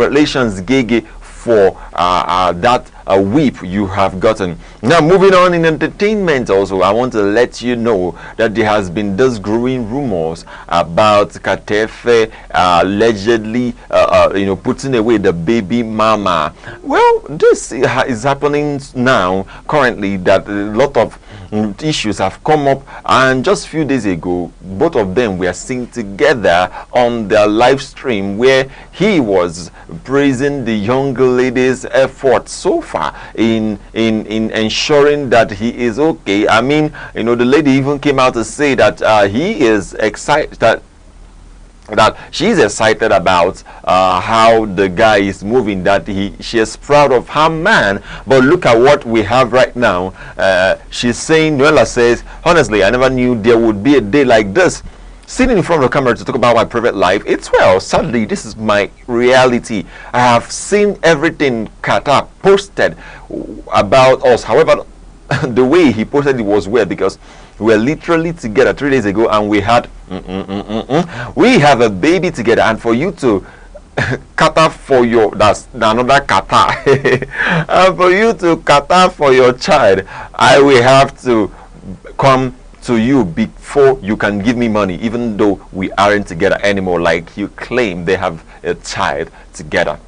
Congratulations, Gege, for that whip you have gotten. Now, moving on in entertainment, also, I want to let you know that there has been this growing rumors about Katefe allegedly, putting away the baby mama. Well, this is happening now, currently, that a lot of issues have come up, and just a few days ago, both of them were seen together on their live stream, where he was praising the young lady's effort so far in ensuring that he is okay. I mean, the lady even came out to say that he is excited, that she's excited about how the guy is moving, that she is proud of her man. But look at what we have right now. She's saying, Noella says, honestly, I never knew there would be a day like this. Sitting in front of the camera to talk about my private life, it's well, sadly, this is my reality. I have seen everything Kata posted about us. However, the way he posted it was weird, because we were literally together 3 days ago, and we had we have a baby together, and for you to kata for your, that's another kata, and for you to kata for your child, I will have to come to you before you can give me money, even though we aren't together anymore, like you claim. They have a child together,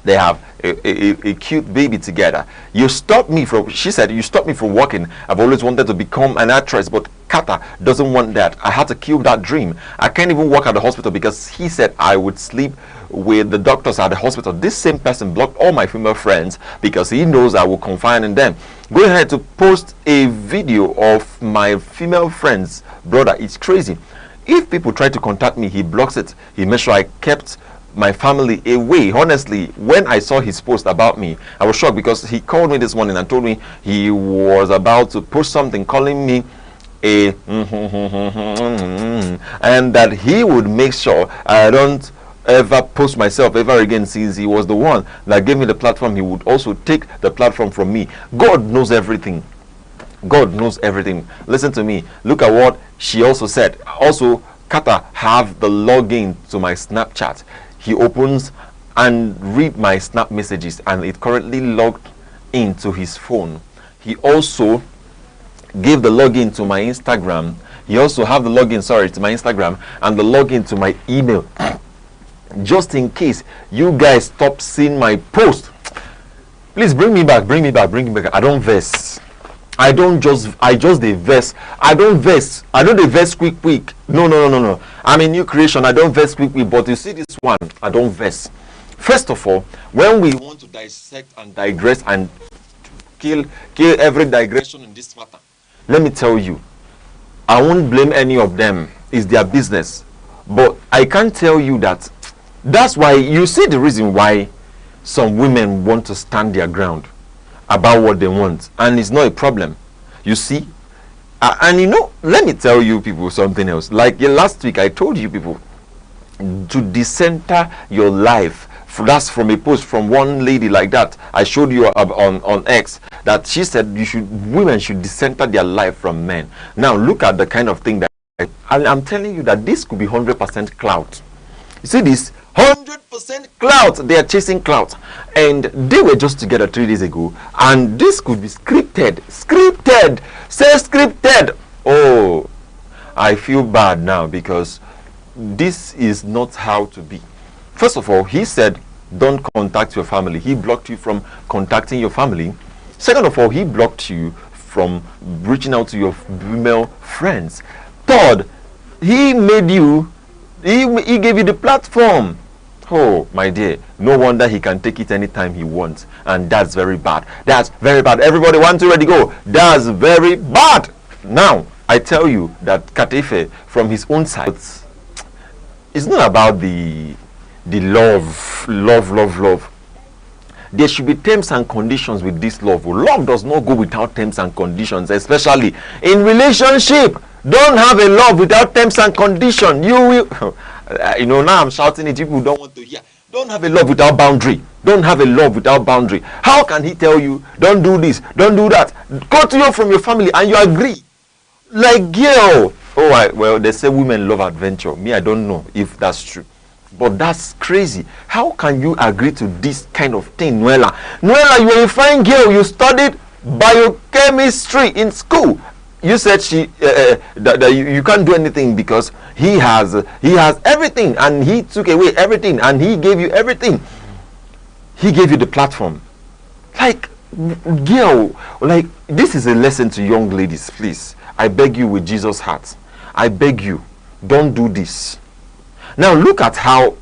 they have a cute baby together. You stopped me from, she said, you stopped me from working. I've always wanted to become an actress, but Kata doesn't want that. I had to kill that dream. I can't even work at the hospital because he said I would sleep with the doctors at the hospital. This same person blocked all my female friends because he knows I will confide in them. Going ahead to post a video of my female friend's brother. It's crazy. If people try to contact me, he blocks it. He made sure I kept my family away. Honestly, when I saw his post about me, I was shocked, because he called me this morning and told me he was about to post something calling me a and that he would make sure I don't ever post myself ever again, since he was the one that gave me the platform. He would also take the platform from me. God knows everything. God knows everything. Listen to me. Look at what she also said. Also, Kata have the login to my Snapchat. He opens and read my snap messages, and it currently logged into his phone. He also gave the login to my Instagram. He also have the login, to my Instagram, and the login to my email. Just in case you guys stop seeing my post, please bring me back. I don't verse. I just the verse. I don't verse. I don't the verse quick. No. I'm a new creation. I don't verse quick. But you see this one, I don't verse. First of all, when we want to dissect and digress and kill every digression in this matter, let me tell you, I won't blame any of them. It's their business. But I can't tell you that. That's why you see the reason why some women want to stand their ground about what they want, and it's not a problem, you see. And let me tell you people something else. Like last week I told you people to decenter your life. That's from a post from one lady like that. I showed you on X that she said women should decenter their life from men. Now look at the kind of thing that I'm telling you, that this could be 100% clout. You see this 100% clout. They are chasing clout, and they were just together 3 days ago, and this could be scripted. Say scripted. Oh, I feel bad now, because this is not how to be. First of all, he said don't contact your family. He blocked you from contacting your family. Second of all, he blocked you from reaching out to your female friends. Third, he made you, he gave you the platform. Oh my dear, no wonder he can take it anytime he wants, and that's very bad. That's very bad. Everybody, 1, 2, ready, go. That's very bad. Now I tell you that Katefe, from his own side, it's not about the love. There should be terms and conditions with this love. Love does not go without terms and conditions, especially in relationship. Don't have a love without terms and conditions. You will now I'm shouting it, people don't want to hear. Don't have a love without boundary. Don't have a love without boundary. How can he tell you don't do this, don't do that? Go to you from your family and you agree. Like, girl. Well, they say women love adventure. Me, I don't know if that's true. But that's crazy. How can you agree to this kind of thing, Noella? Noella, you're a fine girl. You studied biochemistry in school. You said that you can't do anything because he has everything, and he took away everything, and he gave you everything. He gave you the platform. Like, girl, like, this is a lesson to young ladies. Please, I beg you with Jesus' heart, I beg you, don't do this. Now look at how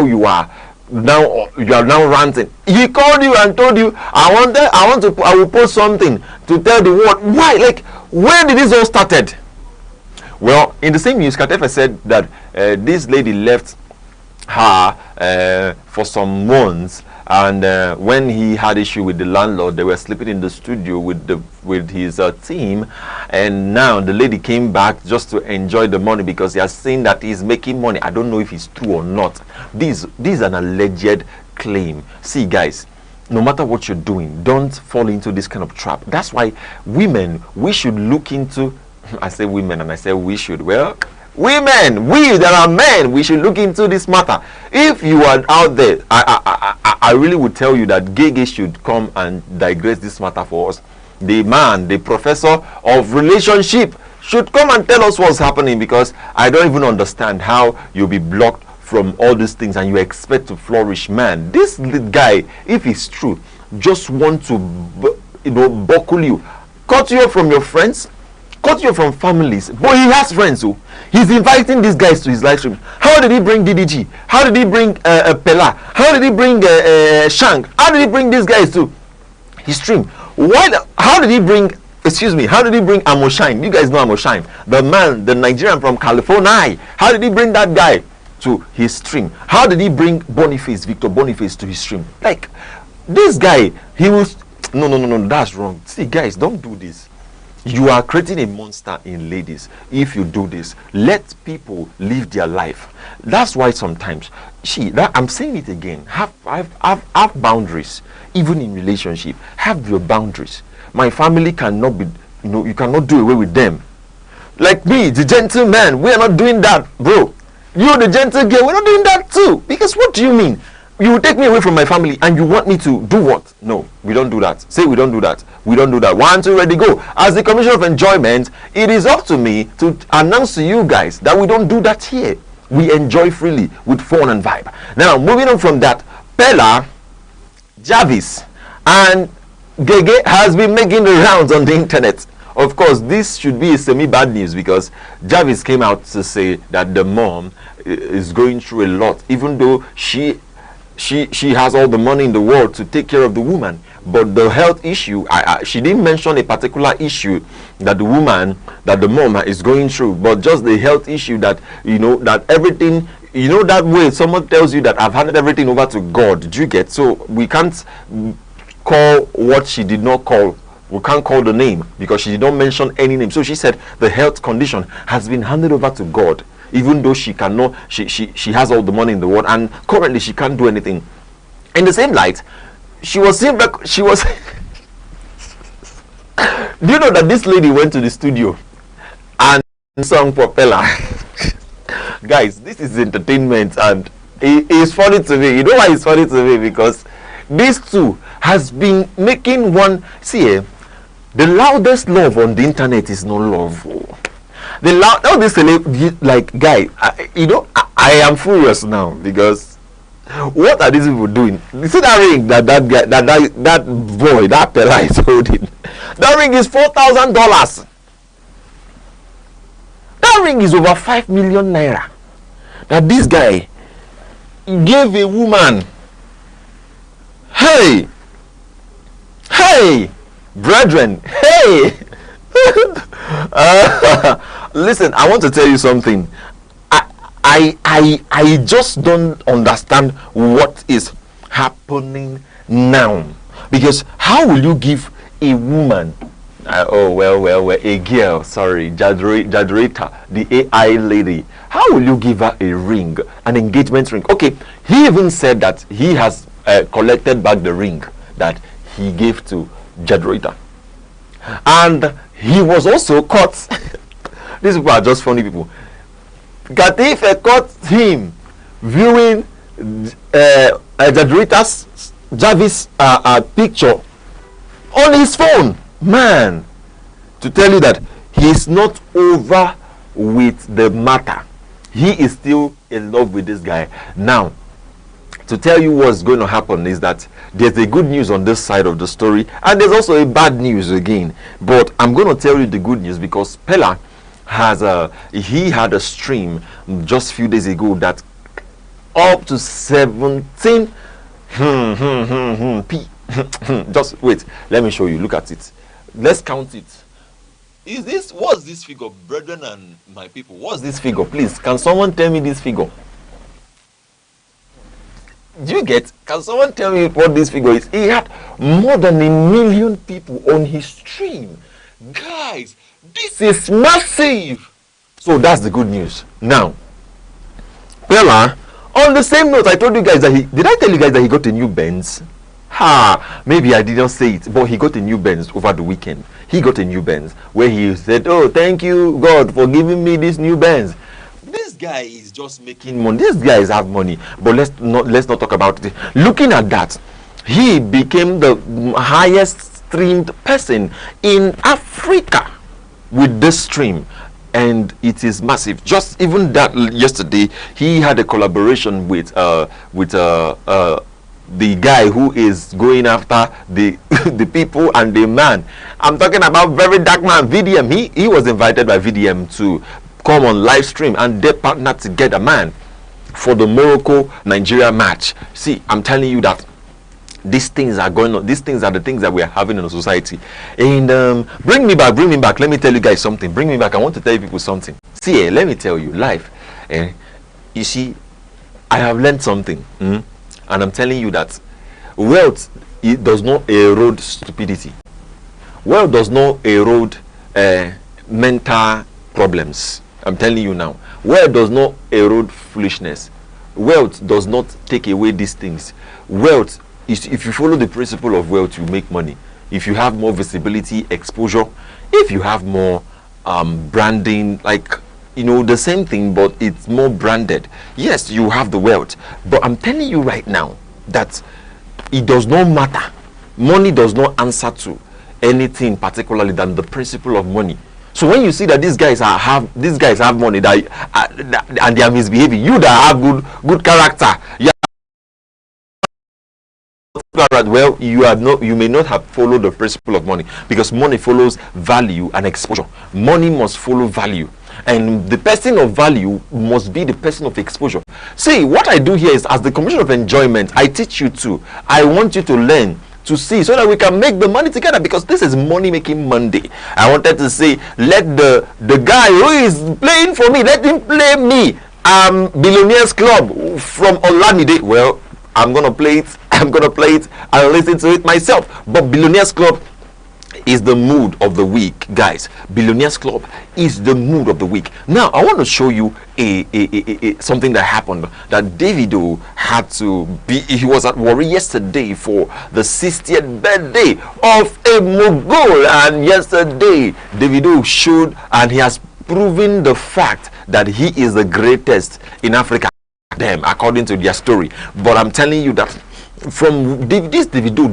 you are now. You are now ranting. He called you and told you, I will post something to tell the world. Why? Like, where did this all started? Well, in the same news, Katefe said that this lady left her for some months, and when he had issue with the landlord, they were sleeping in the studio with his team, and now the lady came back just to enjoy the money because he has seen that he's making money. I don't know if it's true or not. This is an alleged claim. See, guys, no matter what you're doing, don't fall into this kind of trap. That's why women, we should look into, I say women and I say we should, well, women, that are men, we should look into this matter. If you are out there, I really would tell you that Gege should come and digress this matter for us. The man, the professor of relationship, should come and tell us what's happening, because I don't even understand how you'll be blocked from all these things and you expect to flourish. Man, this guy, if it's true, just want to buckle you, cut you off from your friends, cut you from families. But he has friends, so he's inviting these guys to his live stream. How did he bring DDG? How did he bring Pella? How did he bring Shank? How did he bring these guys to his stream? How did he bring Amoshine? You guys know Amoshine, the man, the Nigerian from California. How did he bring that guy to his stream? How did he bring Victor Boniface to his stream? Like, this guy, he was no, that's wrong. See, guys, don't do this. You are creating a monster in ladies if you do this. Let people live their life. That's why sometimes, I'm saying it again, have boundaries. Even in relationship, have your boundaries. My family cannot be, you cannot do away with them. Like me, the gentleman, we are not doing that, bro. You, the gentle girl, we're not doing that too. Because what do you mean? You will take me away from my family and you want me to do what? No, we don't do that. Say we don't do that. We don't do that. 1, 2, ready, go. As the Commissioner of Enjoyment, it is up to me to announce to you guys that we don't do that here. We enjoy freely with fun and vibe. Now, moving on from that, Pella, Jarvis, and Gege has been making the rounds on the internet. Of course, this should be a semi-bad news because Jarvis came out to say that the mom is going through a lot, even though she has all the money in the world to take care of the woman. But the health issue, she didn't mention a particular issue that the mom is going through, but just the health issue that, that everything, that way someone tells you that I've handed everything over to God. Do you get? So we can't call what she did not call. We can't call the name because she did not mention any name. So she said the health condition has been handed over to God, even though she cannot, she has all the money in the world and currently she can't do anything. In the same light, she was do you know that this lady went to the studio and sang Propeller? Guys, this is entertainment and it's funny to me. You know why it's funny to me? Because these two has been making one. See, the loudest love on the internet is no love. All this like, guy, I am furious now because what are these people doing? You see that ring that guy, that boy, that Pella is holding? That ring is $4,000. That ring is over 5 million naira. That this guy gave a woman. Hey, brethren, hey. Listen, I want to tell you something. I just don't understand what is happening now, because how will you give a woman a girl, sorry, Jadreta, the AI lady, how will you give her a ring, an engagement ring? Okay, he even said that he has collected back the ring that he gave to Jadreta, and he was also caught. These people are just funny people. Gatife caught him viewing exaggerator's Jarvis picture on his phone. Man, to tell you that he's not over with the matter. He is still in love with this guy. Now, to tell you what's going to happen is that there's a good news on this side of the story, and there's also a bad news again. But I'm going to tell you the good news, because Pella has he had a stream just a few days ago that up to 17 p. Just wait, let me show you. Look at it. Let's count it. What's this figure, brethren and my people? What's this figure? Please, can someone tell me this figure? Do you get? Can someone tell me what this figure is? He had more than 1 million people on his stream. Guys, this is massive. So that's the good news. Now, Pella, on the same note, I told you guys that did I tell you guys that he got a new Benz? Maybe I didn't say it, but he got a new Benz over the weekend. He got a new Benz where he said, "Oh, thank you, God, for giving me this new Benz." This guy is just making money. These guys have money, but let's not talk about it. Looking at that, he became the highest streamed person in Africa with this stream, and it is massive. Just even that yesterday, he had a collaboration with the guy who is going after the the people and the man. I'm talking about very dark man, VDM. He was invited by VDM to come on live stream, and they partnered together, man, for the Morocco Nigeria match. See, I'm telling you that these things are going on. These things are the things that we are having in the society. And bring me back. Let me tell you guys something. Bring me back. I want to tell you people something. See, let me tell you, life. You see, I have learned something, and I'm telling you that wealth, it does not erode stupidity. Wealth does not erode mental problems. I'm telling you now, wealth does not erode foolishness. Wealth does not take away these things. Wealth is, if you follow the principle of wealth, you make money. If you have more visibility, exposure, if you have more branding, like, you know, the same thing, but it's more branded, yes, you have the wealth. But I'm telling you right now that it does not matter. Money does not answer to anything particularly than the principle of money. So when you see that these guys have money and they are misbehaving, you that have good character, well, you may not have followed the principle of money, because money follows value and exposure. Money must follow value, and the person of value must be the person of exposure. See, what I do here is, as the Commission of Enjoyment, I teach you to. I want you to learn to see, so that we can make the money together, because this is money making Monday. I wanted to say, let the guy who is playing for me, let him play me. Billionaires Club from Olamide. Well, I'm gonna play it and listen to it myself. But Billionaires Club is the mood of the week, guys. Billionaires Club is the mood of the week. Now I want to show you something that happened, that Davido had to be. He was at Warri yesterday for the 60th birthday of a mogul, and yesterday Davido showed, and he has proven the fact that he is the greatest in Africa, them according to their story. But I'm telling you that from this Davido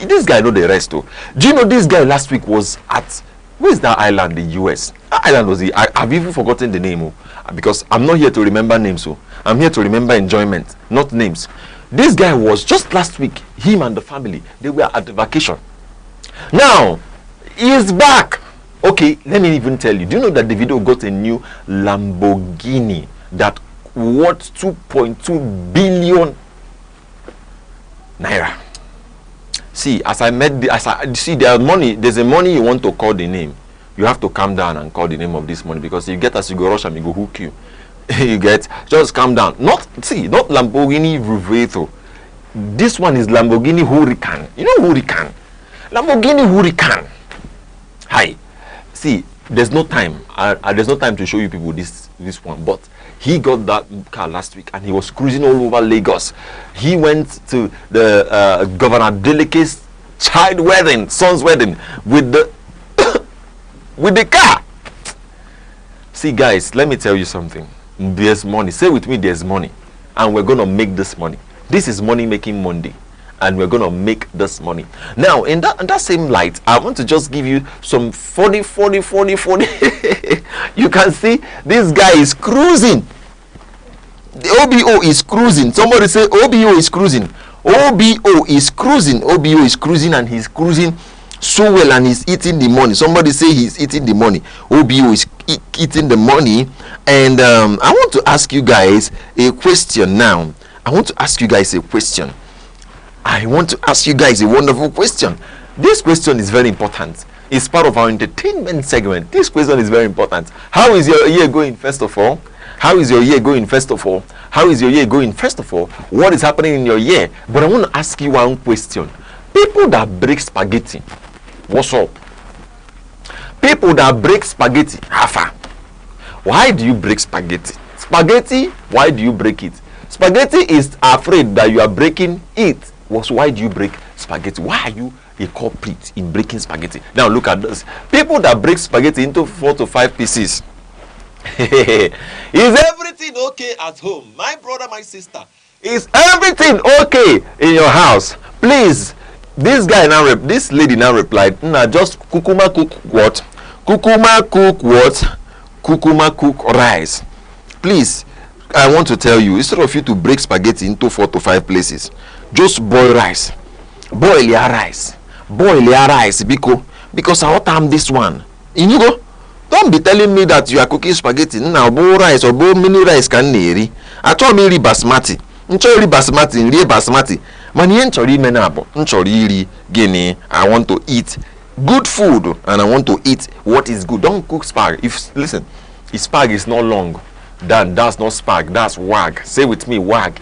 this guy know the rest. Do you know this guy last week was at, where's that island in US? That island was I've even forgotten the name, because I'm not here to remember names. So I'm here to remember enjoyment, not names. This guy was just last week, him and the family, they were at the vacation. Now he's back. Okay, let me even tell you, do you know that Davido got a new Lamborghini that worth 2.2 billion naira? See, as I see, there's a money you want to call the name, you have to calm down and call the name of this money, because you get, as you go rush and you go hook you. You get, just calm down. Not Lamborghini Ruveto. This one is Lamborghini Huracan. You know Huracan? Lamborghini Huracan. Hi. See, there's no time. There's no time to show you people this one, but he got that car last week and he was cruising all over Lagos. He went to the Governor Deleke's son's wedding with the with the car. See, guys, let me tell you something. There's money. Say with me, there's money. and we're going to make this money. This is money making Monday, and we're going to make this money. Now, in that same light, I want to just give you some 40. You can see this guy is cruising. The OBO is cruising. Somebody say OBO is cruising. OBO is cruising. OBO is cruising, and he's cruising so well, and he's eating the money. Somebody say he's eating the money. OBO is eating the money. And I want to ask you guys a question now. I want to ask you guys a question. I want to ask you guys a wonderful question. This question is very important. It's part of our entertainment segment. This question is very important. How is your year going, first of all? How is your year going, first of all? How is your year going, first of all? What is happening in your year? But I want to ask you one question. People that break spaghetti, what's up? People that break spaghetti, Hafa. Why do you break spaghetti? Spaghetti, why do you break it? Spaghetti is afraid that you are breaking it. Why do you break spaghetti? Why are you a culprit in breaking spaghetti? Now look at this. People that break spaghetti into 4 to 5 pieces. Is everything okay at home? My brother, my sister, is everything okay in your house? Please, this lady now replied, nah, just kukuma cook what? Kukuma cook what? Kukuma cook rice. Please, I want to tell you, instead of you to break spaghetti into 4 to 5 places, just boil rice. Boil your rice. Boil your rice because I want this one. You go. Don't be telling me that you are cooking spaghetti now. Boil rice or boil mini rice can neri. I told me basmati. Nchori basmati, nri basmati. Mani nchori menabo. Nchori iri gini. I want to eat good food and I want to eat what is good. Don't cook spag. If spag is not long, then that's not spag, that's wag. Say with me, wag.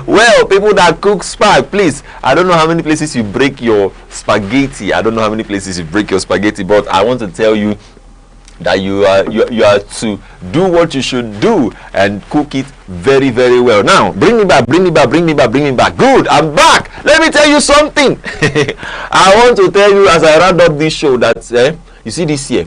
Well, people that cook spag, please, I don't know how many places you break your spaghetti. I don't know how many places you break your spaghetti, but I want to tell you that you are to do what you should do and cook it very, very well. Now, bring me back. Good, I'm back. Let me tell you something. I want to tell you as I round up this show that you see this year,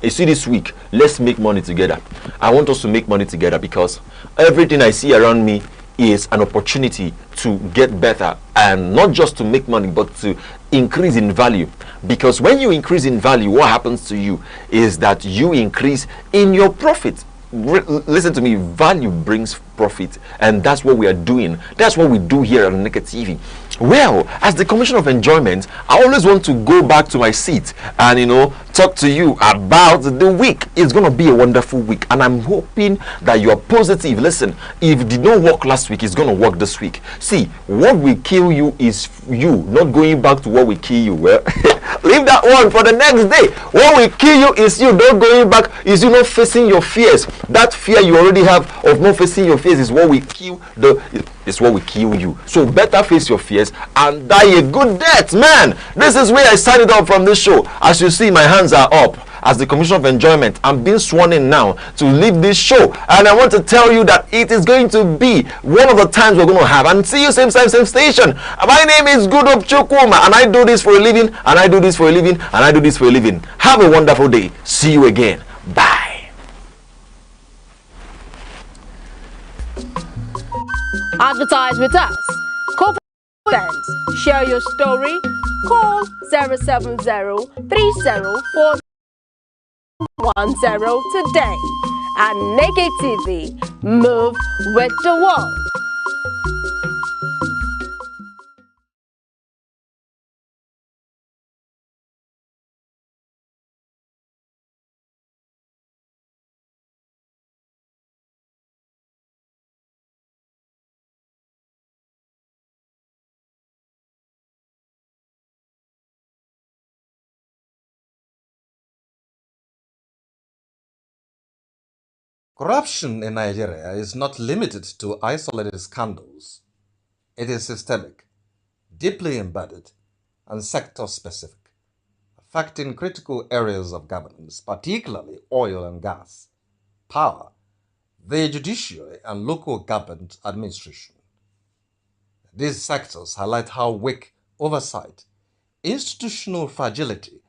you see this week, let's make money together. I want us to make money together because everything I see around me is an opportunity to get better, and not just to make money but to increase in value. Because when you increase in value, what happens to you is that you increase in your profit. Listen to me, value brings profit, and that's what we are doing. That's what we do here on Aneke TV. Well, as the Commissioner of Enjoyment, I always want to go back to my seat and talk to you about the week. It's going to be a wonderful week, and I'm hoping that you are positive. Listen, if it did not work last week, it's going to work this week. See, what will kill you is you, not going back to what will kill you. Well, leave that one for the next day. What will kill you is you not going back, is you not facing your fears. That fear you already have of not facing your fears is what will kill you. So better face your fears and die a good death, man. This is where I started off from this show. As you see, my hands are up. As the Commissioner of Enjoyment, I'm being sworn in now to leave this show, and I want to tell you that it is going to be one of the times we're going to have. And see you same time, same station. My name is Goodop Chukuma, and I do this for a living, and I do this for a living, and I do this for a living. Have a wonderful day. See you again. Bye. Advertise with us. Corporate events. Share your story. Call 070-3040-10 today. Aneke TV. Move with the world. Corruption in Nigeria is not limited to isolated scandals. It is systemic, deeply embedded, and sector-specific, affecting critical areas of governance, particularly oil and gas, power, the judiciary, and local government administration. These sectors highlight how weak oversight, institutional fragility,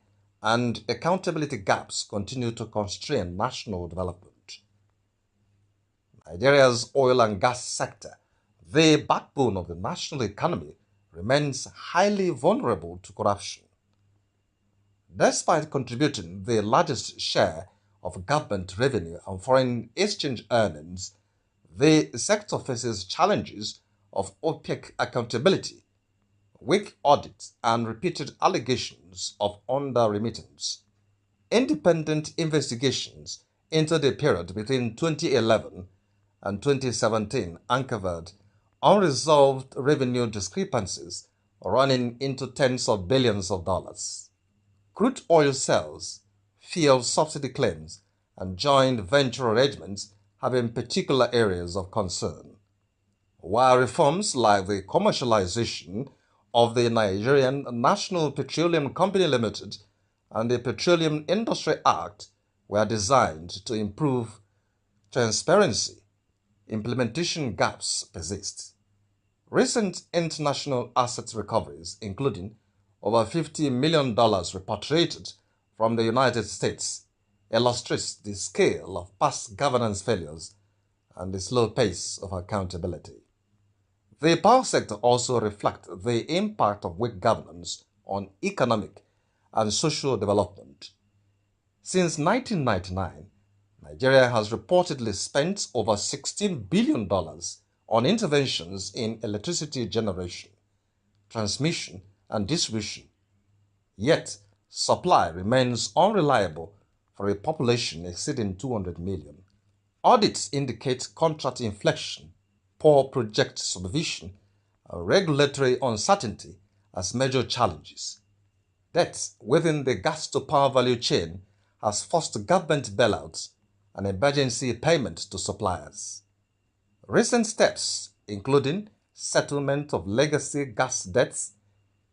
and accountability gaps continue to constrain national development. Nigeria's oil and gas sector, the backbone of the national economy, remains highly vulnerable to corruption. Despite contributing the largest share of government revenue and foreign exchange earnings, the sector faces challenges of opaque accountability, weak audits, and repeated allegations of under-remittance. Independent investigations into the period between 2011 and 2017 uncovered unresolved revenue discrepancies running into tens of billions of dollars. Crude oil sales, fuel subsidy claims, and joint venture arrangements have been particular areas of concern, while reforms like the commercialization of the Nigerian National Petroleum Company Limited and the Petroleum Industry Act were designed to improve transparency, implementation gaps persist. Recent international asset recoveries, including over $50 million repatriated from the United States, illustrates the scale of past governance failures and the slow pace of accountability. The power sector also reflects the impact of weak governance on economic and social development. Since 1999, Nigeria has reportedly spent over $16 billion on interventions in electricity generation, transmission, and distribution. Yet, supply remains unreliable for a population exceeding 200 million. Audits indicate contract inflation, poor project supervision, and regulatory uncertainty as major challenges. Debt within the gas-to-power value chain has forced government bailouts and emergency payment to suppliers. Recent steps, including settlement of legacy gas debts,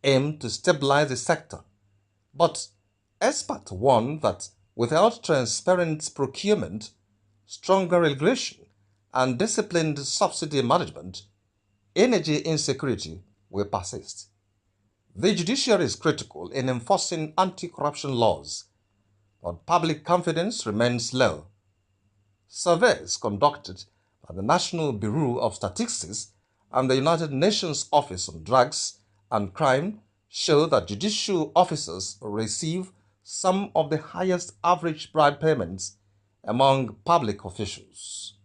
aim to stabilize the sector, but experts warn that without transparent procurement, stronger regulation, and disciplined subsidy management, energy insecurity will persist. The judiciary is critical in enforcing anti-corruption laws, but public confidence remains low. Surveys conducted by the National Bureau of Statistics and the United Nations Office on Drugs and Crime show that judicial officers receive some of the highest average bribe payments among public officials.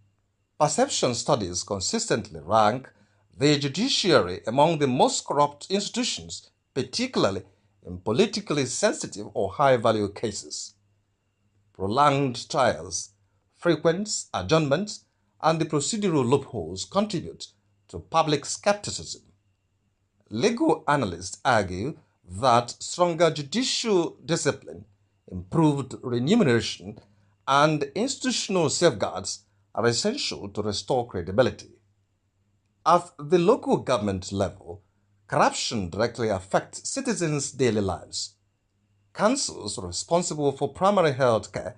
Perception studies consistently rank the judiciary among the most corrupt institutions, particularly in politically sensitive or high-value cases. Prolonged trials, frequent adjournments, and the procedural loopholes contribute to public skepticism. Legal analysts argue that stronger judicial discipline, improved remuneration, and institutional safeguards are essential to restore credibility. At the local government level, corruption directly affects citizens' daily lives. Councils responsible for primary health care,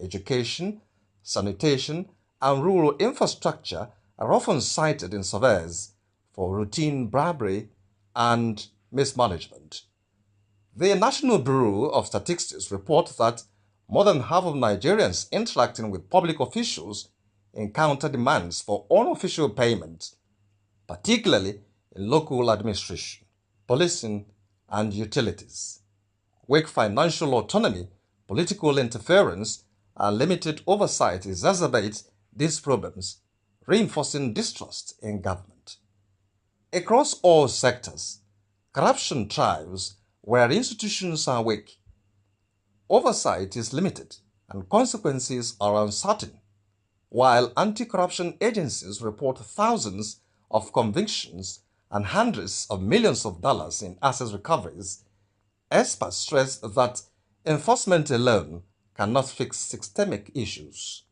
education, sanitation, and rural infrastructure are often cited in surveys for routine bribery and mismanagement. The National Bureau of Statistics reports that more than half of Nigerians interacting with public officials encounter demands for unofficial payments, particularly in local administration, policing, and utilities. Weak financial autonomy, political interference, and limited oversight exacerbate these problems, reinforcing distrust in government. Across all sectors, corruption thrives where institutions are weak. Oversight is limited and consequences are uncertain. While anti-corruption agencies report thousands of convictions and hundreds of millions of dollars in asset recoveries, experts stress that enforcement alone cannot fix systemic issues.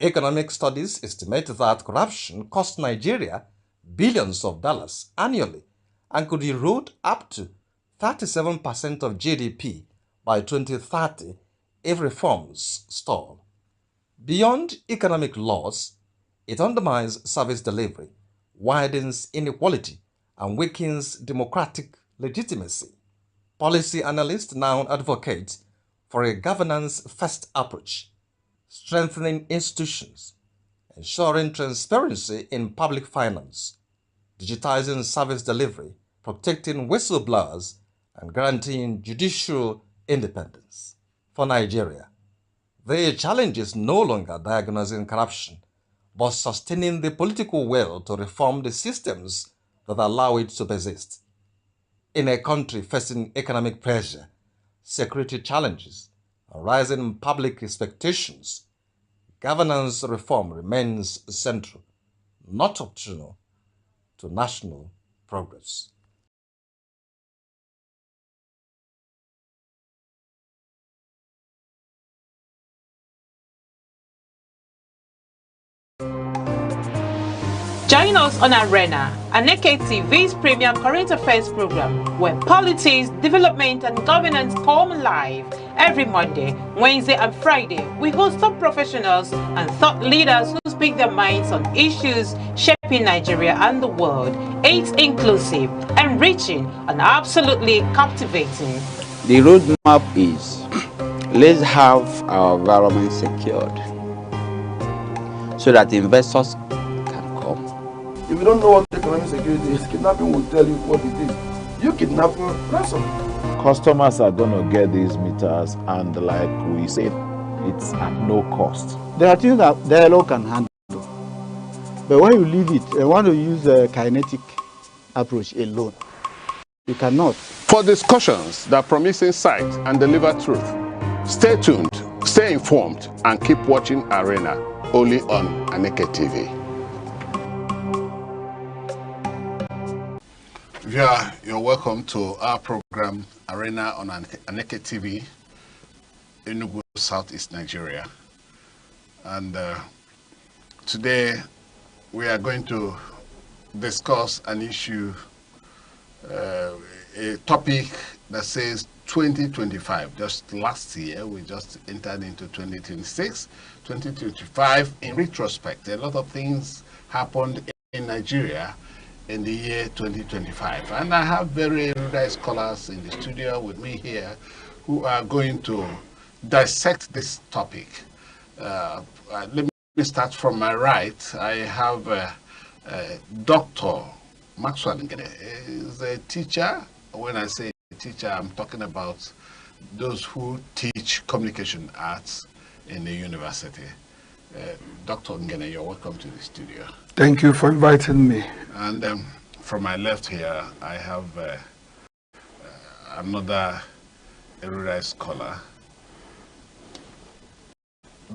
Economic studies estimate that corruption costs Nigeria billions of dollars annually and could erode up to 37% of GDP by 2030 if reforms stall. Beyond economic loss, it undermines service delivery, widens inequality, and weakens democratic legitimacy. Policy analysts now advocate for a governance-first approach, strengthening institutions, ensuring transparency in public finance, digitizing service delivery, protecting whistleblowers, and guaranteeing judicial independence. For Nigeria, the challenge is no longer diagnosing corruption, but sustaining the political will to reform the systems that allow it to persist. In a country facing economic pressure, security challenges, and rising public expectations, governance reform remains central, not optional, to national progress. Join us on Arena, Aneke TV's premium current affairs program, where politics, development, and governance come live every Monday, Wednesday, and Friday. We host top professionals and thought leaders who speak their minds on issues shaping Nigeria and the world. It's inclusive, enriching, and absolutely captivating. The roadmap is let's have our environment secured so that investors can come. If you don't know what economic security is, kidnapping will tell you what it is. You kidnapping ransom. Customers are going to get these meters, and like we said, it's at no cost. There are things that dialogue can handle. But when you leave it, I want to use a kinetic approach alone. You cannot. For discussions that promise insight and deliver truth, stay tuned, stay informed, and keep watching Arena, only on Aneke TV. Yeah, you're welcome to our program Arena on Aneke TV, Enugu, Southeast Nigeria. And today we are going to discuss an issue, a topic that says 2025. Just last year, we just entered into 2026, 2025. In retrospect, a lot of things happened in Nigeria in the year 2025. And I have very erudite scholars in the studio with me here who are going to dissect this topic. Let me start from my right. I have Dr. Maxwell Ngene. He's a teacher. When I say teacher, I'm talking about those who teach communication arts in the university. Dr. Ngene, you're welcome to the studio. Thank you for inviting me. And from my left here, I have another erudite scholar,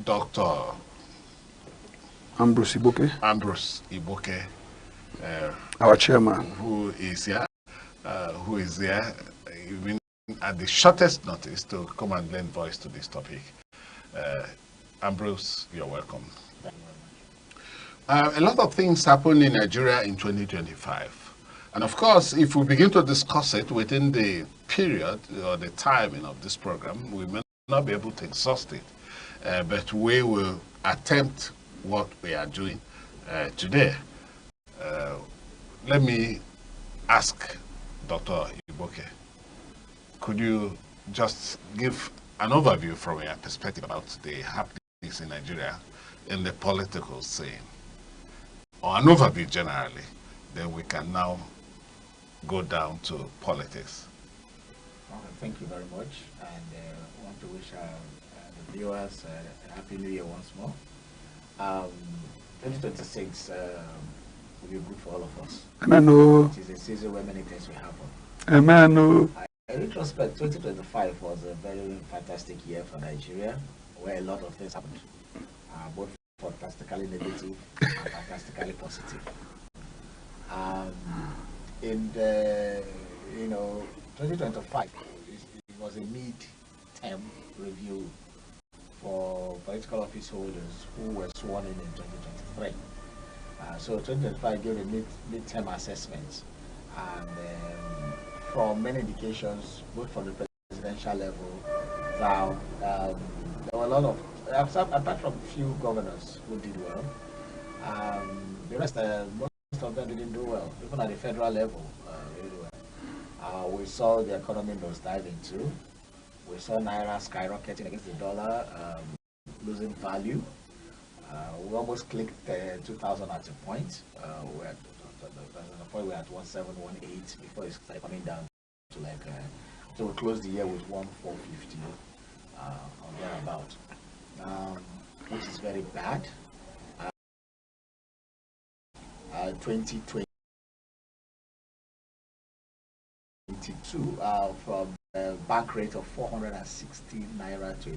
Dr. Ambrose Iboke. Ambrose Iboke, Our chairman. who is here, even at the shortest notice to come and lend voice to this topic. Ambrose, you're welcome. A lot of things happened in Nigeria in 2025. And of course, if we begin to discuss it within the period or the timing of this program, we may not be able to exhaust it. But we will attempt what we are doing today. Let me ask Dr. Iboke, could you just give an overview from your perspective about the happenings in Nigeria in the political scene, or an overview generally, then we can now go down to politics. Thank you very much, and I want to wish the viewers a happy new year once more. 2026 will be good for all of us. Amen. It is a season where many things will happen. Amen. In retrospect, 2025 was a very fantastic year for Nigeria, where a lot of things happened, both fantastically negative and fantastically positive. In the 2025, it was a mid-term review for political office holders who were sworn in 2023. So 2025 gave a mid-term assessment, and from many indications, both from the presidential level, that there were a lot of, apart from few governors who did well, the rest, most of them didn't do well, even at the federal level, really well. We saw the economy nosediving too. We saw Naira skyrocketing against the dollar, losing value. We almost clicked 2,000 at a point. We're at the point we're at 1718 before it started coming down to like. So we closed the year with 1450 or thereabout, which is very bad. 2022 from a bank rate of 460 naira to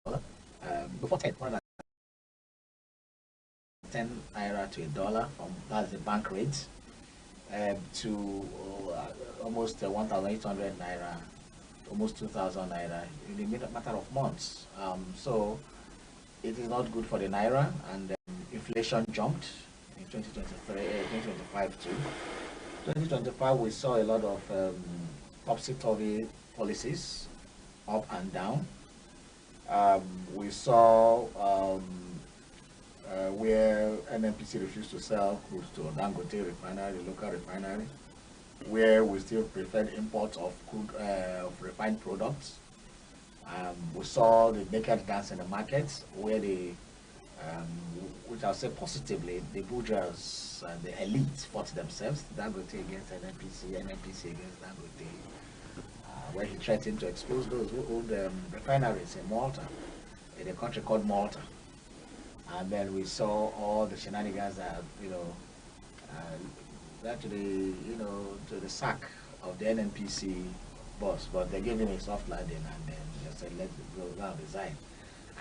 $1. Before 10 naira to $1 that's the bank rate, to almost 1,800 naira, almost 2,000 naira in a matter of months. So it is not good for the naira, and inflation jumped in 2025 too. 2025 we saw a lot of topsy-turvy policies, up and down. We saw where NNPC refused to sell crude to Dangote refinery, local refinery, where we still preferred import of crude of refined products. We saw the naked dance in the markets, where the which I'll say positively, the bourgeois and the elite fought themselves, Dangote against NNPC, NNPC against Dangote, where he threatened to expose those who owned refineries in Malta, in a country called Malta. And then we saw all the shenanigans that, actually, to the sack of the NNPC boss, but they gave him a soft landing and then just said, let go now, resign.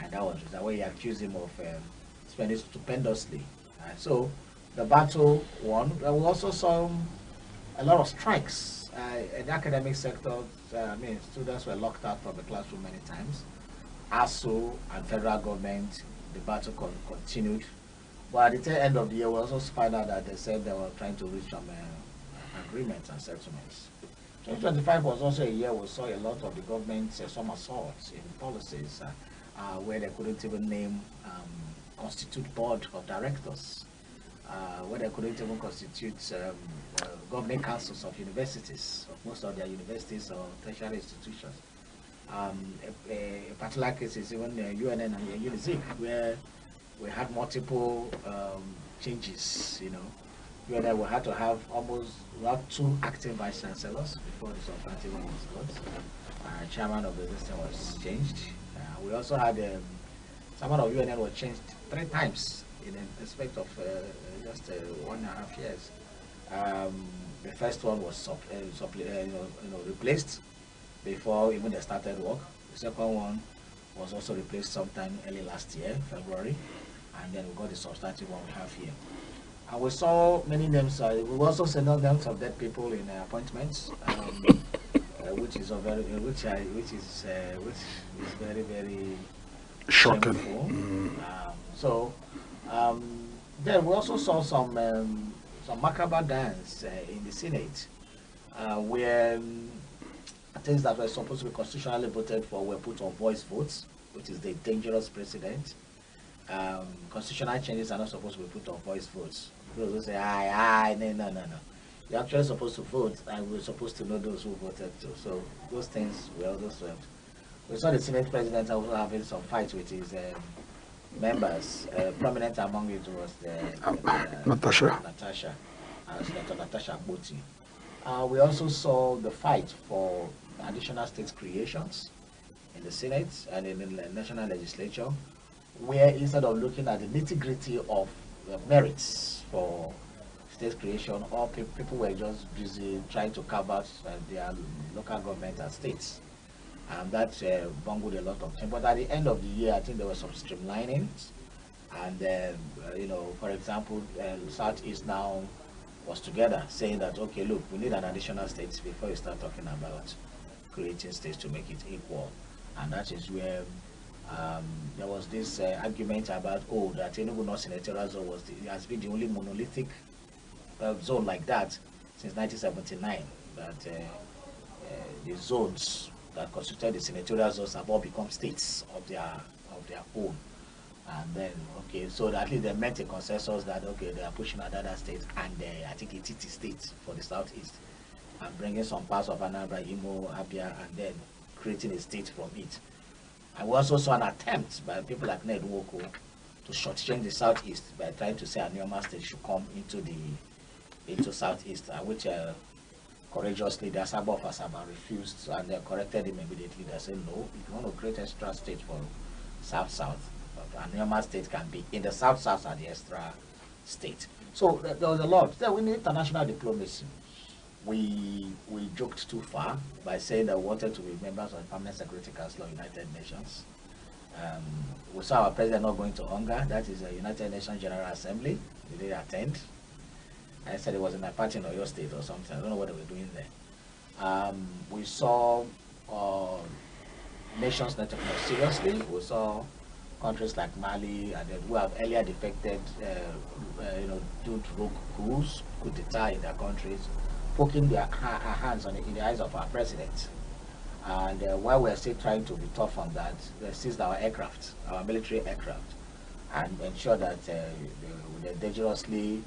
And that was the way he accused him of spending stupendously. So the battle won. We also saw a lot of strikes in the academic sector. Students were locked out from the classroom many times. ASU and federal government, the battle continued. But at the end of the year, we also found out that they said they were trying to reach some agreements and settlements. 2025 was also a year we saw a lot of the government somersaults in policies, where they couldn't even name constitute board of directors, where they couldn't even constitute governing councils of universities, of most of their universities or tertiary institutions. A particular case is even UNN and UNIZIC, where we had multiple changes. UNN we had to have we have 2 acting vice chancellors before the substantive one was got. Chairman of the system was changed. We also had chairman of UNN was changed 3 times in respect of just 1.5 years. The first one was replaced before even they started work. The second one was also replaced sometime early last year, February, and then we got the substantive one we have here. And we saw many names. We also saw names of dead people in appointments, which is very, very shocking. Then we also saw some macabre dance in the Senate, where things that were supposed to be constitutionally voted for were put on voice votes, which is the dangerous precedent. Constitutional changes are not supposed to be put on voice votes. Those who say, no. You're actually supposed to vote, and we're supposed to know those who voted too. So those things were also swept. We saw the Senate president also having some fights with his members. Prominent among it was Senator Natasha Boti. We also saw the fight for additional state creations in the Senate and in the national legislature, where instead of looking at the nitty-gritty of the merits for state creation, all people were just busy trying to carve out their local government and states. And that bungled a lot of things. But at the end of the year, I think there were some streamlinings. And for example, Southeast now was together saying that, okay, look, we need an additional state before you start talking about creating states to make it equal. And that is where there was this argument about, that Enugu North Senatorial Zone has been the only monolithic zone like that since 1979, that the zones that constituted the senatorial zones have all become states of their own. And then, okay, so at least they met a consensus that, okay, they are pushing another state, and I think a TT state for the Southeast, and bringing some parts of Anambra, Imo, Abia, and then creating a state from it. And we also saw an attempt by people like Ned Nwoko to shortchange the southeast by trying to say Anioma State should come into southeast, which courageously the Asaba of Asaba refused, and they corrected him immediately. They said, no, if you want to create extra state for south-south, Anioma State can be in the south-south and the extra state. So there was a lot. Then we need international diplomacy. We joked too far by saying that we wanted to be members of the Permanent Security Council of United Nations. We saw our president not going to Onga, that is a United Nations General Assembly. He didn't attend. I said it was in a party in Oyo State or something. I don't know what they were doing there. We saw nations not taking us seriously. We saw countries like Mali and who have earlier defected, do rogue coups, coup d'etat in their countries, poking their hands in the eyes of our president. And while we're still trying to be tough on that, they seized our aircraft, our military aircraft, and ensure that they dangerously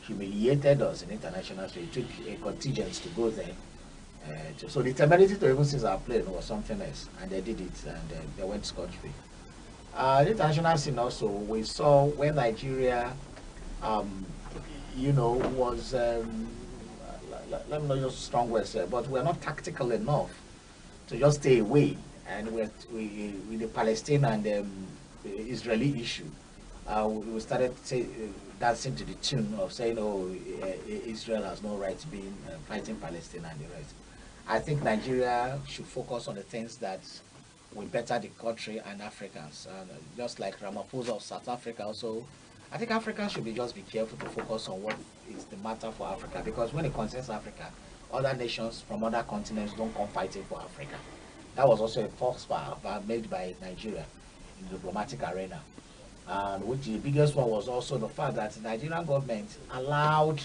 humiliated us in international trade. It took a contingent to go there. So the temerity to even seize our plane was something else, and they did it, and they went scot-free. The international scene also, we saw when Nigeria, was, let me not use strong words here, but we're not tactical enough to just stay away. And with the Palestine and the Israeli issue, we started dancing to the tune of saying, oh, Israel has no right to be fighting Palestine and the rest. I think Nigeria should focus on the things that will better the country and Africans. Just like Ramaphosa of South Africa also, I think Africans should just be careful to focus on what is the matter for Africa, because when it concerns Africa, other nations from other continents don't come fighting for Africa. That was also a false power made by Nigeria in the diplomatic arena. And which the biggest one was also the fact that the Nigerian government allowed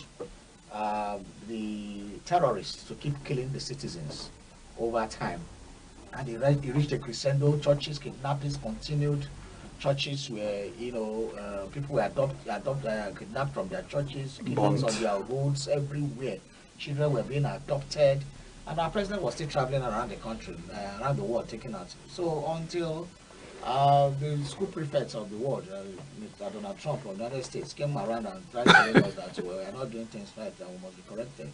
the terrorists to keep killing the citizens over time. And it reached a crescendo. Churches, kidnappings continued. Churches were, people were kidnapped from their churches, killings on their roads everywhere. Children were being adopted. And our president was still traveling around the country, around the world, taking out. So until the school prefects of the world, Mr. Donald Trump of the United States, came around and tried telling us that we are not doing things right and we must be corrected,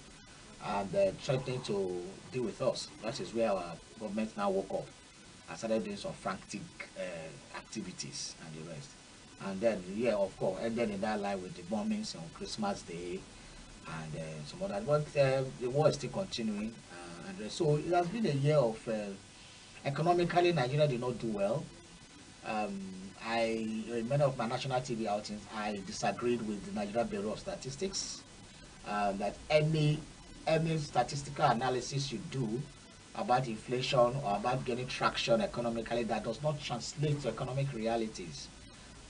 and threatening to deal with us. That is where our government now woke up and started doing some frantic activities and the rest. And then, of course, ended in that line with the bombings on Christmas Day and some other. But the war is still continuing. And so it has been a year of economically, Nigeria did not do well. In many of my national TV outings, I disagreed with the Nigeria Bureau of Statistics that any statistical analysis you do about inflation or about getting traction economically that does not translate to economic realities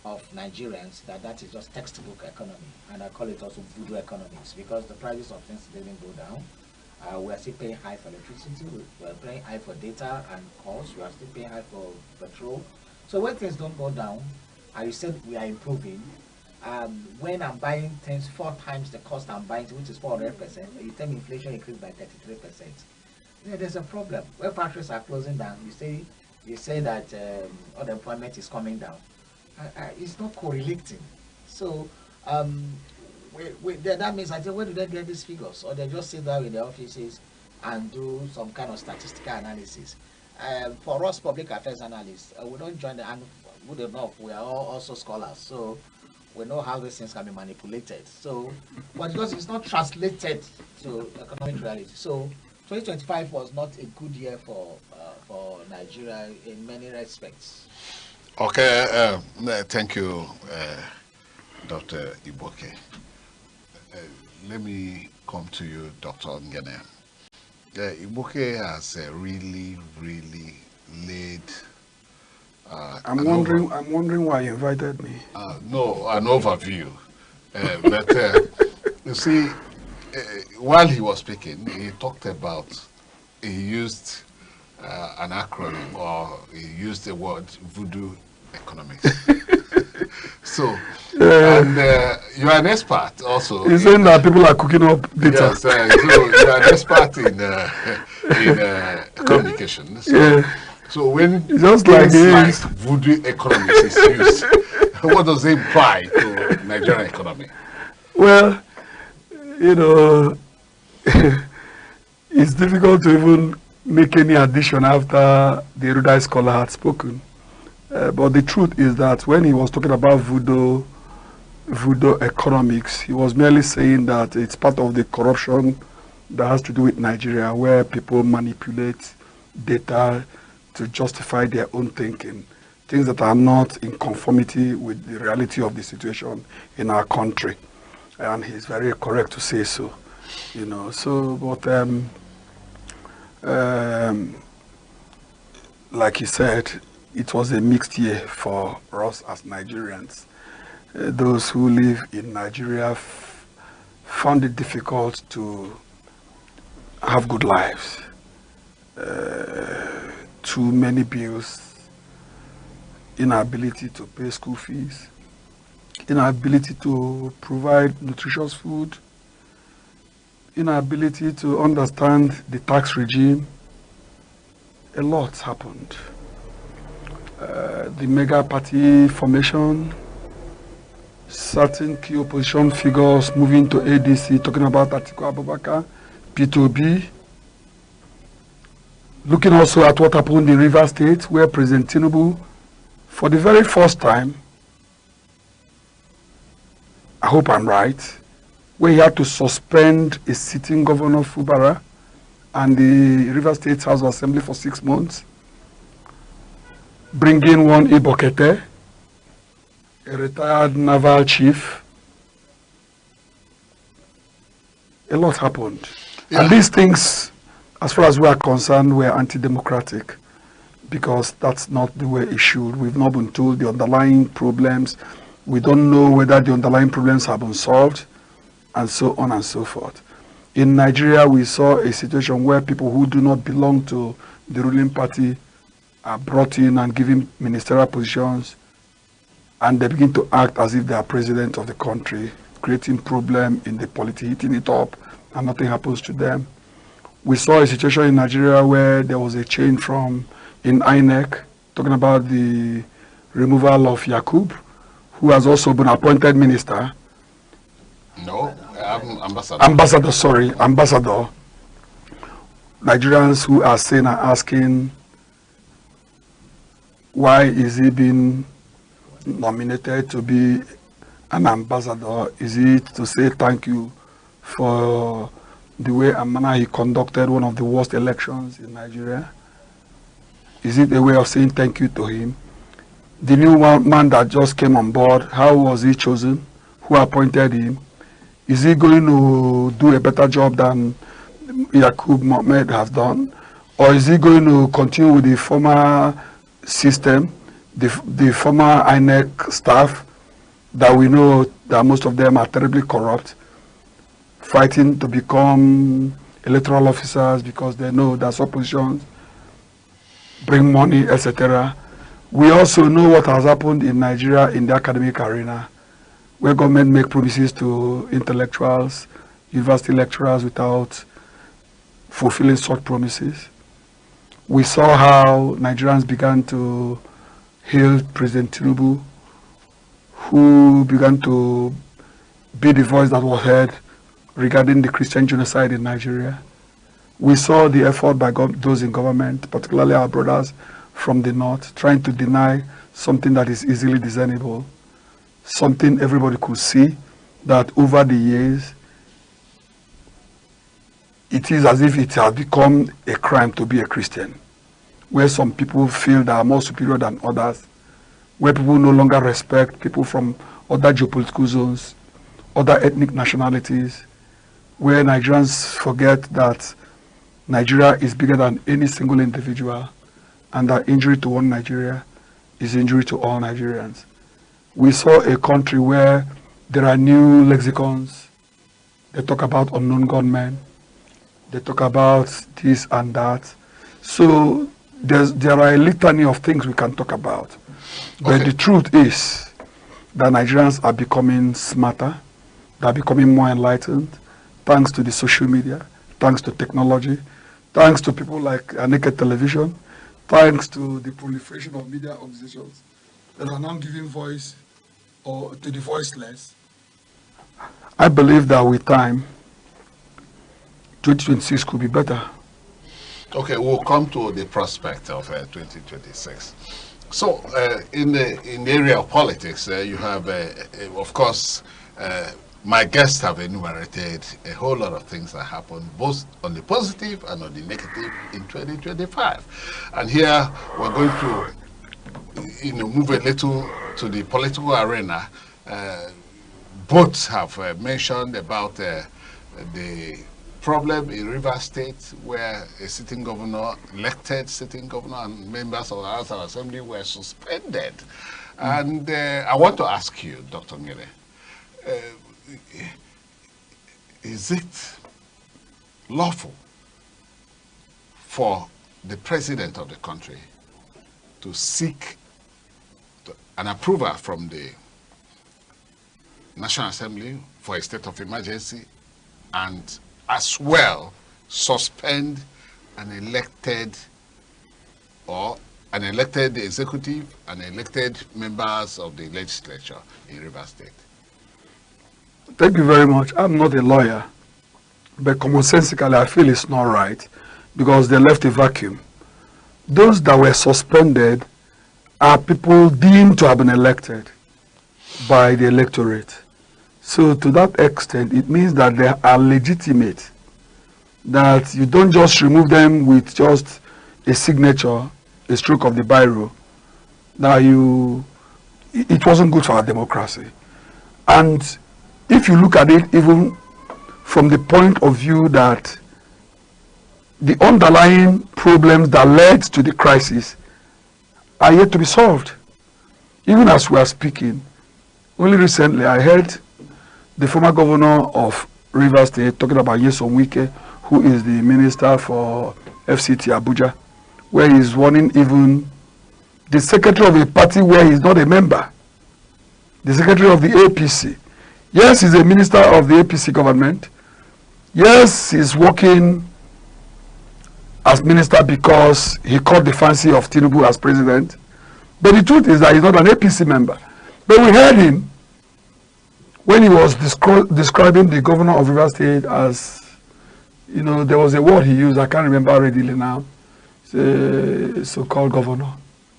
of Nigerians, that is just textbook economy. And I call it also voodoo economics, because the prices of things didn't go down. We are still paying high for electricity, we are paying high for data and calls, we are still paying high for petrol. So when things don't go down, and you said we are improving, when I'm buying things 4 times the cost I'm buying, which is 400%, you tell me inflation increased by 33%. There's a problem. When factories are closing down, you say that unemployment is coming down. It's not correlating. So that means, I say, where do they get these figures? Or they just sit down in their offices and do some kind of statistical analysis. For us public affairs analysts, we don't join the, and good enough, we are all also scholars, so we know how these things can be manipulated. So, but because it's not translated to economic reality. So 2025 was not a good year for Nigeria in many respects. Okay, thank you, Dr. Iboke. Let me come to you, Dr. Ngene. Iboke has really laid. I'm wondering why you invited me. No, an overview. But you see, while he was speaking, he talked about, he used an acronym, or he used the word voodoo economics. So, and you are an expert also. He's saying that people are cooking up data. Yes, so you are an expert in communication. So, so when just like voodoo economics is used, What does it imply to Nigerian economy? Well, you know, it's difficult to even make any addition after the erudite scholar had spoken. But the truth is that when he was talking about voodoo economics, he was merely saying that it's part of the corruption that has to do with Nigeria, where people manipulate data to justify their own thinking, things that are not in conformity with the reality of the situation in our country. And he's very correct to say so, you know. So, but like he said, it was a mixed year for us as Nigerians. Those who live in Nigeria found it difficult to have good lives. Too many bills, inability to pay school fees, inability to provide nutritious food, inability to understand the tax regime. A lot happened. The mega party formation, certain key opposition figures moving to ADC, talking about Atiku Abubakar, P2B. Looking also at what happened in Rivers State, where President Tinubu, for the very first time, I hope I'm right, where he had to suspend a sitting governor Fubara and the Rivers State House of Assembly for 6 months, bring in one Ibokete, a retired naval chief. A lot happened. Yeah. And these things, as far as we are concerned, were anti-democratic, because that's not the way it should. We've not been told the underlying problems. We don't know whether the underlying problems have been solved, and so on and so forth. In Nigeria, we saw a situation where people who do not belong to the ruling party are brought in and given ministerial positions, and they begin to act as if they are president of the country, creating problem in the polity, heating it up, and nothing happens to them. We saw a situation in Nigeria where there was a change in Aneke, talking about the removal of Yakub, who has also been appointed minister. No, ambassador. Ambassador. Nigerians who are saying and asking, why is he being nominated to be an ambassador? Is it to say thank you for the way and manner he conducted one of the worst elections in Nigeria? Is it a way of saying thank you to him? The new man that just came on board, how was he chosen? Who appointed him? Is he going to do a better job than Yakub Mohammed has done? Or is he going to continue with the former system, the former INEC staff that we know that most of them are terribly corrupt, fighting to become electoral officers because they know that oppositions bring money, etc. We also know what has happened in Nigeria in the academic arena, where government make promises to intellectuals, university lecturers without fulfilling such promises. We saw how Nigerians began to hail President Tinubu, who began to be the voice that was heard regarding the Christian genocide in Nigeria. We saw the effort by those in government, particularly our brothers from the north, trying to deny something that is easily discernible, something everybody could see, that over the years, it is as if it has become a crime to be a Christian, where some people feel they are more superior than others, where people no longer respect people from other geopolitical zones, other ethnic nationalities, where Nigerians forget that Nigeria is bigger than any single individual, and that injury to one Nigeria is injury to all Nigerians. We saw a country where there are new lexicons. They talk about unknown gunmen. They talk about this and that. So there are a litany of things we can talk about. But the truth is that Nigerians are becoming smarter. They're becoming more enlightened, thanks to the social media, thanks to technology, thanks to people like Aneke television, thanks to the proliferation of media organizations that are now giving voice or to the voiceless. I believe that with time, 2026 could be better. Okay, we'll come to the prospect of 2026. So, in the area of politics, you have, of course, my guests have enumerated a whole lot of things that happened, both on the positive and on the negative in 2025. And here we're going to, move a little to the political arena. Both have mentioned about the problem in Rivers State, where a sitting governor, elected sitting governor, and members of the House of Assembly were suspended. And I want to ask you, Dr. Ngere, is it lawful for the president of the country to seek an approval from the National Assembly for a state of emergency and as well suspend an elected executive and elected members of the legislature in Rivers State? Thank you very much. I'm not a lawyer, but commonsensically I feel it's not right because they left a vacuum. Those that were suspended are people deemed to have been elected by the electorate. So to that extent, it means that they are legitimate, that you don't just remove them with just a signature, a stroke of the biro, that it wasn't good for our democracy. And if you look at it even from the point of view that the underlying problems that led to the crisis are yet to be solved. Even as we are speaking, only recently I heard the former governor of Rivers State talking about Nyesom Wike, who is the minister for FCT Abuja, where he's warning even the secretary of a party where he's not a member, the secretary of the APC. Yes, he's a minister of the APC government. Yes, he's working as minister because he caught the fancy of Tinubu as president. But the truth is that he's not an APC member. But we heard him when he was describing the governor of Rivers State as, there was a word he used, I can't remember readily now, so-called governor,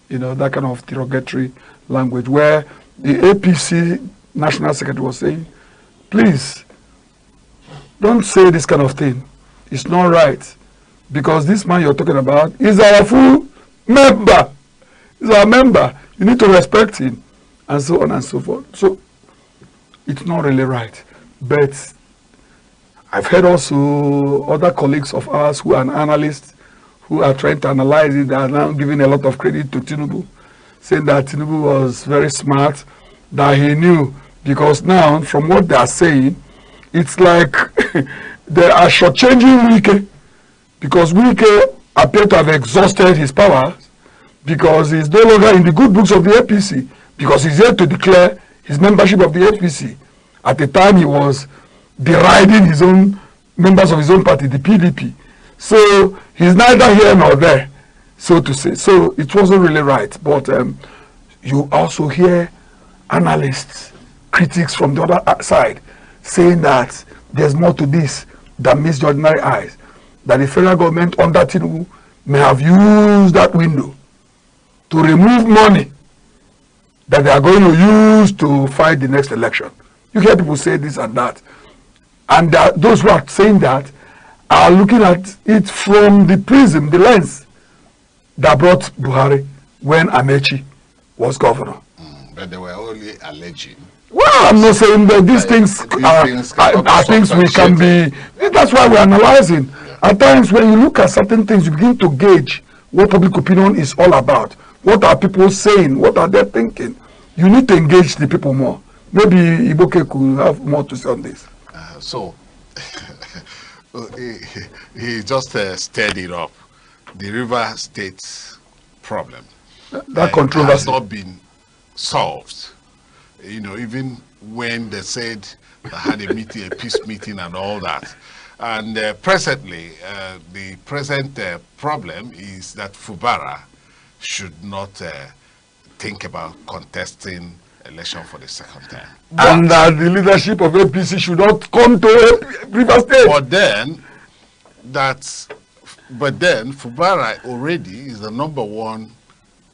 that kind of derogatory language, where the APC national secretary was saying, please, don't say this kind of thing. It's not right. Because this man you're talking about is our full member. He's our member. You need to respect him. And so on and so forth. So, it's not really right. But I've heard also other colleagues of ours who are analysts who are trying to analyze it. They are now giving a lot of credit to Tinubu, saying that Tinubu was very smart, that he knew. Because now, from what they are saying, it's like they are shortchanging Wike, because Wike appeared to have exhausted his powers because he's no longer in the good books of the APC, because he's yet to declare his membership of the APC. At the time he was deriding his own members of his own party, the PDP. So he's neither here nor there, so to say. So it wasn't really right. But you also hear analysts, critics from the other side saying that there's more to this than meets the ordinary eyes, that the federal government under Tinubu may have used that window to remove money that they are going to use to fight the next election. You hear people say this and that. And those who are saying that are looking at it from the prism, the lens that brought Buhari when Amechi was governor. But they were only alleging. Well, I'm not saying that these things are things we can be. That's why we're analyzing. Yeah. At times, when you look at certain things, you begin to gauge what public opinion is all about. What are people saying? What are they thinking? You need to engage the people more. Maybe Iboke could have more to say on this. So, he just stirred it up. The River State problem. That controversy has not been solved. Even when they said they had a meeting, a peace meeting and all that. And presently, the present problem is that Fubara should not think about contesting election for the second time. And that the leadership of APC should not come to Rivers State. But then Fubara already is the #1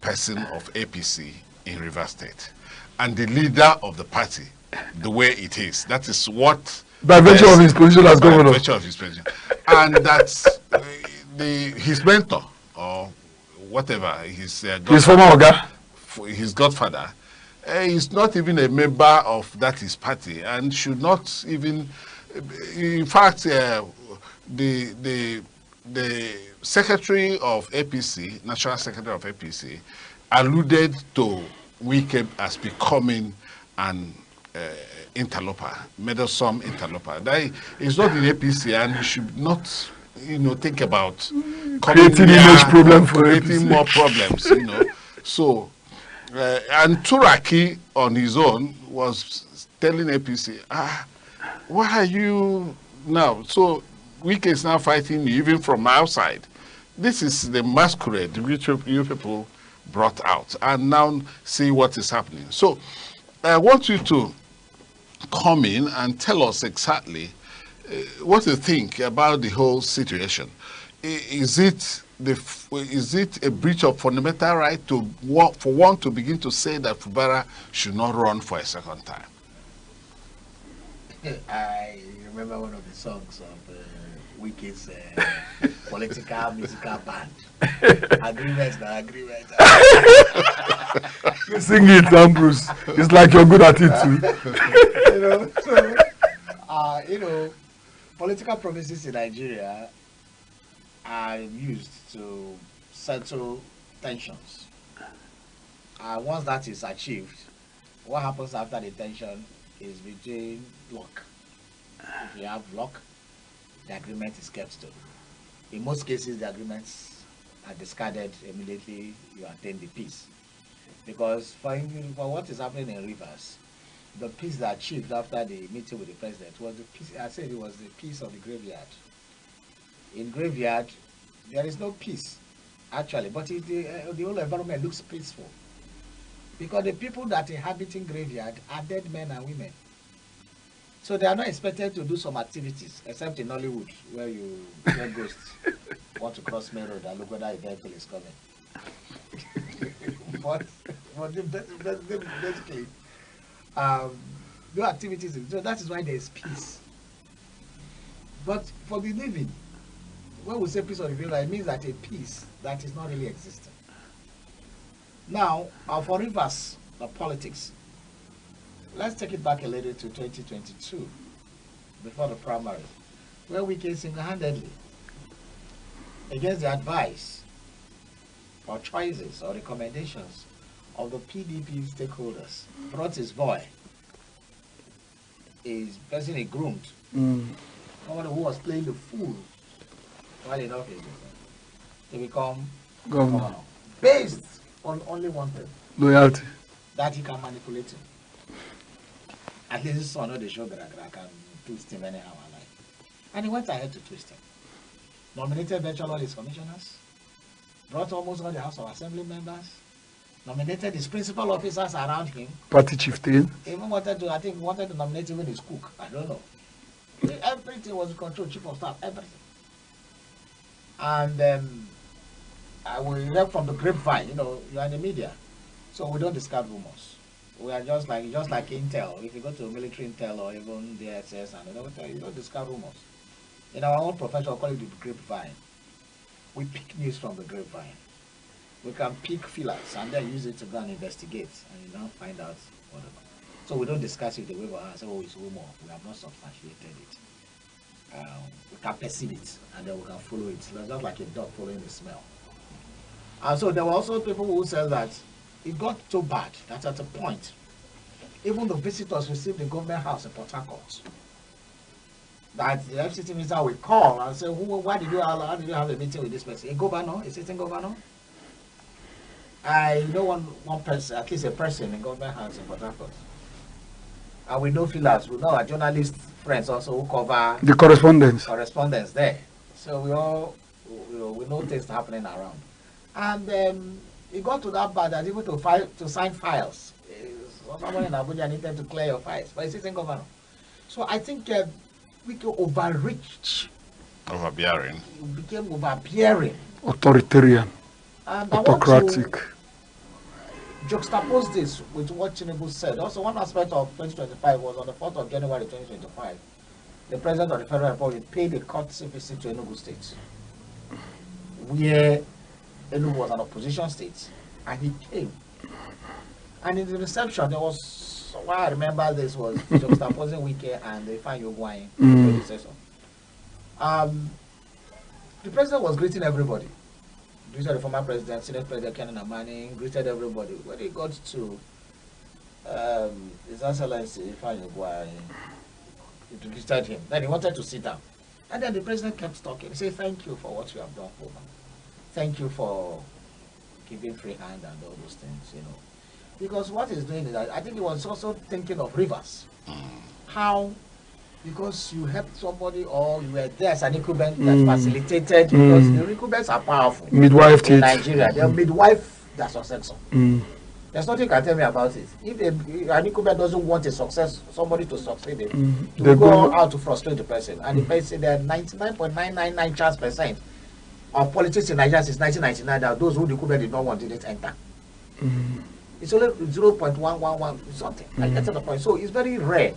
person of APC in Rivers State and the leader of the party the way it is. That is what by virtue of his position as governor. By virtue of his position. And that's his mentor or whatever, his former Oga, his godfather, is not even a member of that his party and should not even, in fact, the secretary of APC, national secretary of APC, alluded to Wike as becoming an interloper, meddlesome interloper. That is not in APC, and you should not, think about creating image problem for creating APC. more problems. So, and Turaki on his own was telling APC, why are you now? So Wike is now fighting you even from outside. This is the masquerade which you people brought out, and now see what is happening. So I want you to come in and tell us exactly what you think about the whole situation. Is it a breach of fundamental right for one to begin to say that Fubara should not run for a second time? I remember one of the songs of Wike's political musical band. Agreement. You sing it, Ambrose. It's like you're good at it too. Political promises in Nigeria are used to settle tensions. Once that is achieved, what happens after the tension is between luck. If you have luck, the agreement is kept to. In most cases, the agreements are discarded immediately you attain the peace. Because for what is happening in Rivers, the peace that achieved after the meeting with the president was the peace, I said it was the peace of the graveyard. In graveyard, there is no peace, actually, but the whole environment looks peaceful. Because the people that inhabiting graveyard are dead men and women. So they are not expected to do some activities, except in Hollywood, where ghosts want to cross main road and look whether a vehicle is coming. but basically, no activities. So that is why there is peace. But for the living, when we say peace of the graveyard, it means that a peace that is not really existing. Now, for Rivers, the politics, let's take it back a little to 2022, before the primary, where we came single-handedly against the advice or choices or recommendations of the PDP stakeholders, brought his boy, his person he groomed, someone who was playing the fool while in office, to become governor, based on only one thing: loyalty. That he can manipulate him. At least this one, they show that I can twist him anyhow I like. And he went ahead to twist him. Nominated virtually all his commissioners, brought almost all the House of Assembly members, nominated his principal officers around him. Party chieftain. Even wanted to nominate even his cook. I don't know. Everything was controlled, chief of staff, everything. And we heard from the grapevine, you are in the media, so we don't discard rumors. We are just like Intel. If you go to military Intel or even DSS, and you don't discard rumors. In our own profession, we call it the grapevine. We pick news from the grapevine. We can pick feelers and then use it to go and investigate, and you don't find out whatever. So we don't discuss it the way we are. Say, it's rumor. We have not substantiated it. We can perceive it, and then we can follow it. It's just like a dog following the smell. And so there were also people who said that it got so bad that at a point, even the visitors received the government house in Port Harcourt, that the FCT minister will call and say, how did you have a meeting with this person? A governor, a sitting governor? I know one person, at least a person in government house in Port Harcourt. And we know feelers, we know our journalist friends also who cover the correspondence there. So we all, we know things happening around. And it got to that bad that even to sign files, Someone in Abuja needed to clear your files, but he's sitting governor. So I think we can overreach. Overbearing. Became overbearing. Authoritarian. And Autocratic. Juxtapose this with what Tinubu said. Also, one aspect of 2025 was on the 4th of January 2025, the President of the Federal Republic paid a courtesy visit to Enugu State, where Enugu was an opposition state, and he came. And in the reception, there was, why I remember this was juxtaposing Wike and the Ifeanyi Ugwuanyi predecessor. The president was greeting everybody. The former president, Senate President Ken Namani, greeted everybody. When he got to His Excellency Ifeanyi Ugwuanyi, he greeted him. Then he wanted to sit down. And then the president kept talking. He said, thank you for what you have done for me. Thank you for giving free hand and all those things, you know. Because what he's doing is, I think he was also thinking of rivers. How, because you helped somebody or you were there as an incumbent that facilitated, because the incumbents are powerful. Midwife in Nigeria. They're midwife their successor. There's nothing you can tell me about it. If an incumbent doesn't want a success, somebody to succeed him, to go out to frustrate the person. And the person, there are 99.999 chance percent of politics in Nigeria since 1999 that those who the incumbent did not want didn't enter. It's only 0.111 something. I get to the point. So it's very rare.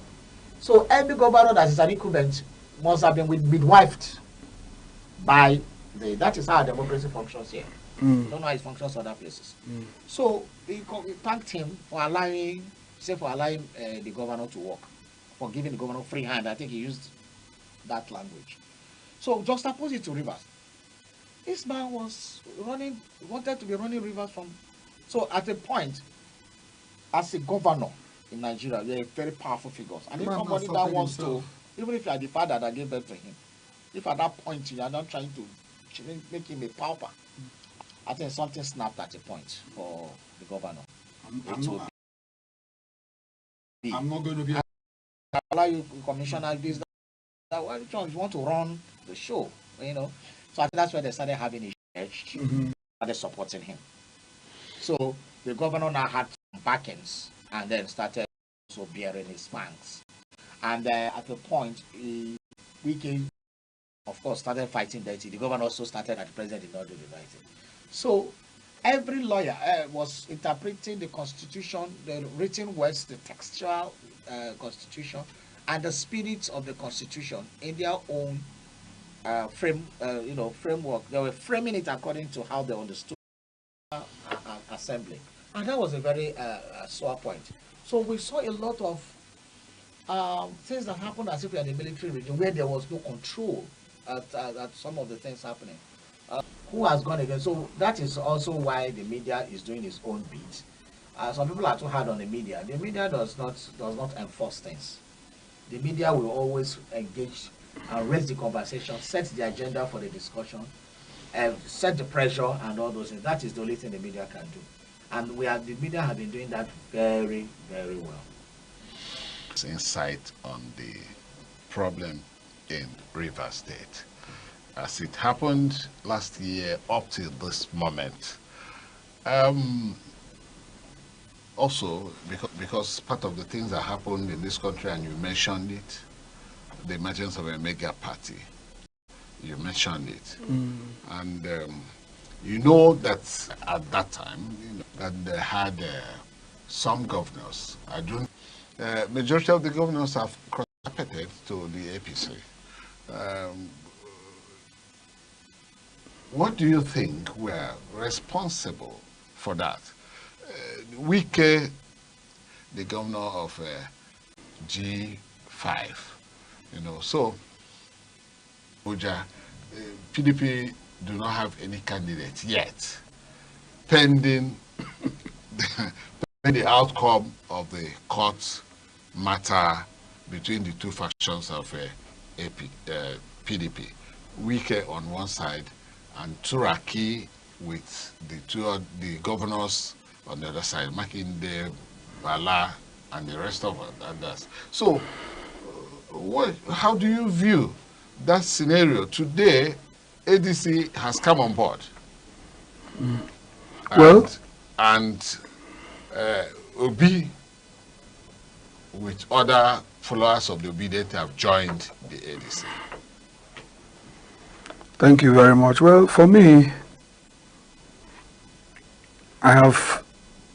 So every governor that is an incumbent must have been midwifed by that is how democracy functions here. Don't know how it functions other places. So he thanked him for allowing the governor to work, for giving the governor free hand. I think he used that language. So just oppose it to Rivers. This man was wanted to be running Rivers from. So at a point, as a governor in Nigeria, you're a very powerful figure. And if somebody that wants to, even if you are the father that gave birth to him, if at that point you are not trying to make him a pauper, I think something snapped at a point for the governor. I'm not going to be. Allow you commissioner this that why you want to run the show, you know. So I think that's where they started having a edge, started supporting him. So the governor now had some backings and then started also bearing his thanks. And at the point, we of course, started fighting dirty. The governor also started that the president did not do the right thing. So every lawyer was interpreting the constitution, the written words, the textual constitution, and the spirit of the constitution in their own framework. They were framing it according to how they understood assembly, and that was a very sore point. So we saw a lot of things that happened as if we are in the military region where there was no control at some of the things happening. Who has gone again? So that is also why the media is doing its own beat. Some people are too hard on the media. The media does not enforce things. The media will always engage and raise the conversation, set the agenda for the discussion, set the pressure and all those things. That is the only thing the media can do. And the media have been doing that very, very well. Insight on the problem in Rivers State. As it happened last year up to this moment. Also, because part of the things that happened in this country, and you mentioned it, the emergence of a mega party. You mentioned it. And you know that at that time, that they had some governors. Majority of the governors have cross-carpeted to the APC. What do you think were responsible for that? Wike, the governor of G5, you know, so Abuja, PDP do not have any candidate yet, pending the outcome of the court matter between the two factions of PDP. Wike on one side, and Turaki with the governors on the other side, Makinde, Bala, and the rest of others. So, how do you view that scenario? Today, ADC has come on board. Well, and Obi with other followers of the obedient have joined the ADC? Thank you very much. Well, for me, I have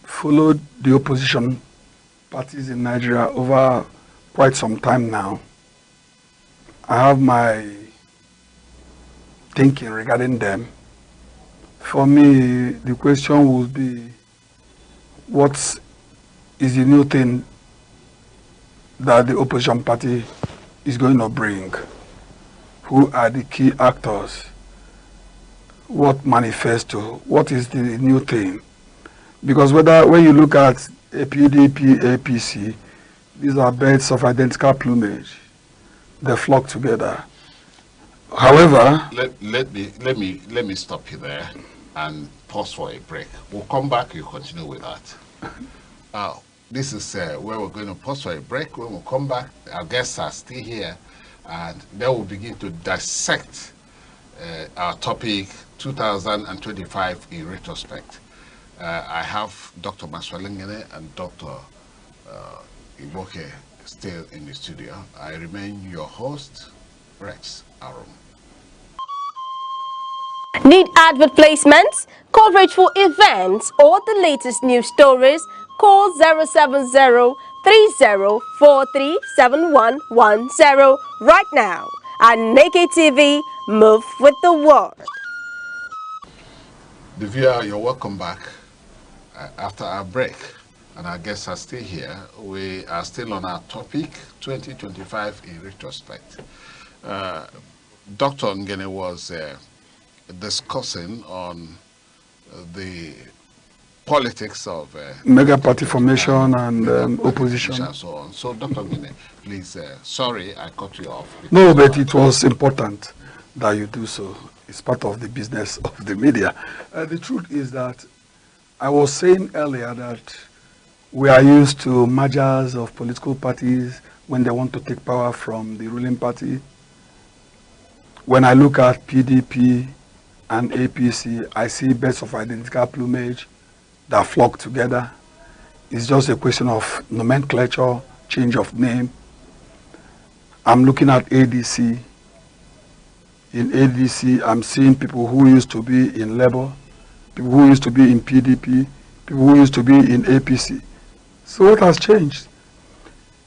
followed the opposition parties in Nigeria over quite some time now. I have my thinking regarding them. For me, the question would be, what is the new thing that the opposition party is going to bring? Who are the key actors? What manifesto? What is the new thing? Because when you look at a PDP, APC, these are birds of identical plumage. They flock together. However, let me stop you there and pause for a break. We'll come back. You continue with that. This is where we're going to pause for a break. When we come back, our guests are still here, and then we'll begin to dissect our topic 2025 in retrospect. I have Dr. Maswalengene and Dr. Iboke still in the studio. I remain your host, Rex Arum. Need advert placements, coverage for events, or the latest news stories? Call 070-3043-7110 right now. Aneke TV, move with the world. The viewer, you're welcome back after our break. And our guests are still here. We are still on our topic, 2025 in retrospect. Dr. Ngene was discussing on the politics of mega party formation and opposition. And so on. So, Dr. Ngene, please, sorry I cut you off. No, but it was important that you do so. It's part of the business of the media. The truth is that I was saying earlier that we are used to mergers of political parties when they want to take power from the ruling party. When I look at PDP and APC, I see birds of identical plumage that flock together. It's just a question of nomenclature, change of name. I'm looking at ADC. In ADC, I'm seeing people who used to be in Labour, people who used to be in PDP, people who used to be in APC. So what has changed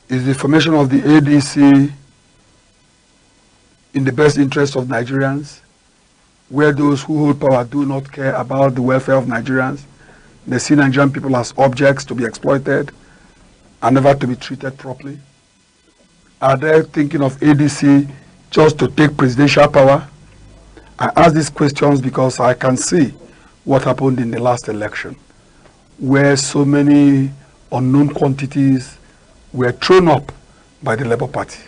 is the formation of the ADC in the best interest of Nigerians, where those who hold power do not care about the welfare of Nigerians. They see Nigerian people as objects to be exploited and never to be treated properly. Are they thinking of ADC just to take presidential power? I ask these questions because I can see what happened in the last election, where so many unknown quantities were thrown up by the Labour Party.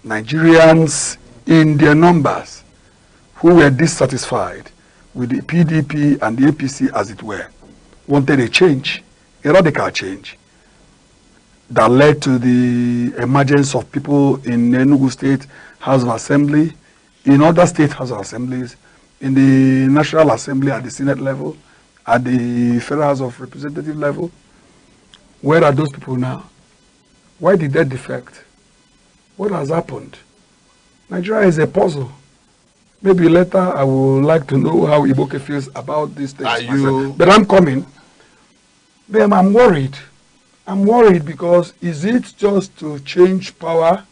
Nigerians in their numbers who were dissatisfied with the PDP and the APC, as it were, wanted a change, a radical change, that led to the emergence of people in Enugu State House of Assembly, in other state House of Assemblies, in the National Assembly at the Senate level, at the Federal House of Representative level. Where are those people now? Why did they defect? What has happened? Nigeria is a puzzle. Maybe later I would like to know how Iboke feels about these things. But I'm coming. Then I'm worried. I'm worried because is it just to change power?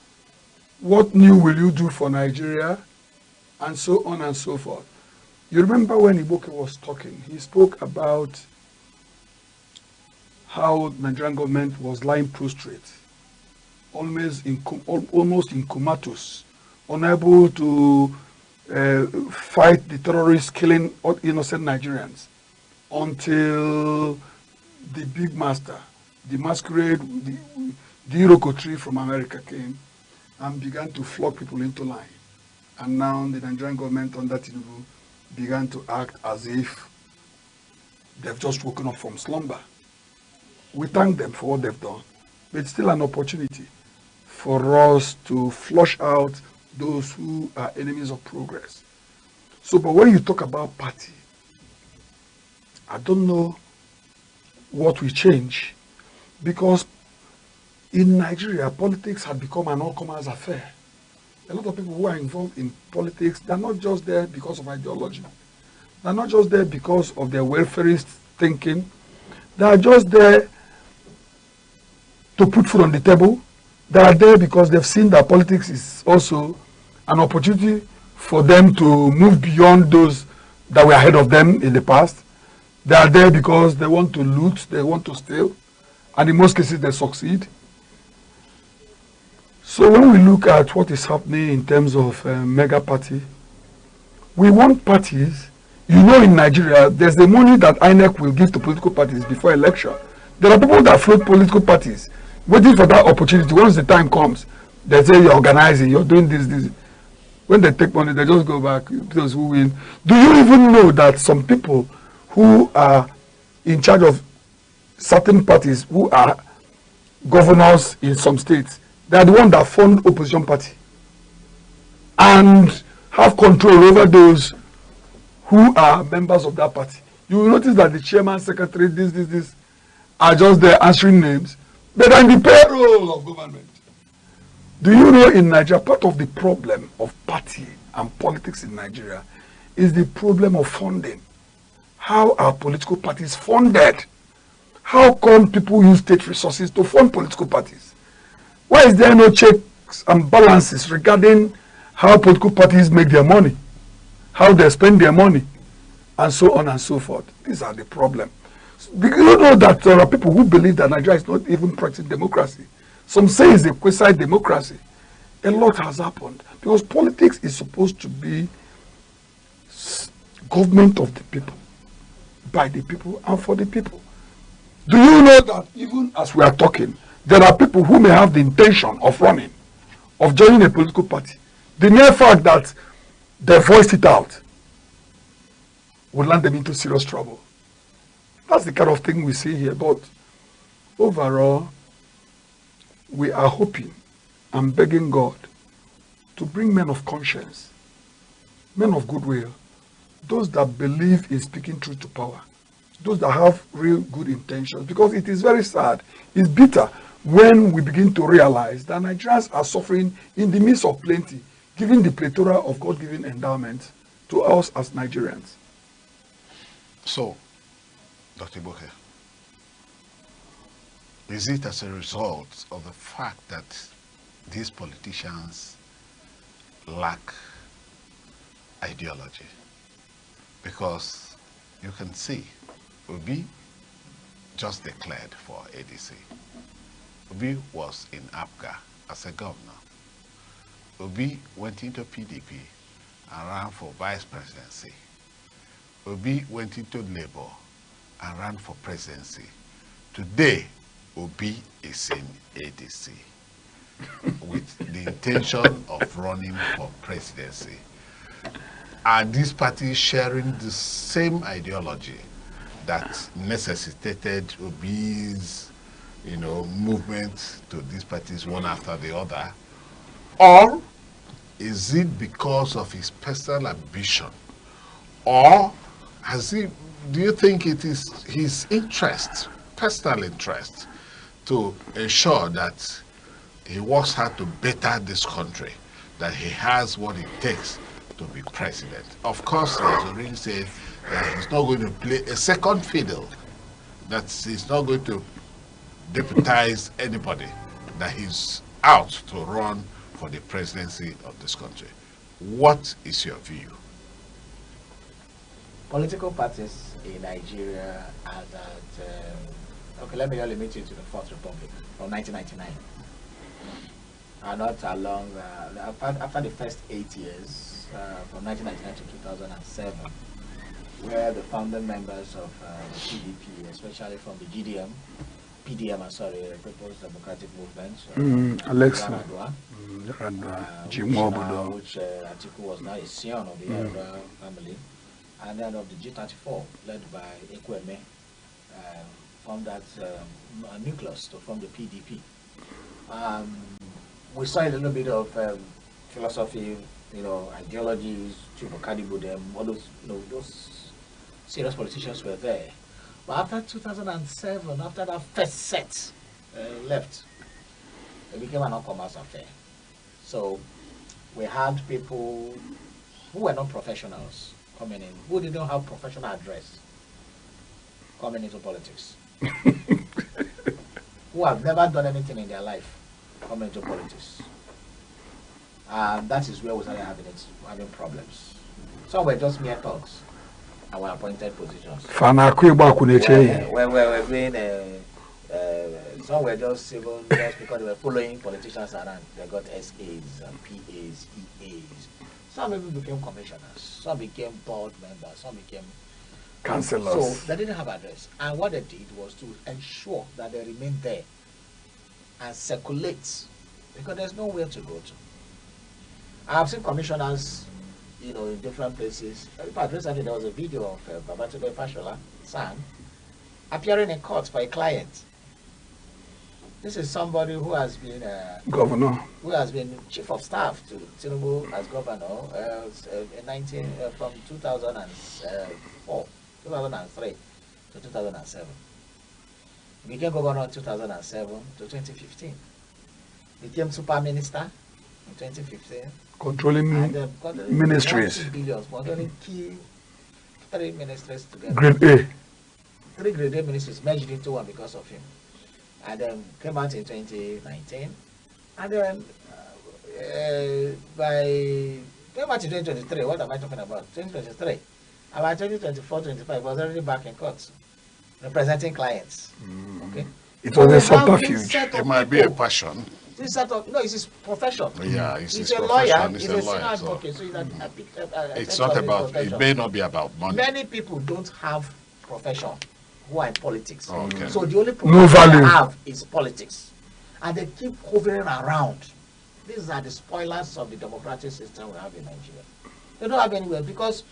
What new will you do for Nigeria? And so on and so forth. You remember when Iboke was talking, he spoke about how the Nigerian government was lying prostrate, almost in comatose, unable to fight the terrorists killing innocent Nigerians until the big master, the masquerade, the Iroko tree from America came and began to flog people into line. And now the Nigerian government under Tinubu began to act as if they've just woken up from slumber. We thank them for what they've done, but it's still an opportunity for us to flush out those who are enemies of progress. So, but when you talk about party, I don't know what will change, because in Nigeria, politics had become an all-comers affair. A lot of people who are involved in politics, they're not just there because of ideology. They're not just there because of their welfarist thinking. They are just there to put food on the table. They are there because they've seen that politics is also an opportunity for them to move beyond those that were ahead of them in the past. They are there because they want to loot, they want to steal, and in most cases they succeed. So when we look at what is happening in terms of mega party, we want parties. You know, in Nigeria, there's the money that INEC will give to political parties before election. There are people that float political parties, waiting for that opportunity. Once the time comes, they say you're organizing, you're doing this. When they take money, they just go back, those who win. Do you even know that some people who are in charge of certain parties, who are governors in some states, they are the ones that fund opposition party and have control over those who are members of that party? You will notice that the chairman, secretary, this are just there answering names, but are in the payroll of government. Do you know, in Nigeria, part of the problem of party and politics in Nigeria is the problem of funding. How are political parties funded? How come people use state resources to fund political parties? Why is there no checks and balances regarding how political parties make their money, how they spend their money, and so on and so forth? These are the problem. Do you know that there are people who believe that Nigeria is not even practicing democracy? Some say it's a quasi-democracy. A lot has happened because politics is supposed to be government of the people, by the people, and for the people. Do you know that even as we are talking, there are people who may have the intention of running, of joining a political party? The mere fact that they voiced it out would land them into serious trouble. That's the kind of thing we see here. But overall, we are hoping and begging God to bring men of conscience, men of goodwill, those that believe in speaking truth to power, those that have real good intentions, because it is very sad, it's bitter when we begin to realize that Nigerians are suffering in the midst of plenty, given the plethora of God-given endowments to us as Nigerians. So, Dr. Iboke, is it as a result of the fact that these politicians lack ideology? Because you can see Obi just declared for ADC. Obi was in APGA as a governor. Obi went into PDP and ran for vice presidency. Obi went into Labour and ran for presidency. Today, Obi is in ADC with the intention of running for presidency. Are these parties sharing the same ideology that necessitated Obi's, movement to these parties one after the other? Or is it because of his personal ambition? Or do you think it is his interest, personal interest, to ensure that he works hard to better this country, that he has what it takes to be president? Of course, as already said, that he's not going to play a second fiddle, that he's not going to deputize anybody, that he's out to run for the presidency of this country. What is your view? Political parties in Nigeria are that, okay, let me limit you to the Fourth Republic from 1999. Are not along, after the first 8 years, from 1999 to 2007, where the founding members of the PDP, especially from the PDM, the People's Democratic Movement, Alexa, which Atiku was now a scion of the Yoruba family, and then of the G34, led by Ekweme, formed that nucleus to form the PDP. We saw a little bit of philosophy, ideologies, Chupacadibudem, all those serious politicians were there. But after 2007, after that first set left, It became an all-commerce affair. So we had people who were not professionals coming in, who didn't have professional address, coming into politics. Who have never done anything in their life, coming into politics. And that is where we started having problems. Some were just mere thugs and were appointed positions. Where we're being some were just civil just because they were following politicians around. They got SAs and PAs, EAs. Some even became commissioners, some became board members, some became councillors. So they didn't have address. And what they did was to ensure that they remained there and circulate, because there's nowhere to go to. I've seen commissioners, you know, in different places. In fact, recently there was a video of Babatunde Fashola, son, appearing in court for a client. This is somebody who has been governor, who has been chief of staff to Tinubu as governor from 2004, 2003 to 2007. He became governor in 2007 to 2015. Became super minister in 2015. Controlling ministries. Billions, controlling key 3 ministries together. Grade A. 3 grade A ministries merged into one because of him. And then came out in 2019. And then came out in 2023. What am I talking about? 2023. About 2024, 25, was already back in court, representing clients. Okay. It was a subterfuge. It might be a passion. No, it's his profession. Yeah, he's a lawyer. He's a senior advocate. So it's not about. It may not be about money. Many people don't have profession who are in politics. Oh, okay. So the only profession they have is politics, and they keep hovering around. These are the spoilers of the democratic system we have in Nigeria. They don't have anywhere because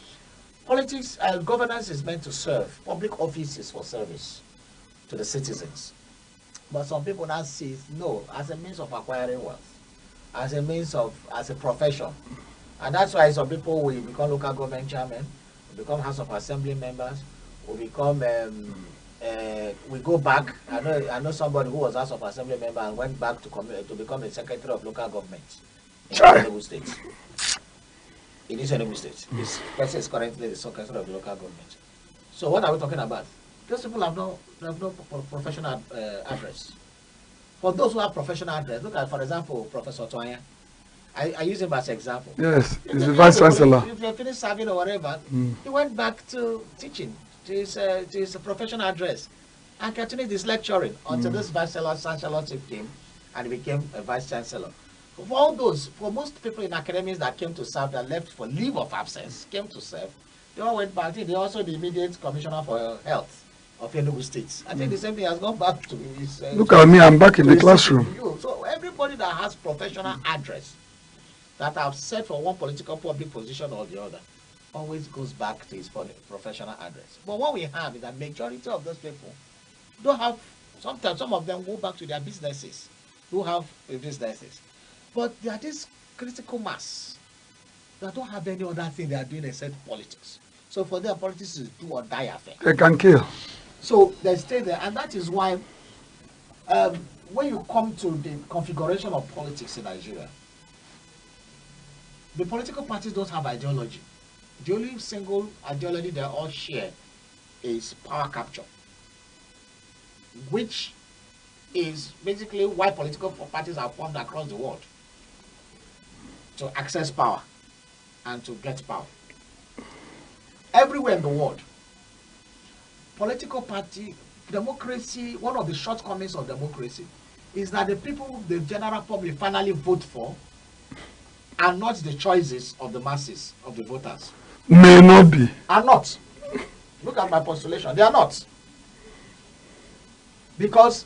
politics and governance is meant to serve. Public office is for service to the citizens. But some people now see no as a means of acquiring wealth, as a means of, as a profession. And that's why some people will become local government chairman, will become House of Assembly members, will become, we go back. I know somebody who was House of Assembly member and went back to become a secretary of local government in Enugu State. In this Enugu State. This person is currently the secretary of the local government. So what are we talking about? Those people have no professional address. For those who have professional address, look at, for example, Professor Twanya. I use him as an example. Yes, he's the vice chancellor. If you finished serving or whatever, he went back to teaching, to his professional address, and continued his lecturing until this vice chancellor took him and he became a vice chancellor. For all those, for most people in academics that came to serve, that left for leave of absence, came to serve, they all went back. They also the immediate commissioner for health of Enugu State. I think the same thing has gone back to his. Look at me, I'm back in the classroom. So everybody that has professional address, that have set for one political public position or the other, always goes back to his professional address. But what we have is that majority of those people don't have. Sometimes some of them go back to their businesses, who have businesses, but they are this critical mass that don't have any other thing they are doing except politics. So for them, politics is do or die affair. They can kill. So they stay there, and that is why when you come to the configuration of politics in Nigeria, the political parties don't have ideology. The only single ideology they all share is power capture, which is basically why political parties are formed across the world, to access power and to get power. Everywhere in the world, political party, democracy, one of the shortcomings of democracy is that the people the general public finally vote for are not the choices of the masses, of the voters. May not be. Are not. Look at my postulation. They are not. Because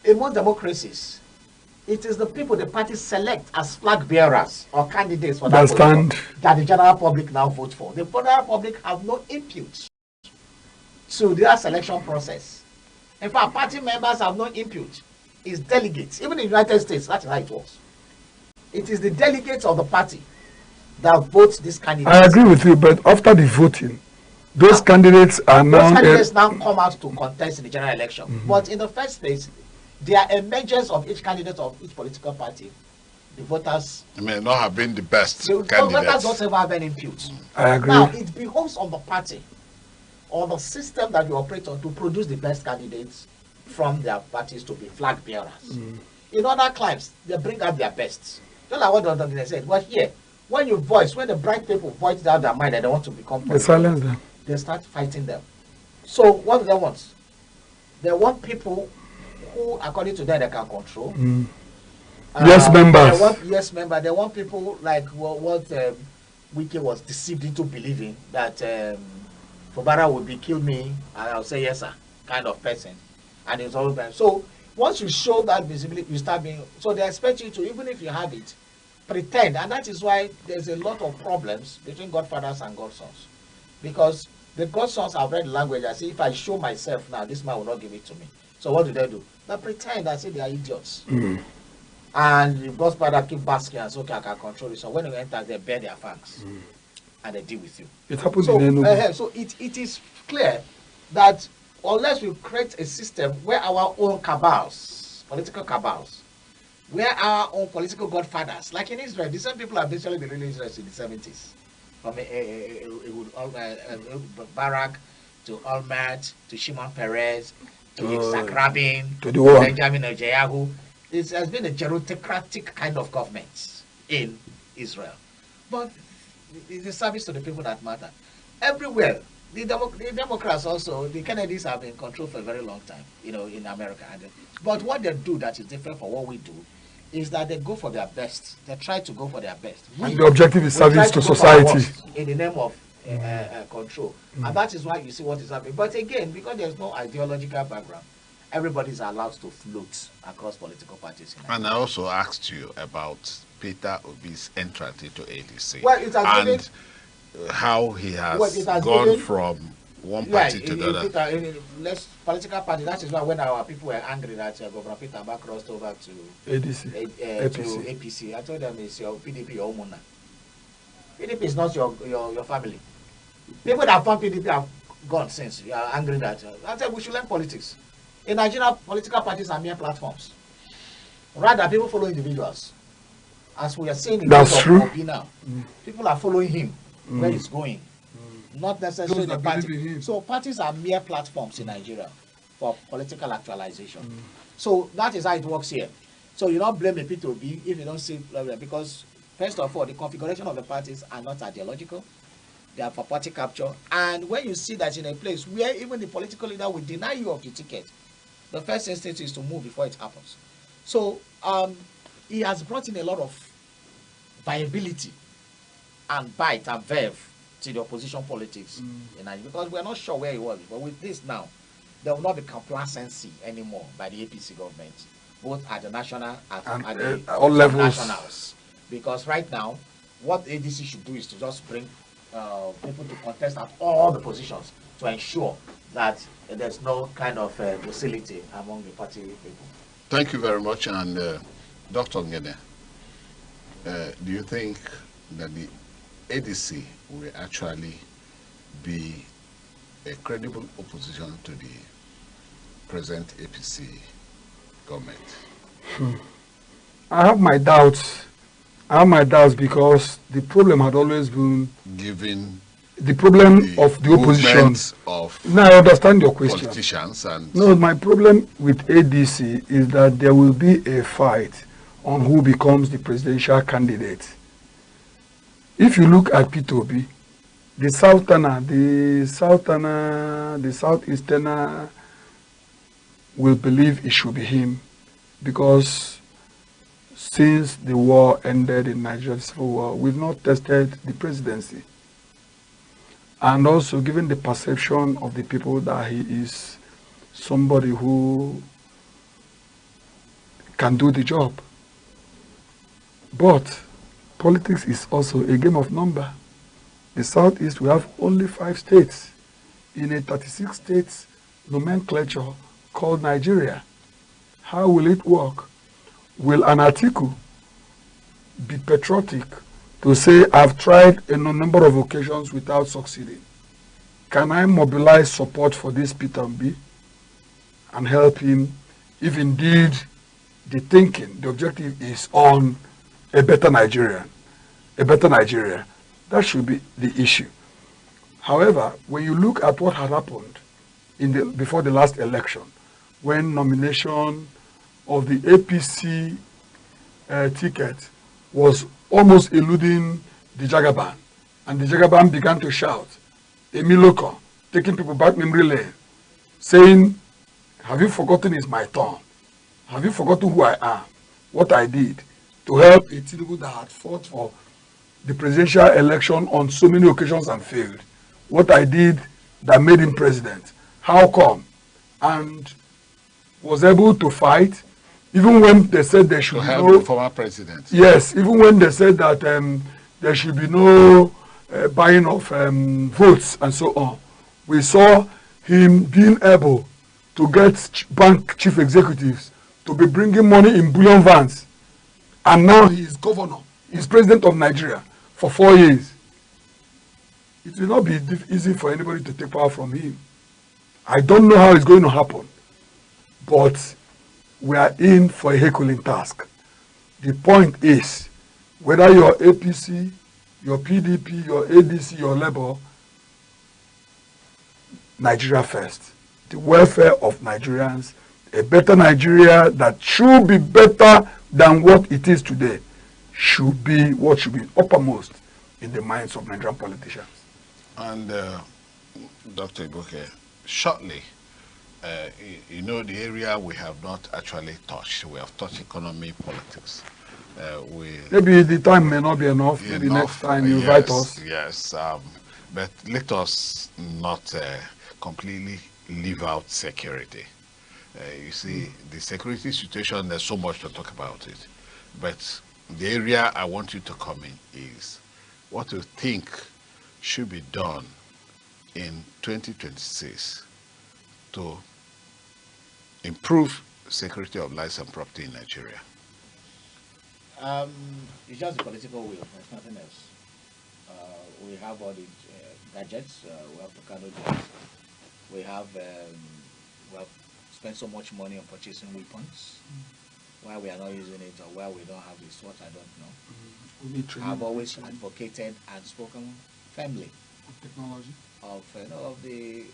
in most democracies, it is the people the parties select as flag bearers or candidates for that that the general public now vote for. The general public have no input to their selection process. In fact, party members have no input. It's delegates. Even in the United States, that's how it works. It is the delegates of the party that vote this candidate. I agree with you, but after the voting, those candidates are now... Those candidates now come out to contest in the general election. But in the first place, their emergence of each candidate of each political party, the voters may not have been the best the candidates. voters don't ever have any input. I agree. Now, it behoves on the party or the system that you operate on to produce the best candidates from their parties to be flag bearers. In other climes, they bring out their best. Just like what Dr. said. But here, when the bright people voice out their mind and they want to become They silence them. they start fighting them. So what do they want? They want people who, according to them, they can control. Yes, members. They want people like what Wiki was deceived into believing that Fubara would be kill me and I'll say yes sir kind of person, and it's all bad. So once you show that visibility, you start being. So they expect you to, even if you have it, pretend, and that is why there's a lot of problems between godfathers and godsons, because the godsons have read the language. I say, if I show myself now, this man will not give it to me. So what do? They pretend. I say they are idiots. And the godfather keep basking and say, okay, I can control it. So when you enter, they bear their fangs and they deal with you. It happens So, in Enugu. so it is clear that unless we create a system where our own cabals, political cabals, where our own political godfathers, like in Israel, the same people have basically been ruling Israel in the 70s. From Barak to Olmert to Shimon Peres to Yitzhak Rabin to the one. Benjamin Netanyahu. It has been a gerontocratic kind of government in Israel. But it's a service to the people that matter. Everywhere, the Democrats also, the Kennedys have been in control for a very long time, in America. But what they do that is different from what we do is that they go for their best. They try to go for their best. And the objective is service to society. In the name of control. And that is why you see what is happening. But again, because there's no ideological background, everybody's allowed to float across political parties. And I also asked you about Peter Obi's entrance into ADC. Well, it has and how he has gone from one party to the other. Less political party. That is why when our people were angry that Governor Peter Abba crossed over to ADC, to APC, I told them it's your PDP, your Omuna. PDP is not your family. People that form PDP have gone since. You are angry that. I said we should learn politics. In Nigeria, political parties are mere platforms. Rather, people follow individuals. As we are saying in the case of Obi now, people are following him where he's going. Not necessarily the party. So parties are mere platforms in Nigeria for political actualization. So that is how it works here. So you don't blame the P2B if you don't see, because first of all, the configuration of the parties are not ideological. They are for party capture. And when you see that in a place where even the political leader will deny you of the ticket, the first instinct is to move before it happens. So he has brought in a lot of viability and bite and verve to the opposition politics in Nigeria, because we're not sure where he was. But with this now, there will not be complacency anymore by the APC government, both at the national and at the all levels. Nationals. Because right now, what ADC should do is to just bring people to contest at all the positions to ensure that there's no kind of docility among the party people. Thank you very much. And Dr. Ngene, do you think that the ADC will actually be a credible opposition to the present APC government? I have my doubts. Because the problem had always been given the problem of the opposition. Now I understand your question. Politicians and no, my problem with ADC is that there will be a fight on who becomes the presidential candidate. If you look at P2B, the Southeasterner will believe it should be him, because since the war ended in Nigeria, civil war, we've not tested the presidency. And also given the perception of the people that he is somebody who can do the job. But politics is also a game of number. The Southeast, we have only 5 states in a 36 states nomenclature called Nigeria. How will it work? Will an Atiku be patriotic to say, I've tried a number of occasions without succeeding? Can I mobilize support for this P2B and help him if indeed the thinking, the objective is on a better Nigeria, that should be the issue. However, when you look at what had happened before the last election, when nomination of the APC ticket was almost eluding the Jagaban, and the Jagaban began to shout, Emiloko, taking people back memory lane, saying, have you forgotten it's my turn? Have you forgotten who I am? What I did to help a Tinubu that had fought for the presidential election on so many occasions and failed? What I did that made him president? How come? And was able to fight, even when they said there should be no former president. Yes, even when they said that there should be no buying of votes and so on. We saw him being able to get bank chief executives to be bringing money in bullion vans, and now he is governor. He's president of Nigeria for 4 years. It will not be easy for anybody to take power from him. I don't know how it's going to happen, but we are in for a Herculean task. The point is, whether you're APC, your PDP, your ADC, your Labour, Nigeria first. The welfare of Nigerians, a better Nigeria that should be better than what it is today, should be what should be uppermost in the minds of Nigerian politicians. And Dr. Ibuke, shortly, you know, the area we have not actually touched. We have touched economy, politics. Maybe the time may not be enough. Maybe next time you invite us. Yes, but let us not completely leave out security. You see, the security situation, there's so much to talk about it. But the area I want you to come in is what you think should be done in 2026 to improve security of lives and property in Nigeria. It's just the political will. There's nothing else. We have all the gadgets. We have Tucano jets. We have spent so much money on purchasing weapons. Why we are not using it, or why we don't have the SWAT, I don't know. I've always advocated and spoken firmly of technology, of the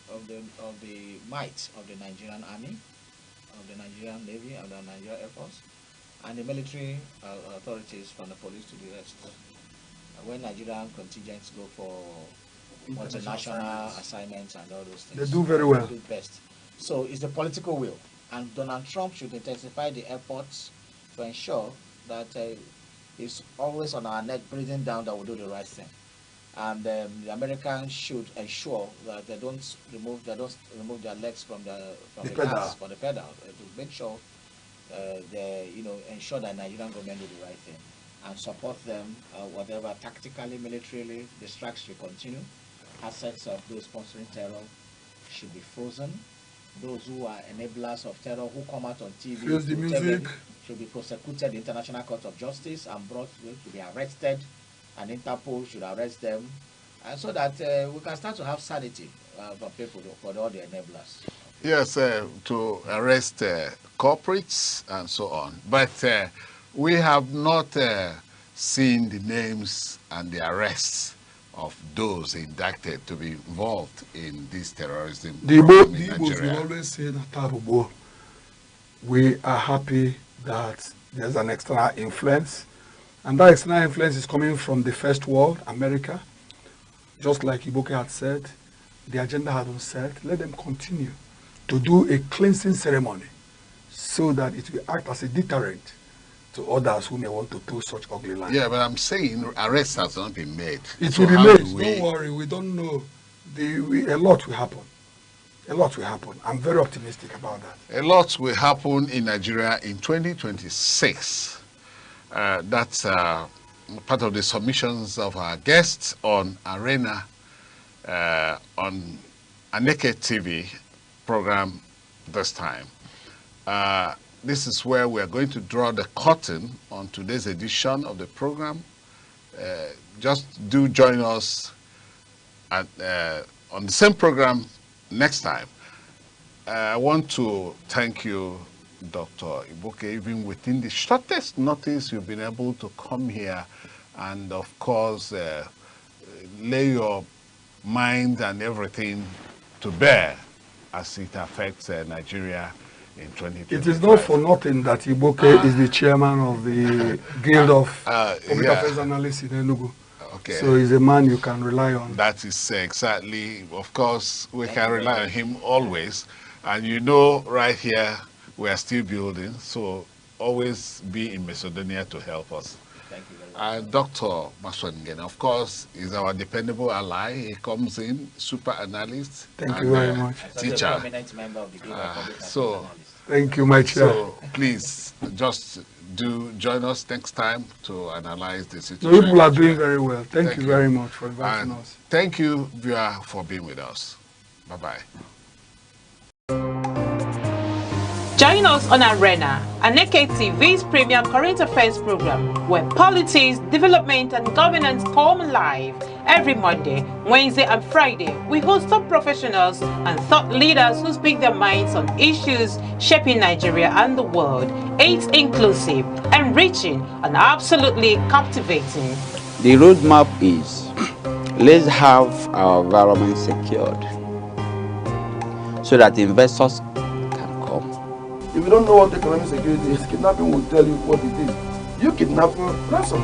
might of the Nigerian Army, of the Nigerian Navy, of the Nigerian Air Force, and the military authorities, from the police to the rest. When Nigerian contingents go for multinational assignments and all those things, they do very well. They do best. So it's the political will, and Donald Trump should intensify the efforts to ensure that it's always on our neck, breathing down, that we do the right thing. And the Americans should ensure that they don't remove their legs from the gas, from the pedal, to make sure they ensure that Nigerian government do the right thing and support them, whatever tactically, militarily, the strikes should continue. Assets of those sponsoring terror should be frozen. Those who are enablers of terror, who come out on TV, the music, should be prosecuted in the International Court of Justice and brought to be arrested, and Interpol should arrest them, and so that we can start to have sanity for people, for all the enablers. Yes, to arrest corporates and so on. But we have not seen the names and the arrests of those indicted to be involved in this terrorism. The Igbos will always say that we are happy that there's an external influence, and that external influence is coming from the first world, America. Just like Ibuke had said, the agenda has been set. Let them continue to do a cleansing ceremony so that it will act as a deterrent to others who may want to do such ugly lands. Yeah, but I'm saying arrests has not been made. It will be made. Don't worry, we don't know. A lot will happen. A lot will happen. I'm very optimistic about that. A lot will happen in Nigeria in 2026. That's part of the submissions of our guests on Arena, on Aneke TV program this time. This is where we are going to draw the curtain on today's edition of the program. Just do join us at, on the same program next time. I want to thank you, Dr. Ibuke, even within the shortest notice, you've been able to come here and, of course, lay your mind and everything to bear as it affects Nigeria in 2025. It is not for nothing that Ibuke is the chairman of the Guild of Public Affairs Analysts in Enugu. Okay. So he's a man you can rely on. That is exactly, of course, we can rely on him always. And you know, right here, we are still building, so always be in Macedonia to help us. Thank you very much. Dr. Maswangen, of course, is our dependable ally. He comes in, super analyst. Thank you very much. Teacher. A prominent member of the Guild of Public Affairs Analysts. Thank you, my chair. So please, just do join us next time to analyze the situation. The people are doing very well. Thank you very much for inviting us. Thank you, viewer, for being with us. Bye-bye. Join us on Arena, Aneke TV's premium current affairs program, where politics, development, and governance come live every Monday, Wednesday, and Friday. We host top professionals and thought leaders who speak their minds on issues shaping Nigeria and the world. It's inclusive, enriching, and absolutely captivating. The roadmap is let's have our environment secured so that investors can come. If you don't know what economic security is, kidnapping will tell you what it is. You kidnapping ransom.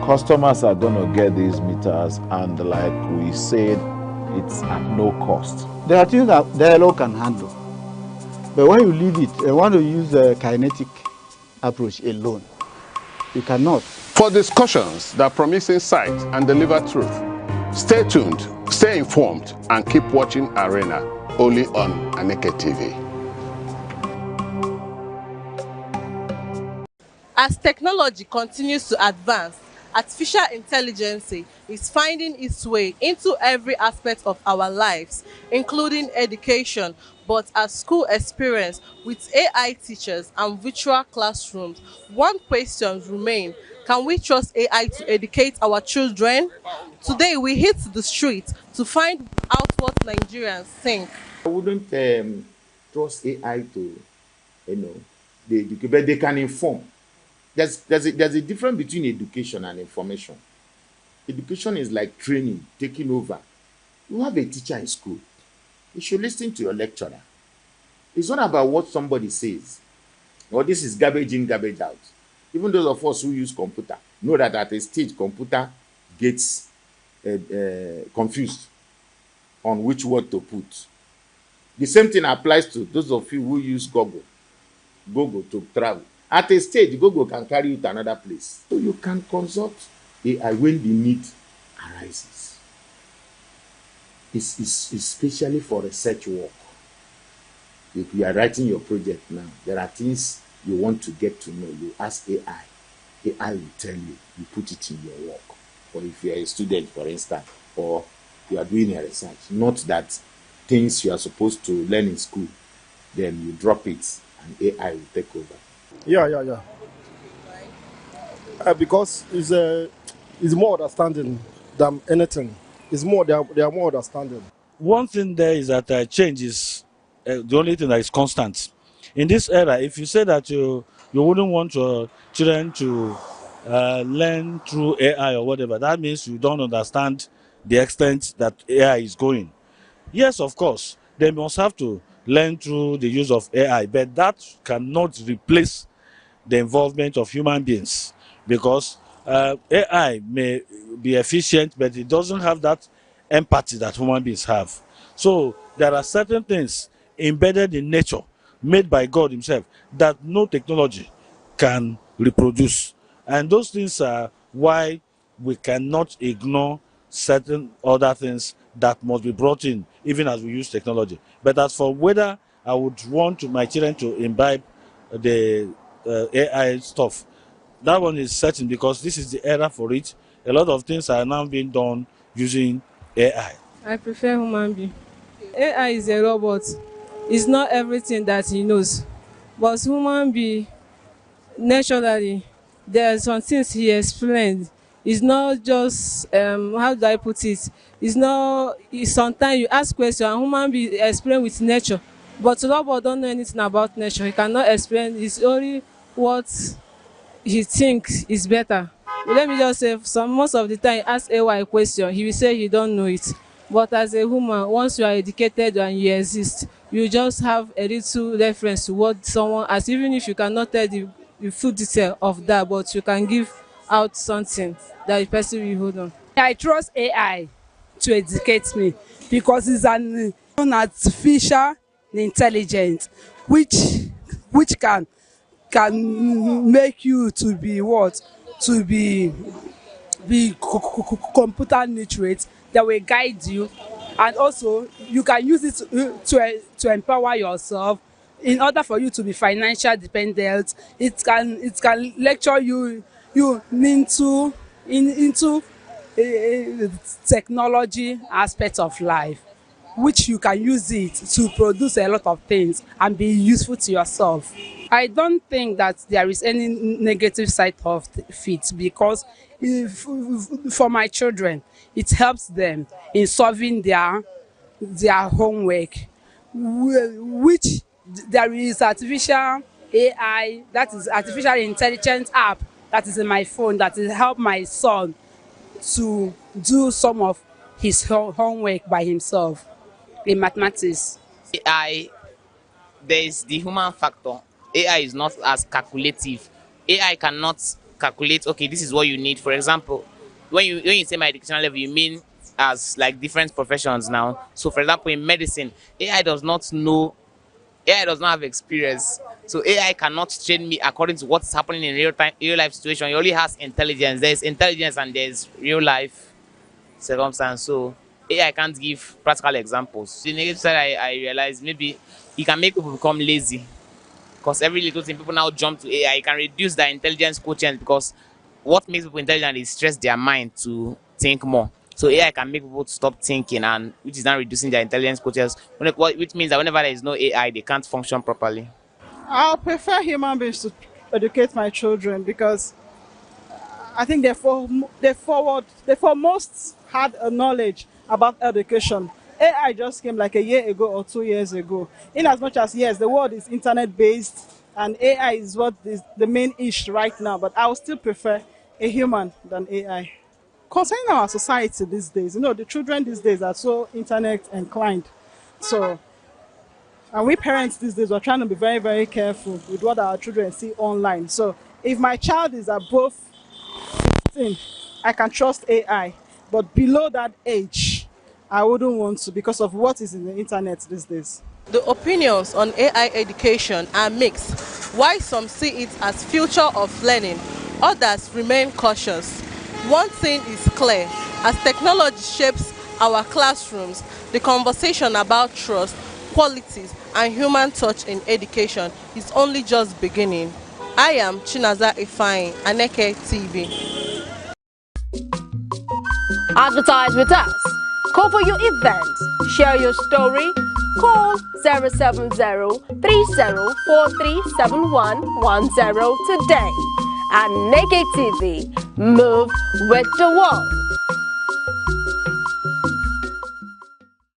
Customers are going to get these meters, and like we said, it's at no cost. There are things that the law can handle. But when you leave it, you want to use a kinetic approach alone. You cannot. For discussions that promise insight and deliver truth, stay tuned, stay informed, and keep watching Arena, only on Aneke TV. As technology continues to advance, artificial intelligence is finding its way into every aspect of our lives, including education. But as school experience with AI teachers and virtual classrooms, one question remains: can we trust AI to educate our children? Today, we hit the street to find out what Nigerians think. I wouldn't trust AI to, but they can inform. There's a difference between education and information. Education is like training, taking over. You have a teacher in school. You should listen to your lecturer. It's not about what somebody says. Or this is garbage in, garbage out. Even those of us who use computer know that at a stage, computer gets confused on which word to put. The same thing applies to those of you who use Google to travel. At a stage, Google can carry you to another place. So you can consult AI when the need arises. It's especially for research work. If you are writing your project now, there are things you want to get to know. You ask AI. AI will tell you. You put it in your work. Or if you are a student, for instance, or you are doing a research, not that things you are supposed to learn in school, then you drop it and AI will take over. Yeah. Because it's more understanding than anything. It's more they are more understanding. One thing there is that change is the only thing that is constant. In this era, if you say that you wouldn't want your children to learn through AI or whatever, that means you don't understand the extent that AI is going. Yes, of course, they must have to learn through the use of AI, but that cannot replace the involvement of human beings, because AI may be efficient, but it doesn't have that empathy that human beings have. So there are certain things embedded in nature, made by God himself, that no technology can reproduce. And those things are why we cannot ignore certain other things that must be brought in, even as we use technology. But as for whether I would want my children to imbibe the AI stuff, that one is certain, because this is the era for it. A lot of things are now being done using AI. I prefer human being. AI is a robot. It's not everything that he knows. But human being, naturally, there are some things he explained. It's not just, how do I put it? It's not, sometimes you ask questions and human being explain with nature. But robot don't know anything about nature. He cannot explain. It's only what he thinks is better. Let me just say, most of the time, ask AI a question, he will say he don't know it. But as a human, once you are educated and you exist, you just have a little reference to what someone has, even if you cannot tell the full detail of that, but you can give out something that the person will hold on. I trust AI to educate me because it's an artificial intelligence which can make you to be what? To be computer literate, that will guide you, and also you can use it to empower yourself in order for you to be financial dependent. It can lecture you into technology aspect of life, which you can use it to produce a lot of things and be useful to yourself. I don't think that there is any negative side of it, because for my children, it helps them in solving their homework, which there is artificial AI, that is artificial intelligence app, that is in my phone, that will help my son to do some of his homework by himself in mathematics. AI, there is the human factor. AI is not as calculative. AI cannot calculate, okay, this is what you need. For example, when you say my educational level, you mean as like different professions now. So for example, in medicine, AI does not have experience. So AI cannot train me according to what's happening in real life situation. It only has intelligence. There's intelligence and there's real life circumstance. So AI can't give practical examples. The negative side, I realize maybe it can make people become lazy, because every little thing people now jump to AI. It can reduce their intelligence quotient, because what makes people intelligent is stress their mind to think more. So AI can make people stop thinking, and which is now reducing their intelligence quotient, which means that whenever there is no AI, they can't function properly. I'll prefer human beings to educate my children, because I think they foremost had a knowledge about education. AI just came like a year ago or 2 years ago. In as much as, yes, the world is internet based and AI is what is the main issue right now, but I would still prefer a human than AI. Concerning our society these days, the children these days are so internet inclined. So, and we parents these days are trying to be very, very careful with what our children see online. So if my child is above 15, I can trust AI. But below that age, I wouldn't want to, because of what is in the internet these days. The opinions on AI education are mixed. While some see it as future of learning, others remain cautious. One thing is clear: as technology shapes our classrooms, the conversation about trust, qualities, and human touch in education is only just beginning. I am Chinaza Ifeanyi, Aneke TV. Advertise with us. Cover your events. Share your story. Call 070-30437110 today. Aneke TV. Move with the world.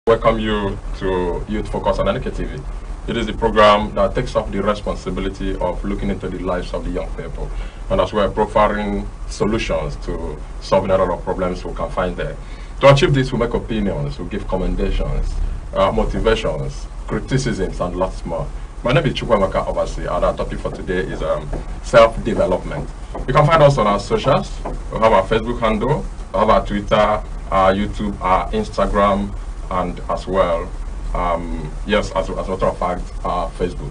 Welcome you to Youth Focus on Aneke TV. It is the program that takes up the responsibility of looking into the lives of the young people, and as well profiling solutions to solving a lot of problems we can find there. To achieve this, we make opinions, we give commendations, motivations, criticisms, and lots more. My name is Chukwemeka Obasi, and our topic for today is self-development. You can find us on our socials. We have our Facebook handle, we have our Twitter, our YouTube, our Instagram, and as well, yes, as a matter of fact, Facebook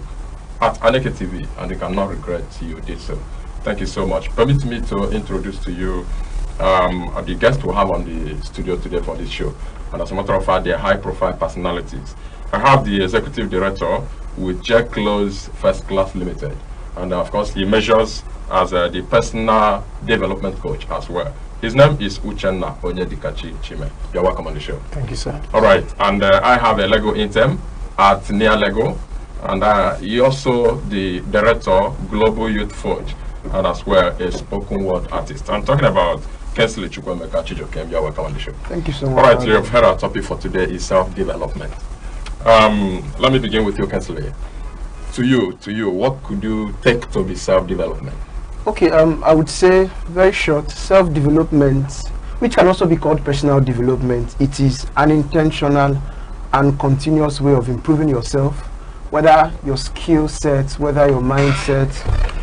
at Aneke TV, and you cannot regret you did so. Thank you so much. Permit me to introduce to you the guests we have on the studio today for this show. And as a matter of fact, they are high-profile personalities. I have the executive director with Jack Close First Class Limited, and of course, he measures as the personal development coach as well. His name is Uchenna Onyedikachi Chime. You're welcome on the show. Thank you, sir. All right, and I have a Lego intern at Nia Lego, and he also the director Global Youth Forge, and as well a spoken word artist. I'm talking about Kensley Chukwemeka Chijokem. You're welcome on the show. Thank you so much. All right, you've heard our topic for today is self-development. Let me begin with you, Kensley. To you, what could you take to be self-development? Okay, I would say very short, self-development, which can also be called personal development. It is an intentional and continuous way of improving yourself, whether your skill sets, whether your mindset,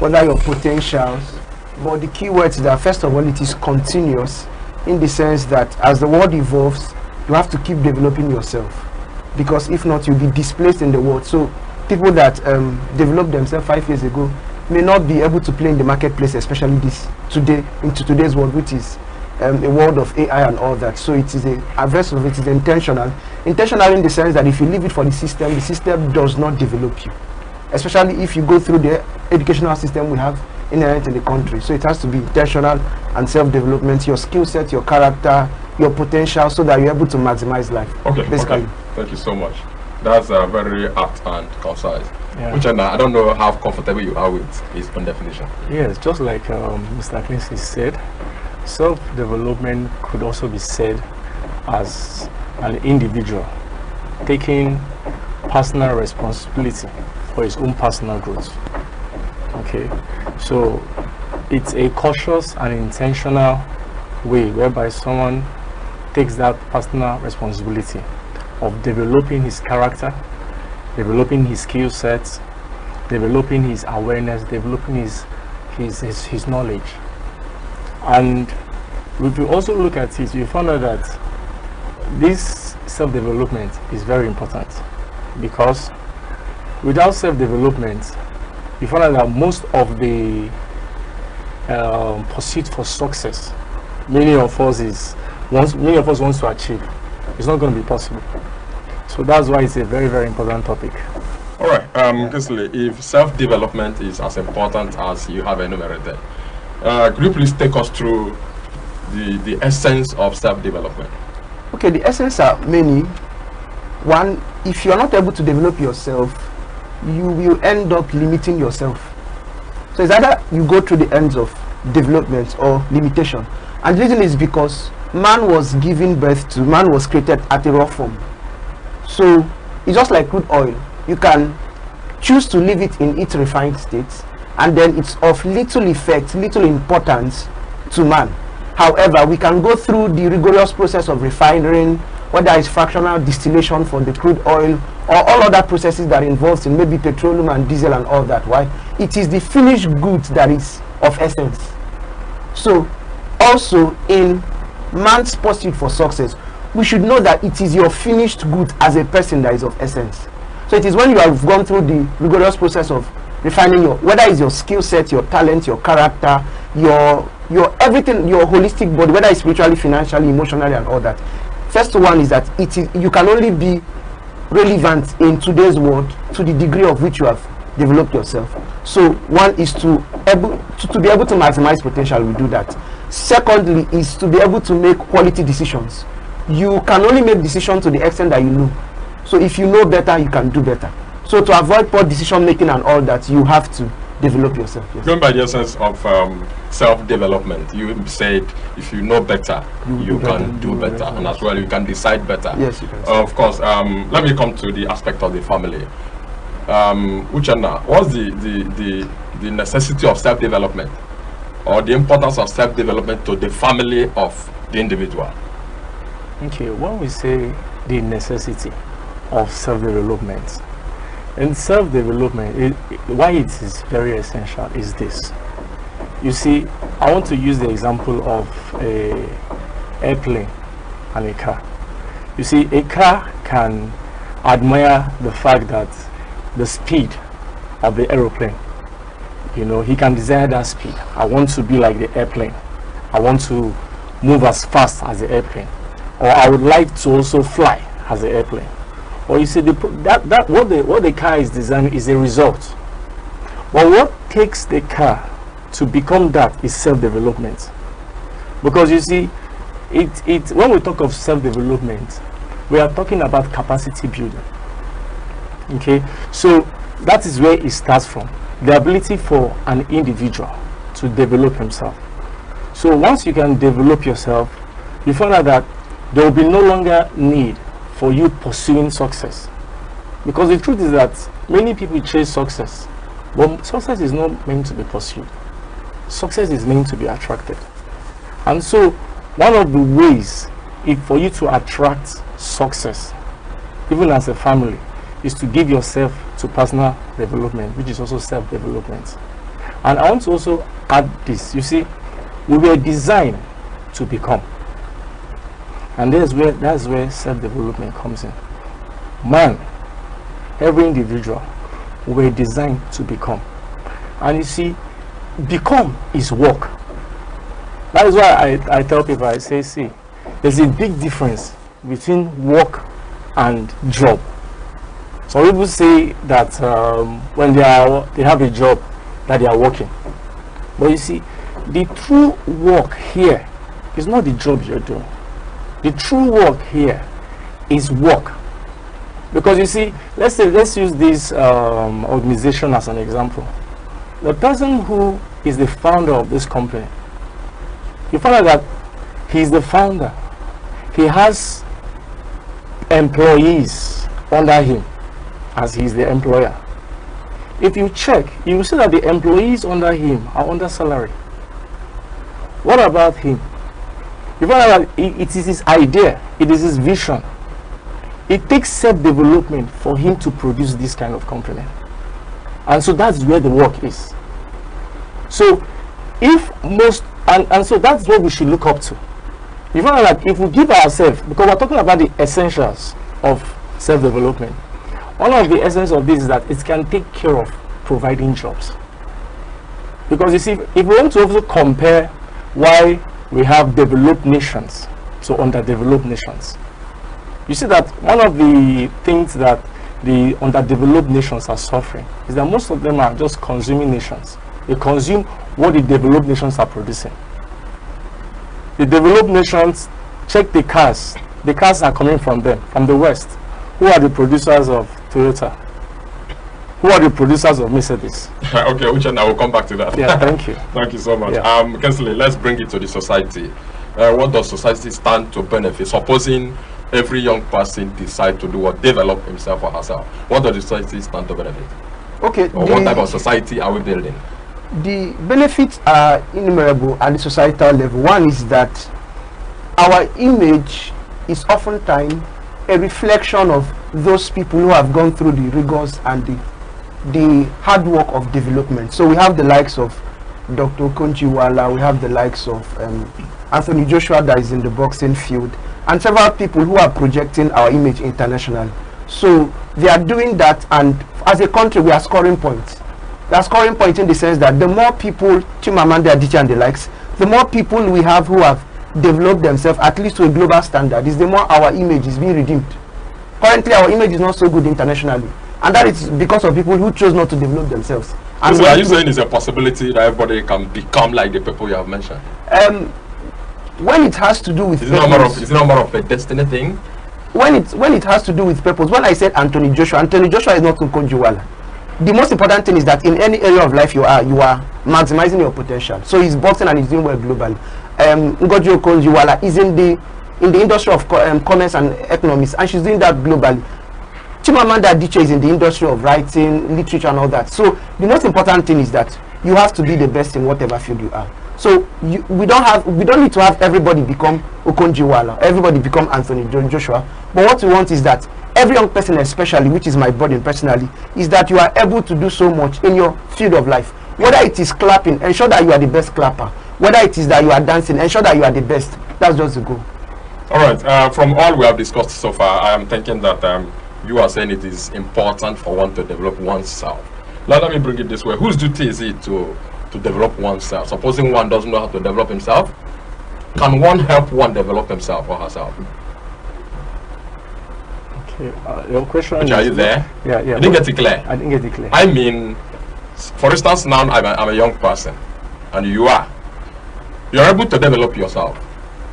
whether your potentials. But the key word is that first of all, it is continuous, in the sense that as the world evolves, you have to keep developing yourself, because if not, you'll be displaced in the world. So people that developed themselves 5 years ago may not be able to play in the marketplace, especially into today's world, which is a world of AI and all that. So it is a verse of it is intentional in the sense that if you leave it for the system does not develop you, especially if you go through the educational system we have inherent in the country. So it has to be intentional and self-development, your skill set, your character, your potential, so that you're able to maximize life. Okay, basically. Okay. Thank you so much. That's very apt and concise. Yeah. Which I don't know how comfortable you are with his own definition. Yes, just like Mr. Quincy said, self-development could also be said as an individual taking personal responsibility for his own personal growth. Okay, so it's a cautious and intentional way whereby someone takes that personal responsibility of developing his character, developing his skill sets, developing his awareness, developing his knowledge. And if you also look at it, you find out that this self-development is very important, because without self-development, you find out that most of the pursuit for success many of us want to achieve, it's not going to be possible. So that's why it's a very, very important topic. All right, Kinsley, if self-development is as important as you have enumerated, could you please take us through the essence of self-development? Okay, the essence are many. One, if you're not able to develop yourself, you will end up limiting yourself. So it's either you go through the ends of development or limitation. And the reason is because man was given birth to, man was created at a raw form. So it's just like crude oil. You can choose to leave it in its refined state, and then it's of little effect, little importance to man. However, we can go through the rigorous process of refining, whether it's fractional distillation for the crude oil or all other processes that are involved in maybe petroleum and diesel and all that. Why? It is the finished good that is of essence. So also in man's pursuit for success, we should know that it is your finished good as a person that is of essence. So it is when you have gone through the rigorous process of refining your, whether it's your skill set, your talent, your character, your everything, your holistic body, whether it's spiritually, financially, emotionally and all that. First one is that you can only be relevant in today's world to the degree of which you have developed yourself. So one is to be able to maximize potential. We do that. Secondly is to be able to make quality decisions. You can only make decisions to the extent that you know. So if you know better, you can do better. So to avoid poor decision making and all that, you have to develop yourself. Yes. Going by the essence of self-development, you said if you know better, you can do better, and as well you can decide better. Yes, you can. Of course. Let me come to the aspect of the family. Uchenna, what's the necessity of self-development, or the importance of self-development to the family of the individual? Okay, when we say the necessity of self-development, and self-development, why it is very essential is this. You see, I want to use the example of an airplane and a car. You see, a car can admire the fact that the speed of the aeroplane, you know, he can desire that speed. I want to be like the airplane. I want to move as fast as the airplane. Or I would like to also fly as the airplane. Or you see, what the car is designed is a result. But what takes the car to become that is self-development. Because you see, when we talk of self-development, we are talking about capacity building. Okay, so that is where it starts from. The ability for an individual to develop himself. So once you can develop yourself, you find out that there will be no longer need for you pursuing success. Because the truth is that many people chase success, but success is not meant to be pursued. Success is meant to be attracted. And so one of the ways for you to attract success, even as a family, is to give yourself to personal development, which is also self-development. And I want to also add this. You see, we were designed to become. And that's where self-development comes in. Man, every individual, we were designed to become. And you see, become is work. That is why I tell people, I say, see, there's a big difference between work and job. Some people say that when they have a job, that they are working. But you see, the true work here is not the job you're doing. The true work here is work. Because you see, let's use this organization as an example. The person who is the founder of this company, you find out that he's the founder. He has employees under him as he's the employer. If you check, you will see that the employees under him are under salary. What about him? You find out that it is his idea, it is his vision. It takes self-development for him to produce this kind of company. And so that's where the work is. So if most, and so that's what we should look up to. You find out that if we give ourselves, because we're talking about the essentials of self-development, one of the essence of this is that it can take care of providing jobs. Because you see, if we want to also compare why we have developed nations to underdeveloped nations, you see that one of the things that the underdeveloped nations are suffering is that most of them are just consuming nations. They consume what the developed nations are producing. The developed nations, check the cars. The cars are coming from them, from the West. Who are the producers of Toyota? Who are the producers of Mercedes? Okay, Uchenna, I will come back to that. Yeah, thank you. Thank you so much. Yeah. Kinsley, let's bring it to the society. What does society stand to benefit? Supposing every young person decide to do what, develop himself or herself, what does the society stand to benefit? Okay. Or what type of society are we building? The benefits are innumerable at the societal level. One is that our image is oftentimes a reflection of those people who have gone through the rigors and the hard work of development. So we have the likes of Dr. Konjiwala, we have the likes of Anthony Joshua that is in the boxing field, and several people who are projecting our image internationally. So they are doing that, and as a country we are scoring points. We are scoring points in the sense that the more people, Chimamanda Adichie and the likes, the more people we have who have developed themselves at least to a global standard, is the more our image is being redeemed. Currently our image is not so good internationally, and that is because of people who chose not to develop themselves. And so are you saying it's a possibility that everybody can become like the people you have mentioned? When it has to do with is it not more of a destiny thing? When it has to do with purpose, when I said Anthony Joshua is not Nkonjuwala. The most important thing is that in any area of life you are maximizing your potential. So he's boxing and he's doing well globally. Ngozi Okonjo-Iweala is in the industry of commerce and economics, and she's doing that globally. Chimamanda Adichie is in the industry of writing, literature and all that. So the most important thing is that you have to be the best in whatever field you are. So we don't need to have everybody become Okonjo-Iweala, everybody become Anthony Joshua. But what we want is that every young person, especially, which is my burden personally, is that you are able to do so much in your field of life. Whether it is clapping, ensure that you are the best clapper. Whether it is that you are dancing, ensure that you are the best. That's just the goal. All right. From all we have discussed so far, I am thinking that you are saying it is important for one to develop oneself. Now let me bring it this way. Whose duty is it to develop oneself? Supposing one doesn't know how to develop himself, can one help one develop himself or herself? Okay, your question Which, are you there? Yeah. You didn't get it clear? I didn't get it clear. I mean, for instance, now I'm a young person, and you are. You're able to develop yourself.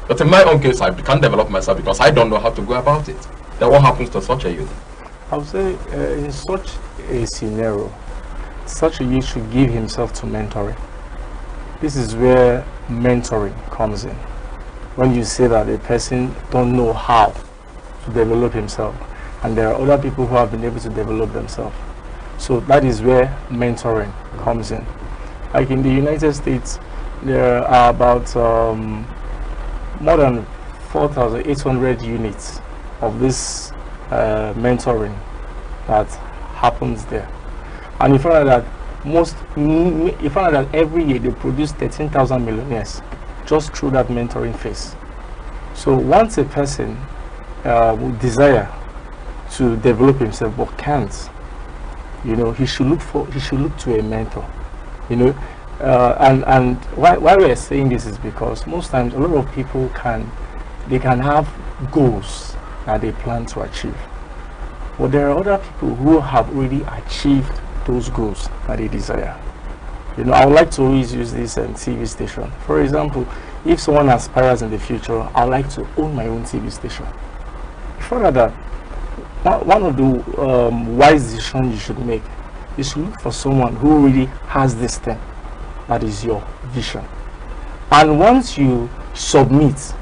But in my own case, I can't develop myself because I don't know how to go about it. Then what happens to such a youth? I would say in such a scenario, such a youth should give himself to mentoring. This is where mentoring comes in. When you say that a person don't know how to develop himself, and there are other people who have been able to develop themselves. So that is where mentoring comes in. Like in the United States, there are about more than 4,800 units of this mentoring that happens there. And you find out that every year they produce 13,000 millionaires just through that mentoring phase. So once a person would desire to develop himself but can't, you know, he should look to a mentor, you know. And why we are saying this is because most times a lot of people can have goals that they plan to achieve, but there are other people who have already achieved those goals that they desire. You know, I would like to always use this TV station. For example, if someone aspires in the future, I would like to own my own TV station. Further that, one of the wise decisions you should make is to look for someone who really has this thing that is your vision. And once you submit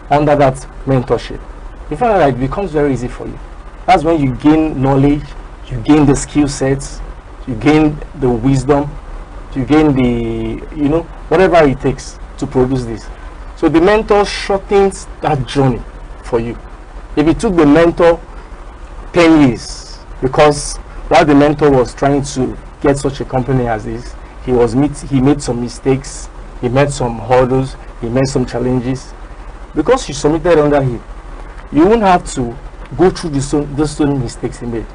under that mentorship, you find that it becomes very easy for you. That's when you gain knowledge, you gain the skill sets, you gain the wisdom, you gain the, you know, whatever it takes to produce this. So the mentor shortens that journey for you. If it took the mentor 10 years, because while the mentor was trying to get such a company as this, he made some mistakes, he met some hurdles, he met some challenges. Because you submitted under him, you won't have to go through those same mistakes he made.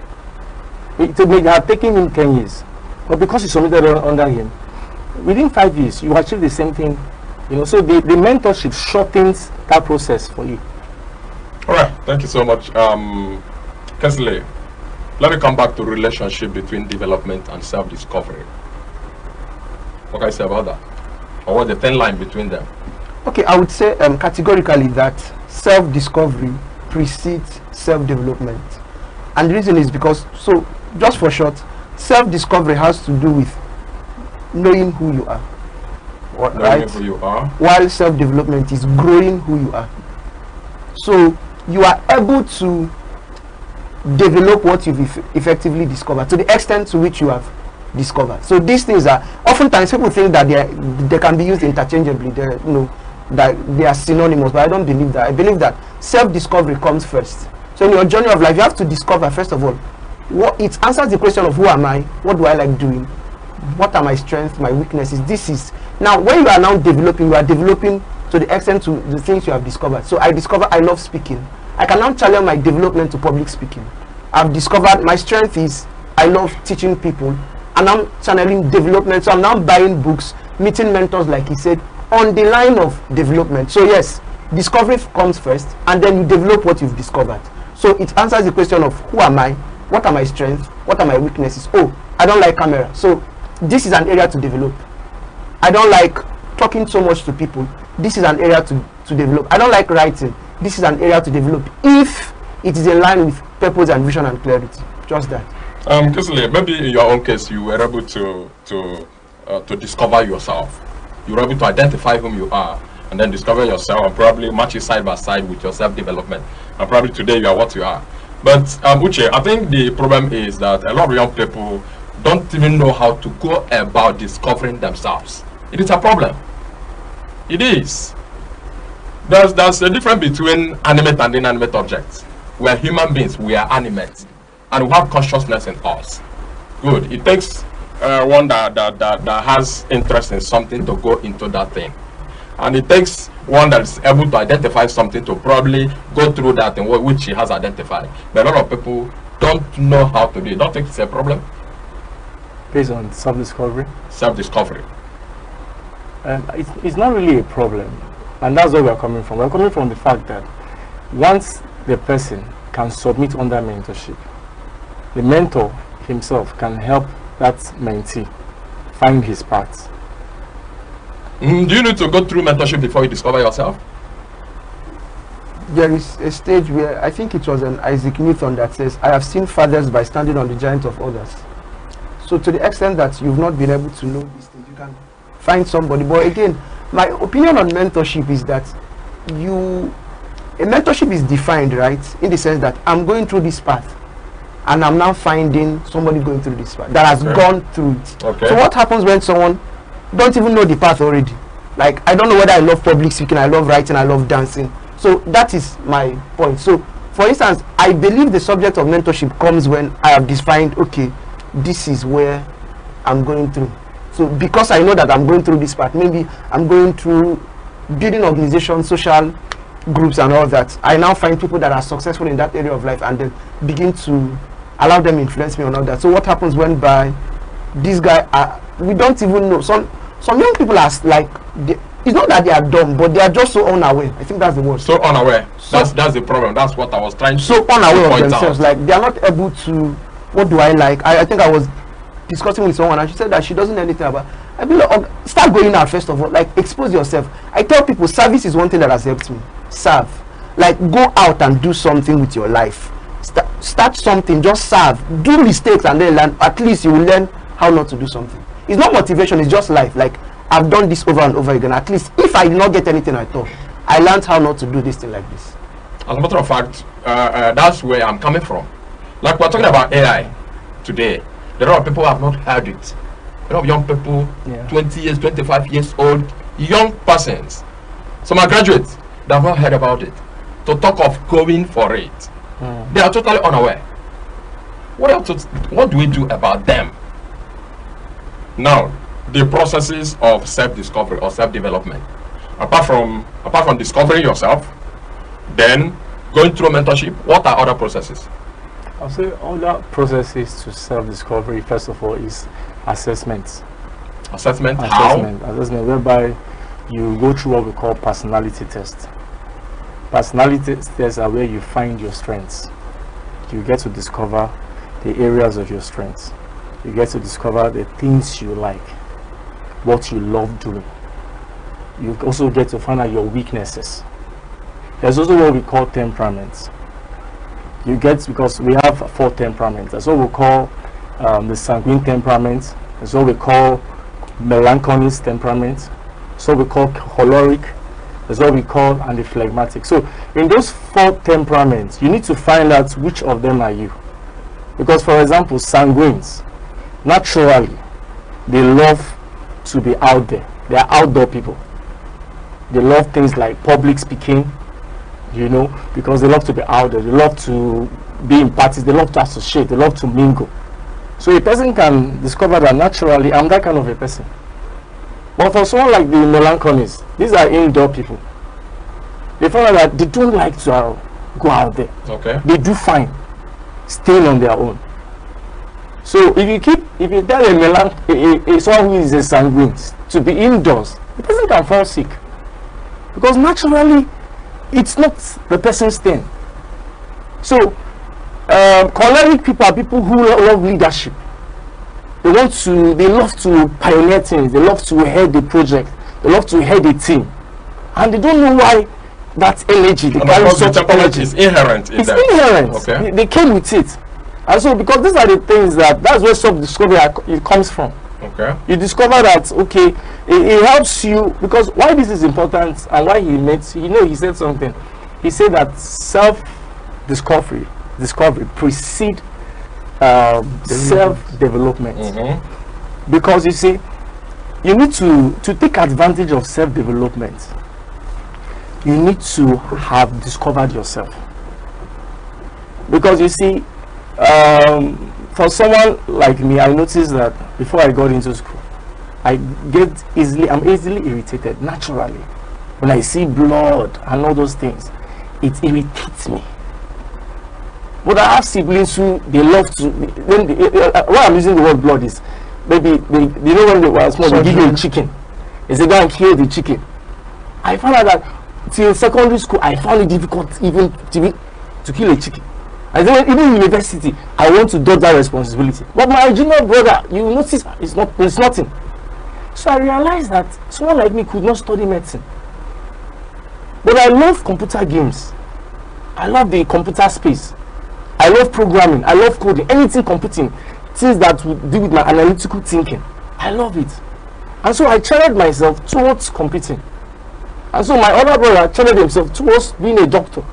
It may have taken him 10 years, but because you submitted under him, within 5 years, you achieve the same thing. You know, so the mentorship shortens that process for you. All right, thank you so much. Kesley, let me come back to relationship between development and self-discovery. What can I say about that? Or what's the thin line between them? Okay, I would say categorically that self-discovery precedes self-development. And the reason is because, so just for short, self-discovery has to do with knowing who you are. Knowing who you are. While self-development is growing who you are. So you are able to develop what you've effectively discovered to the extent to which you have discovered. So these things are, oftentimes people think that they can be used interchangeably, you know, that they are synonymous, but I don't believe that. I believe that self-discovery comes first. So in your journey of life, you have to discover, first of all, what it answers the question of who am I, what do I like doing, what are my strengths, my weaknesses. This is, now when you are now developing, you are developing to the extent to the things you have discovered. So I discover I love speaking. I can now challenge my development to public speaking. I've discovered my strength is I love teaching people, and I'm channeling development. So I'm now buying books, meeting mentors, like he said, on the line of development. So yes, discovery comes first, and then you develop what you've discovered. So it answers the question of who am I, what are my strengths, what are my weaknesses. Oh, I don't like camera, so this is an area to develop. I don't like talking so much to people. This is an area to develop. I don't like writing. This is an area to develop if it is in line with purpose and vision and clarity. Just that. Kesley, maybe in your own case, you were able to discover yourself. You were able to identify whom you are, and then discover yourself, and probably match it side by side with your self-development. And probably today you are what you are. But Uche, I think the problem is that a lot of young people don't even know how to go about discovering themselves. It is a problem. It is. There's a difference between animate and inanimate objects. We are human beings, we are animate, and we have consciousness in us. Good. It takes one that has interest in something to go into that thing. And it takes one that is able to identify something to probably go through that thing which he has identified. But a lot of people don't know how to do it. Don't think it's a problem? Based on self-discovery? Self-discovery. It's not really a problem. And that's where we're coming from. We're coming from the fact that once the person can submit under mentorship, the mentor himself can help that mentee find his path. Do you need to go through mentorship before you discover yourself? There is a stage where I think it was an Isaac Newton that says, I have seen fathers by standing on the giant of others. So to the extent that you've not been able to know these things, you can find somebody. But again, my opinion on mentorship is that you A mentorship is defined, right, in the sense that I'm going through this path, and I'm now finding somebody going through this path that has gone through it. So what happens when someone don't even know the path already? Like, I don't know whether I love public speaking, I love writing, I love dancing. So that is my point. So for instance, I believe the subject of mentorship comes when I have defined, okay, this is where I'm going through. So because I know that I'm going through this path, maybe I'm going through building organizations, social groups and all that, I now find people that are successful in that area of life and then begin to allow them influence me on all that. So what happens when by this guy, we don't even know, some young people are like, it's not that they are dumb, but they are just so unaware. I think that's the word. So unaware. That's the problem. That's what I was trying to so unaware point of themselves. out. Like, they are not able to, what do I like? I think I was discussing with someone and she said that she doesn't know anything about. I mean, start going out first of all. Like, expose yourself. I tell people service is one thing that has helped me. Serve. Like, go out and do something with your life. Start something. Just serve. Do mistakes and then learn. At least you will learn how not to do something. It's not motivation. It's just life. Like, I've done this over and over again. At least if I did not get anything I thought, I learned how not to do this thing like this. As a matter of fact, that's where I'm coming from. Like, we're talking about AI today. There are people who have not heard it. A lot of young people, 20 years, 25 years old, young persons. Some are graduates that have not heard about it. To talk of going for it, they are totally unaware. What do we do about them? Now, the processes of self-discovery or self-development, apart from discovering yourself, then going through mentorship, what are other processes? I'll say other processes to self-discovery, first of all, is assessment. Assessment, how? Assessment, whereby you go through what we call personality tests. Personality tests are where you find your strengths. You get to discover the areas of your strengths. You get to discover the things you like, what you love doing. You also get to find out your weaknesses. There's also what we call temperaments. You get, because we have 4 temperaments. That's what we call the sanguine temperament. That's what we call melancholic temperament. That's what we call choleric. That's what we call antiphlegmatic. So in those 4 temperaments, you need to find out which of them are you. Because, for example, sanguines, naturally, they love to be out there. They are outdoor people. They love things like public speaking, you know, because they love to be out there. They love to be in parties. They love to associate. They love to mingle. So a person can discover that naturally, I'm that kind of a person. But for someone like the melancholics, these are indoor people. They find out that they don't like to go out there. Okay. They do fine staying on their own. So if you tell someone who is a sanguine to be indoors, the person can fall sick, because naturally it's not the person's thing. So choleric people are people who love leadership. They love to pioneer things. They love to head the project. They love to head a team, and they don't know why that energy. They carry such energy. Is inherent in it's them. inherent. Okay. They came with it, and so because these are the things that's where self-discovery it comes from. Okay. You discover that, okay, it helps you, because why this is important and why he said something. He said that self-discovery precedes self-development. Because you see, you need to take advantage of self-development. You need to have discovered yourself. Because you see, for someone like me, I noticed that before I got into school, I'm easily irritated naturally. When I see blood and all those things, it irritates me. But I have siblings who they love to. Why I'm using the word blood is maybe you know when they were small, they give you a chicken. They say go and kill the chicken. I found out that till secondary school, I found it difficult even to kill a chicken. I said, even in university, I want to dodge that responsibility. But my junior brother, you notice, it's nothing. So I realized that someone like me could not study medicine. But I love computer games. I love the computer space. I love programming. I love coding. Anything computing, things that would do with my analytical thinking. I love it. And so I challenged myself towards computing. And so my other brother channeled himself towards being a doctor.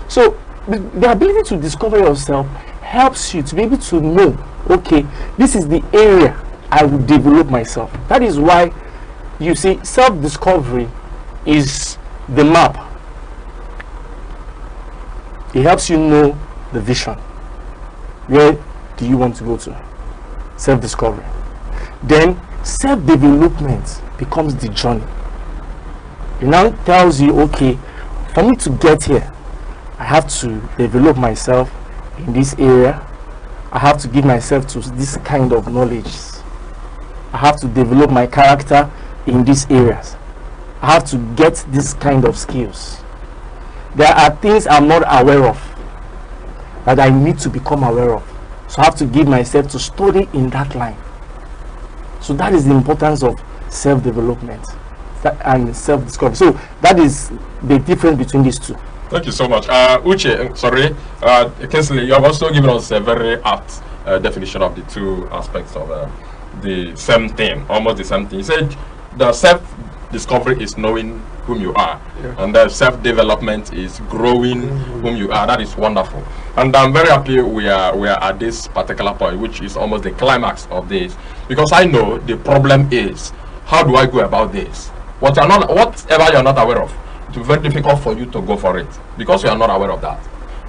So the ability to discover yourself helps you to be able to know, okay, this is the area I will develop myself. That is why you see self-discovery is the map. It helps you know the vision. Where do you want to go to? Self-discovery. Then self-development becomes the journey. It now tells you, okay, for me to get here, I have to develop myself in this area. I have to give myself to this kind of knowledge. I have to develop my character in these areas. I have to get this kind of skills. There are things I'm not aware of that I need to become aware of. So I have to give myself to study in that line. So that is the importance of self-development and self-discovery. So that is the difference between these two. Thank you so much. Uche, Kinsley, you have also given us a very apt definition of the two aspects of the same thing, almost the same thing. You said the self-discovery is knowing whom you are, and the self-development is growing whom you are. That is wonderful. And I'm very happy we are at this particular point, which is almost the climax of this, because I know the problem is, how do I go about this? Whatever you're not aware of, it will be very difficult for you to go for it, because you are not aware of that.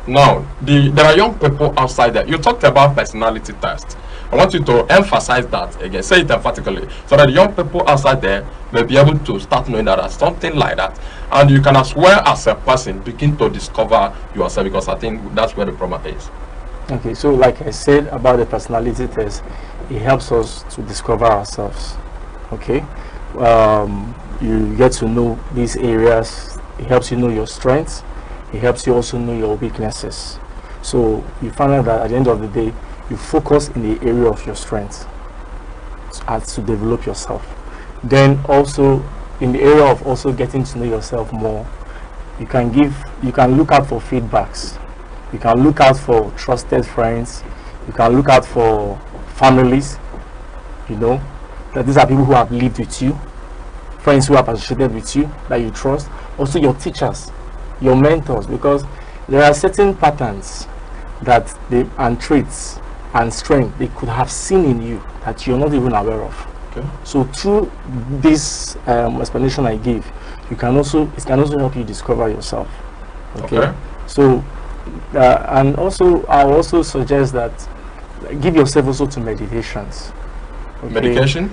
Now, there are young people outside there. You talked about personality tests. I want you to emphasize that again, say it emphatically, so that the young people outside there may be able to start knowing that there's something like that, and you can as well as a person begin to discover yourself, because I think that's where the problem is. Okay, so like I said about the personality test, it helps us to discover ourselves. Okay, you get to know these areas. It helps you know your strengths. It helps you also know your weaknesses. So you find out that at the end of the day, you focus in the area of your strengths as to develop yourself. Then also in the area of also getting to know yourself more, you can look out for feedbacks. You can look out for trusted friends. You can look out for families, you know, that these are people who have lived with you, friends who have associated with you, that you trust. Also your teachers, your mentors, because there are certain patterns and traits and strength they could have seen in you that you're not even aware of. Okay. So through this explanation I gave, it can also help you discover yourself. Okay. So and also I also suggest that give yourself also to meditations. Okay?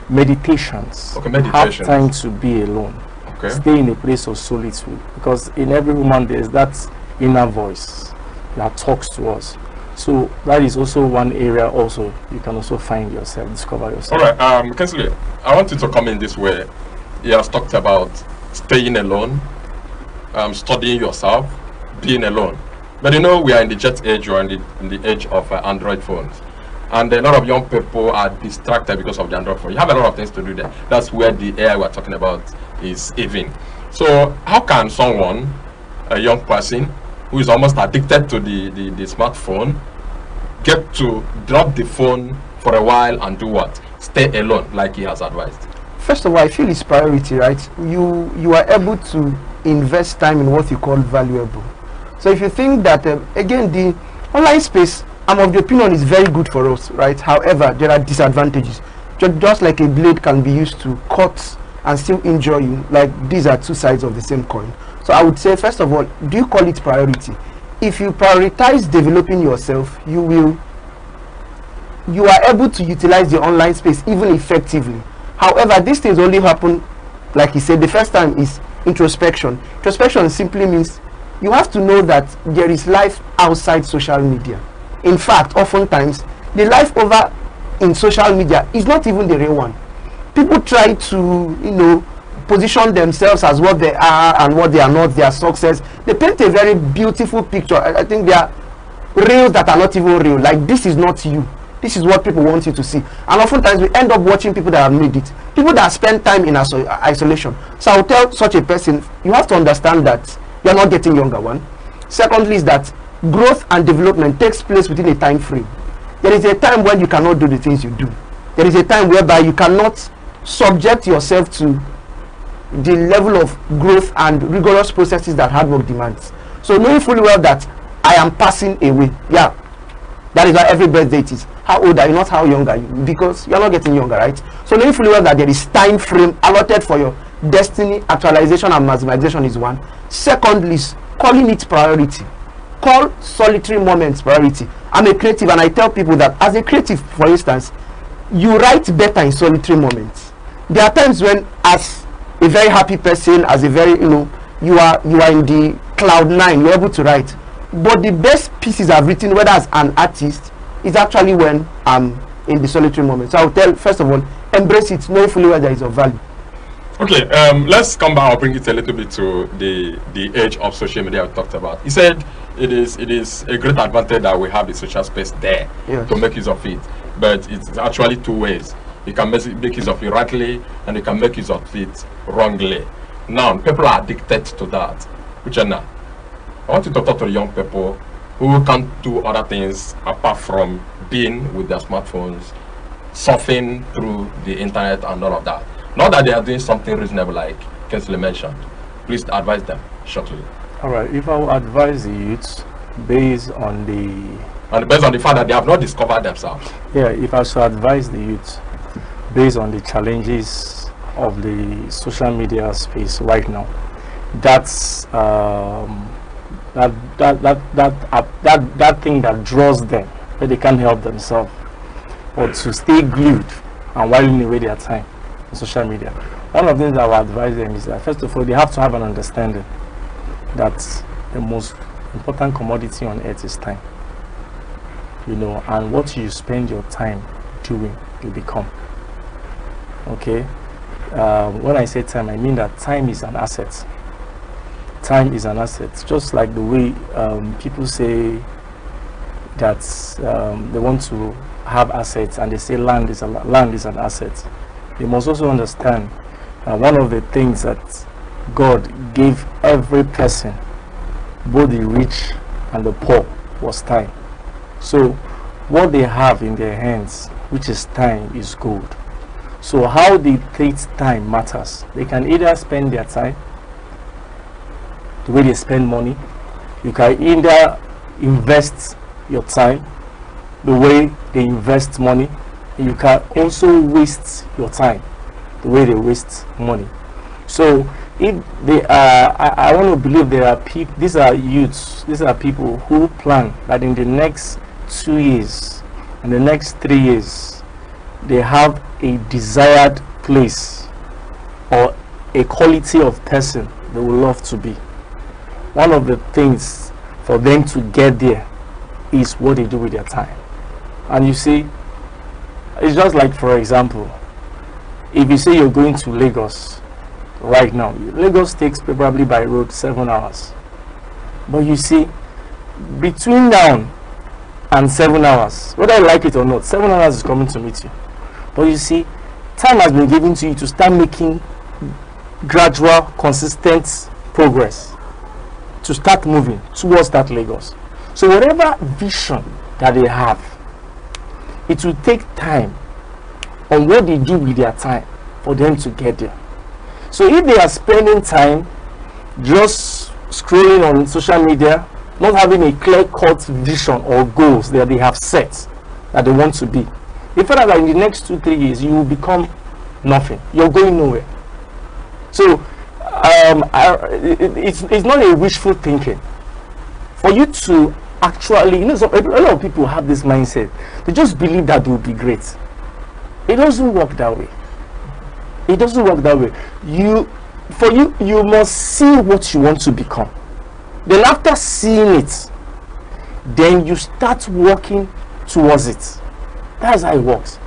Meditations. Okay, meditations. Have time to be alone. Okay. Stay in a place of solitude, because in every woman there is that inner voice that talks to us. So that is also one area also you can also find yourself, discover yourself. All right, Kinsley, I want you to come in this way. He has talked about staying alone, studying yourself, being alone. But you know, we are in the jet age, or in the age of Android phones. And a lot of young people are distracted because of the Android phone. You have a lot of things to do there. That's where the AI we're talking about is even. So how can someone, a young person who is almost addicted to the smartphone, get to drop the phone for a while and do what? Stay alone, like he has advised. First of all, I feel it's priority, right? You are able to invest time in what you call valuable. So if you think that, again, the online space, I'm of the opinion, is very good for us, right? However, there are disadvantages. Just like a blade can be used to cut and still injure you, like these are two sides of the same coin. So I would say, first of all, do you call it priority? If you prioritize developing yourself, you are able to utilize the online space even effectively. However, these things only happen, like he said, the first time is introspection. Introspection simply means you have to know that there is life outside social media. In fact, oftentimes, the life over in social media is not even the real one. People try to, position themselves as what they are and what they are not, their success. They paint a very beautiful picture. I think they are reels that are not even real. Like, this is not you. This is what people want you to see. And oftentimes we end up watching people that have made it. People that spend time in isolation. So I will tell such a person, you have to understand that you are not getting younger, one. Secondly is that growth and development takes place within a time frame. There is a time when you cannot do the things you do. There is a time whereby you cannot subject yourself to the level of growth and rigorous processes that hard work demands. So knowing fully well that I am passing away, yeah, that is why every birthday it is. How old are you, not how young are you, because you're not getting younger, right? So knowing fully well that there is time frame allotted for your destiny, actualization and maximization is one. Secondly, calling it priority. Call solitary moments priority. I'm a creative and I tell people that as a creative, for instance, you write better in solitary moments. There are times when, as a very happy person, as a very, you are in the cloud nine, you're able to write. But the best pieces I've written, whether as an artist, is actually when I'm in the solitary moment. So I will tell, first of all, embrace it, knowing fully well there is of value. Okay, let's come back. I'll bring it a little bit to the age of social media we talked about. He said it is a great advantage that we have the social space there to make use of it. But it's actually two ways. You can make use of it rightly, and you can make use of it wrongly. Now, people are addicted to that. Which are now, I want you to talk to the young people who can't do other things apart from being with their smartphones, surfing through the internet and all of that. Not that they are doing something reasonable like Kinsley mentioned. Please advise them shortly. All right, if I will advise the youth based on the fact that they have not discovered themselves. Yeah, if I should advise the youth based on the challenges of the social media space right now, that's that thing that draws them, that they can't help themselves, or to stay glued and whiling away their time on social media. One of the things I would advise them is that, first of all, they have to have an understanding that the most important commodity on earth is time. And what you spend your time doing, you become. Okay? When I say time, I mean that time is an asset. Time is an asset. Just like the way people say that they want to have assets, and they say land is an asset. You must also understand one of the things that God gave every person, both the rich and the poor, was time. So what they have in their hands, which is time, is gold. So how they take time matters. They can either spend their time the way they spend money. You can either invest your time the way they invest money. You can also waste your time the way they waste money. So if they are, I want to believe there are people, these are youths, these are people who plan that in the next 2 years and the next 3 years they have a desired place or a quality of person they would love to be. One of the things for them to get there is what they do with their time. And you see, it's just like, for example, if you say you're going to Lagos right now, Lagos takes probably by road 7 hours. But you see, between now and 7 hours, whether you like it or not, 7 hours is coming to meet you. But you see, time has been given to you to start making gradual, consistent progress, to start moving towards that Lagos. So whatever vision that they have, it will take time on what they do with their time for them to get there. So if they are spending time just scrolling on social media, not having a clear-cut vision or goals that they have set that they want to be, they feel that in the next 2-3 years you will become nothing. You're going nowhere. So it's not a wishful thinking. For you to actually, a lot of people have this mindset. They just believe that they will be great. It doesn't work that way. It doesn't work that way. You must see what you want to become. Then after seeing it, then you start working towards it. That's how it works.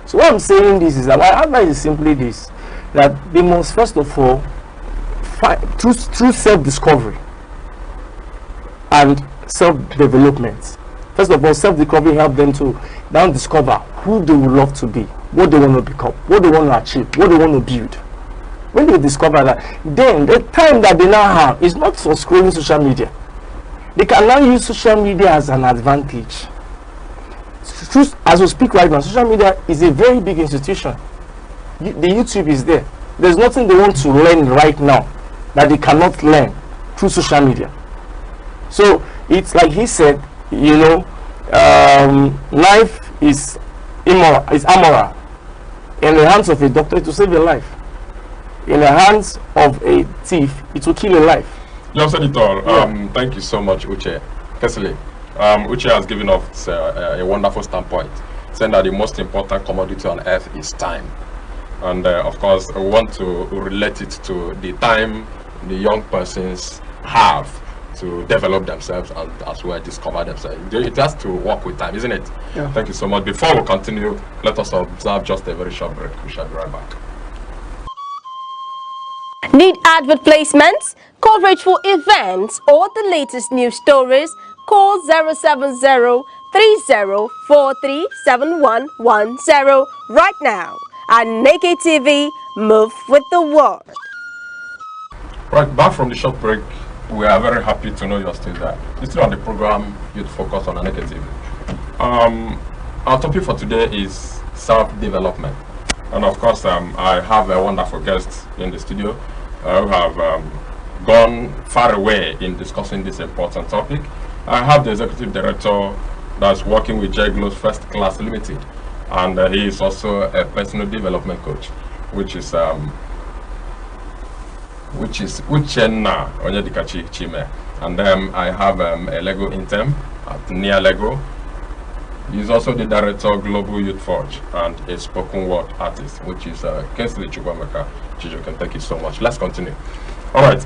So what I'm saying this is that my advice is simply this, that they must first of all through self-discovery and self-development. First of all, self-discovery help them to now discover who they would love to be, what they want to become, what they want to achieve, what they want to build. When they discover that, then the time that they now have is not for scrolling social media. They can now use social media as an advantage. As we speak right now, social media is a very big institution. The YouTube is there. there's nothing they want to learn right now that they cannot learn through social media. So it's like he said, you know, life is immoral, is amoral. In the hands of a doctor, to save a life. In the hands of a thief, it will kill a life. You have said it all. Thank you so much, Uche. Kesley, Uche has given us a wonderful standpoint, saying that the most important commodity on earth is time. And of course, we want to relate it to the time the young persons have to develop themselves and as well discover themselves. It has to work with time, isn't it? Yeah. Thank you so much. Before we continue, let us observe just a very short break. We shall be right back. Need advert placements, coverage for events, or the latest news stories? Call 070-3043-7110 right now. Aneke TV, move with the world. Right, back from the short break, we are very happy to know you're still there. You're still on the program Youth Focus on Aneke TV. Our topic for today is self-development. And of course, I have a wonderful guest in the studio who have gone far away in discussing this important topic. I have the executive director that's working with JGLO's First Class Limited, and he is also a personal development coach, which is Uchenna Onyedikachi Chime. And then I have a Lego intern at Near Lego. He's also the director of Global Youth Forge and a spoken word artist, which is Kesley Chukwameka Chijoken. Thank you so much. Let's continue. All right,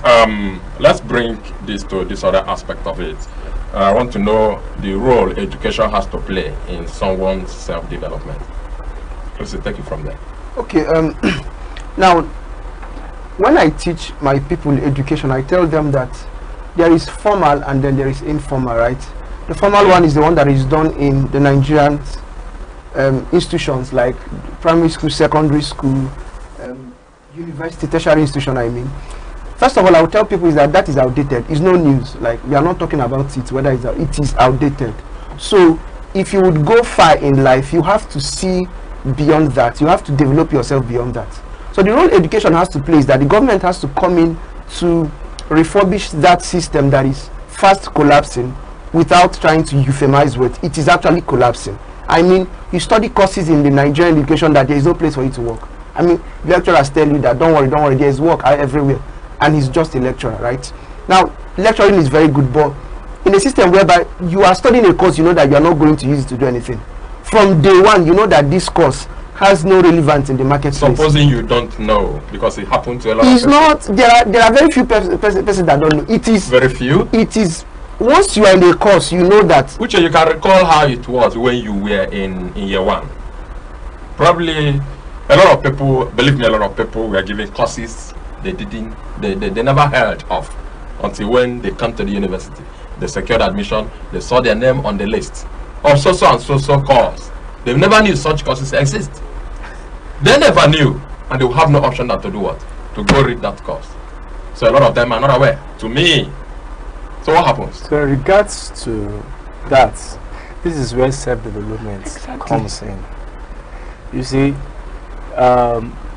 let's bring this to this other aspect of it. I want to know the role education has to play in someone's self-development. Kesley, take it from there. Okay, now, when I teach my people education, I tell them that there is formal and then there is informal, right? The formal one is the one that is done in the Nigerian institutions like primary school, secondary school, university, tertiary institution, I mean. First of all, I will tell people is that is outdated. It's no news. Like, we are not talking about it, whether it is outdated. So, if you would go far in life, you have to see beyond that. You have to develop yourself beyond that. So, the role education has to play is that the government has to come in to refurbish that system that is fast collapsing without trying to euphemize what it is actually collapsing. I mean, you study courses in the Nigerian education that there is no place for you to work. I mean, lecturers tell you that don't worry, there is work everywhere. And he's just a lecturer, right? Now, lecturing is very good, but in a system whereby you are studying a course, you know that you are not going to use it to do anything. From day one, you know that this course has no relevance in the marketplace. Supposing you don't know, because it happened to a lot it's of people. Not, there are very few persons that don't know. It is very few. It is, once you are in a course, you know that. Which you can recall how it was when you were in year one. Probably a lot of people, believe me, a lot of people were giving courses they never heard of until when they come to the university. They secured admission, they saw their name on the list of so and so course. They never knew such courses exist. They never knew, and they will have no option than to do what? To go read that course. So a lot of them are not aware. To me. So what happens? So in regards to that, this is where self-development comes in. You see,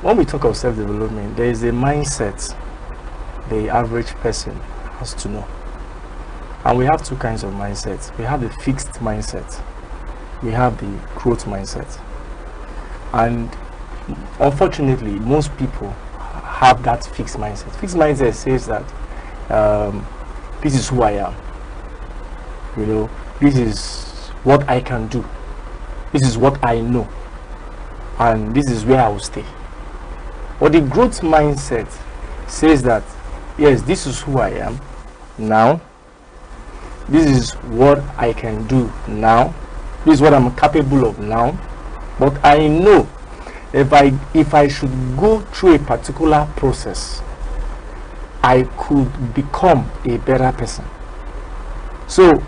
when we talk of self-development, there is a mindset the average person has to know. And we have two kinds of mindsets. We have the fixed mindset. We have the growth mindset. And unfortunately, most people have that fixed mindset. Fixed mindset says that this is who I am. You know, this is what I can do. This is what I know. And this is where I will stay. But the growth mindset says that, yes, this is who I am now. This is what I can do now. This is what I'm capable of now. But I know if I should go through a particular process, I could become a better person. So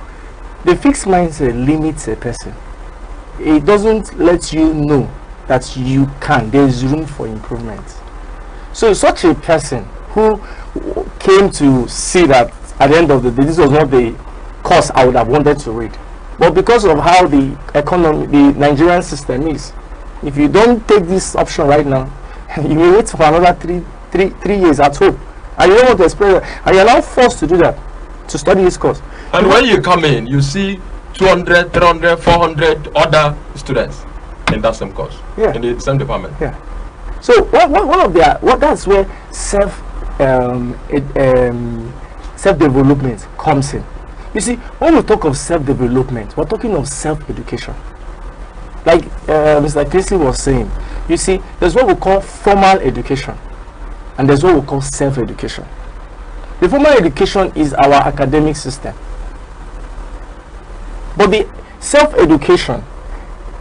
the fixed mindset limits a person. It doesn't let you know that you can. There is room for improvement. So such a person who came to see that at the end of the day, this was not the course I would have wanted to read, but because of how the economy, the Nigerian system is, if you don't take this option right now, You will wait for another three years at home, and you don't want to experience that, and you're now forced to do that, to study this course. And when you come in, you see 200, 300, 400 other students in that same course, in the same department. Yeah. So that's where self-development comes in. You see, when we talk of self-development, we're talking of self-education. Like Mr. Casey was saying, you see, there's what we call formal education, and there's what we call self-education. The formal education is our academic system, but the self-education,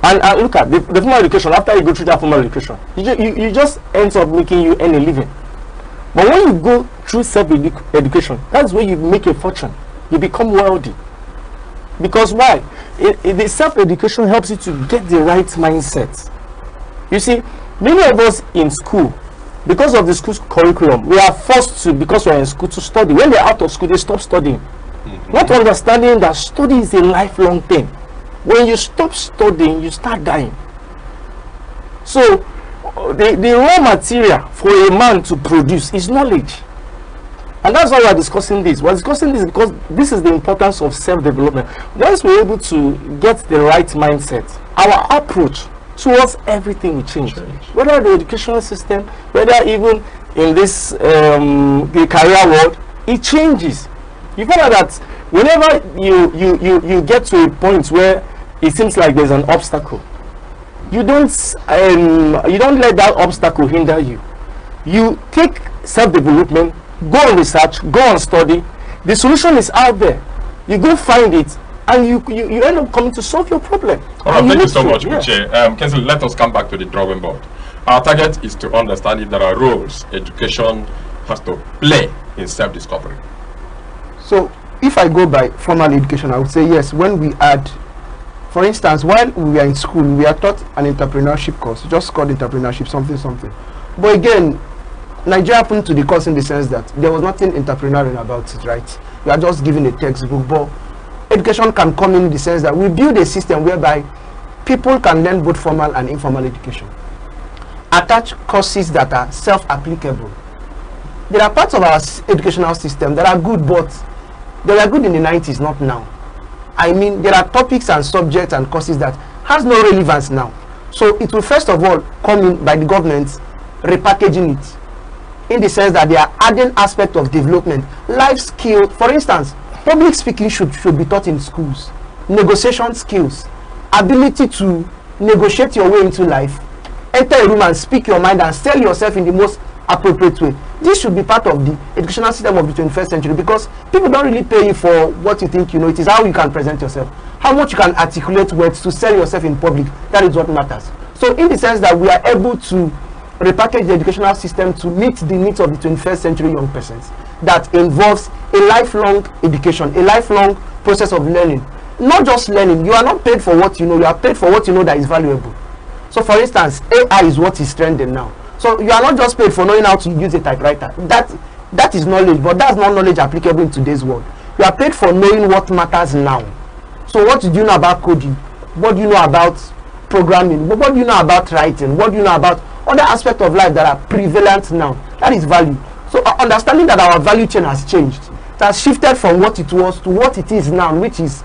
and look at the formal education. After you go through that formal education, you just ends up making you earn a living. But when you go through self-education, that's where you make a fortune. You become wealthy. Because why? The self-education helps you to get the right mindset. You see, many of us in school, because of the school's curriculum, we are forced to, because we're in school, to study. When they're out of school, they stop studying. Not understanding that study is a lifelong thing. When you stop studying, you start dying. So the raw material for a man to produce is knowledge. And that's why we're discussing this. We're discussing this because this is the importance of self-development. Once we're able to get the right mindset, our approach towards everything will change. Whether the educational system, whether even in this the career world, it changes. You find out that whenever you get to a point where it seems like there's an obstacle, you don't let that obstacle hinder you. You take self-development, go on research, go on study. The solution is out there. You go find it, and you end up coming to solve your problem. All right, thank you so much, Uche. Kensley, let us come back to the drawing board. Our target is to understand if there are roles education has to play in self-discovery. So, if I go by formal education, I would say yes. When we add, for instance, while we were in school, we are taught an entrepreneurship course, just called entrepreneurship, something. But again, Nigeria happened to the course in the sense that there was nothing entrepreneurial about it, right? We are just given a textbook, but education can come in the sense that we build a system whereby people can learn both formal and informal education. Attach courses that are self-applicable. There are parts of our educational system that are good, but they were good in the 90s, not now. I mean, there are topics and subjects and courses that has no relevance now. So it will first of all come in by the government repackaging it, in the sense that they are adding aspect of development, life skill. For instance, public speaking should be taught in schools. Negotiation skills, ability to negotiate your way into life, enter a room and speak your mind and sell yourself in the most appropriate way. This should be part of the educational system of the 21st century, because people don't really pay you for what you think you know. It is how you can present yourself, how much you can articulate words to sell yourself in public. That is what matters. So in the sense that we are able to repackage the educational system to meet the needs of the 21st century young persons, that involves a lifelong education, a lifelong process of learning. Not just learning. You are not paid for what you know, you are paid for what you know that is valuable. So for instance, AI is what is trending now. So you are not just paid for knowing how to use a typewriter. That is knowledge, but that's not knowledge applicable in today's world. You are paid for knowing what matters now. So what do you know about coding? What do you know about programming? What do you know about writing? What do you know about other aspects of life that are prevalent now? That is value. So understanding that our value chain has changed. It has shifted from what it was to what it is now, which is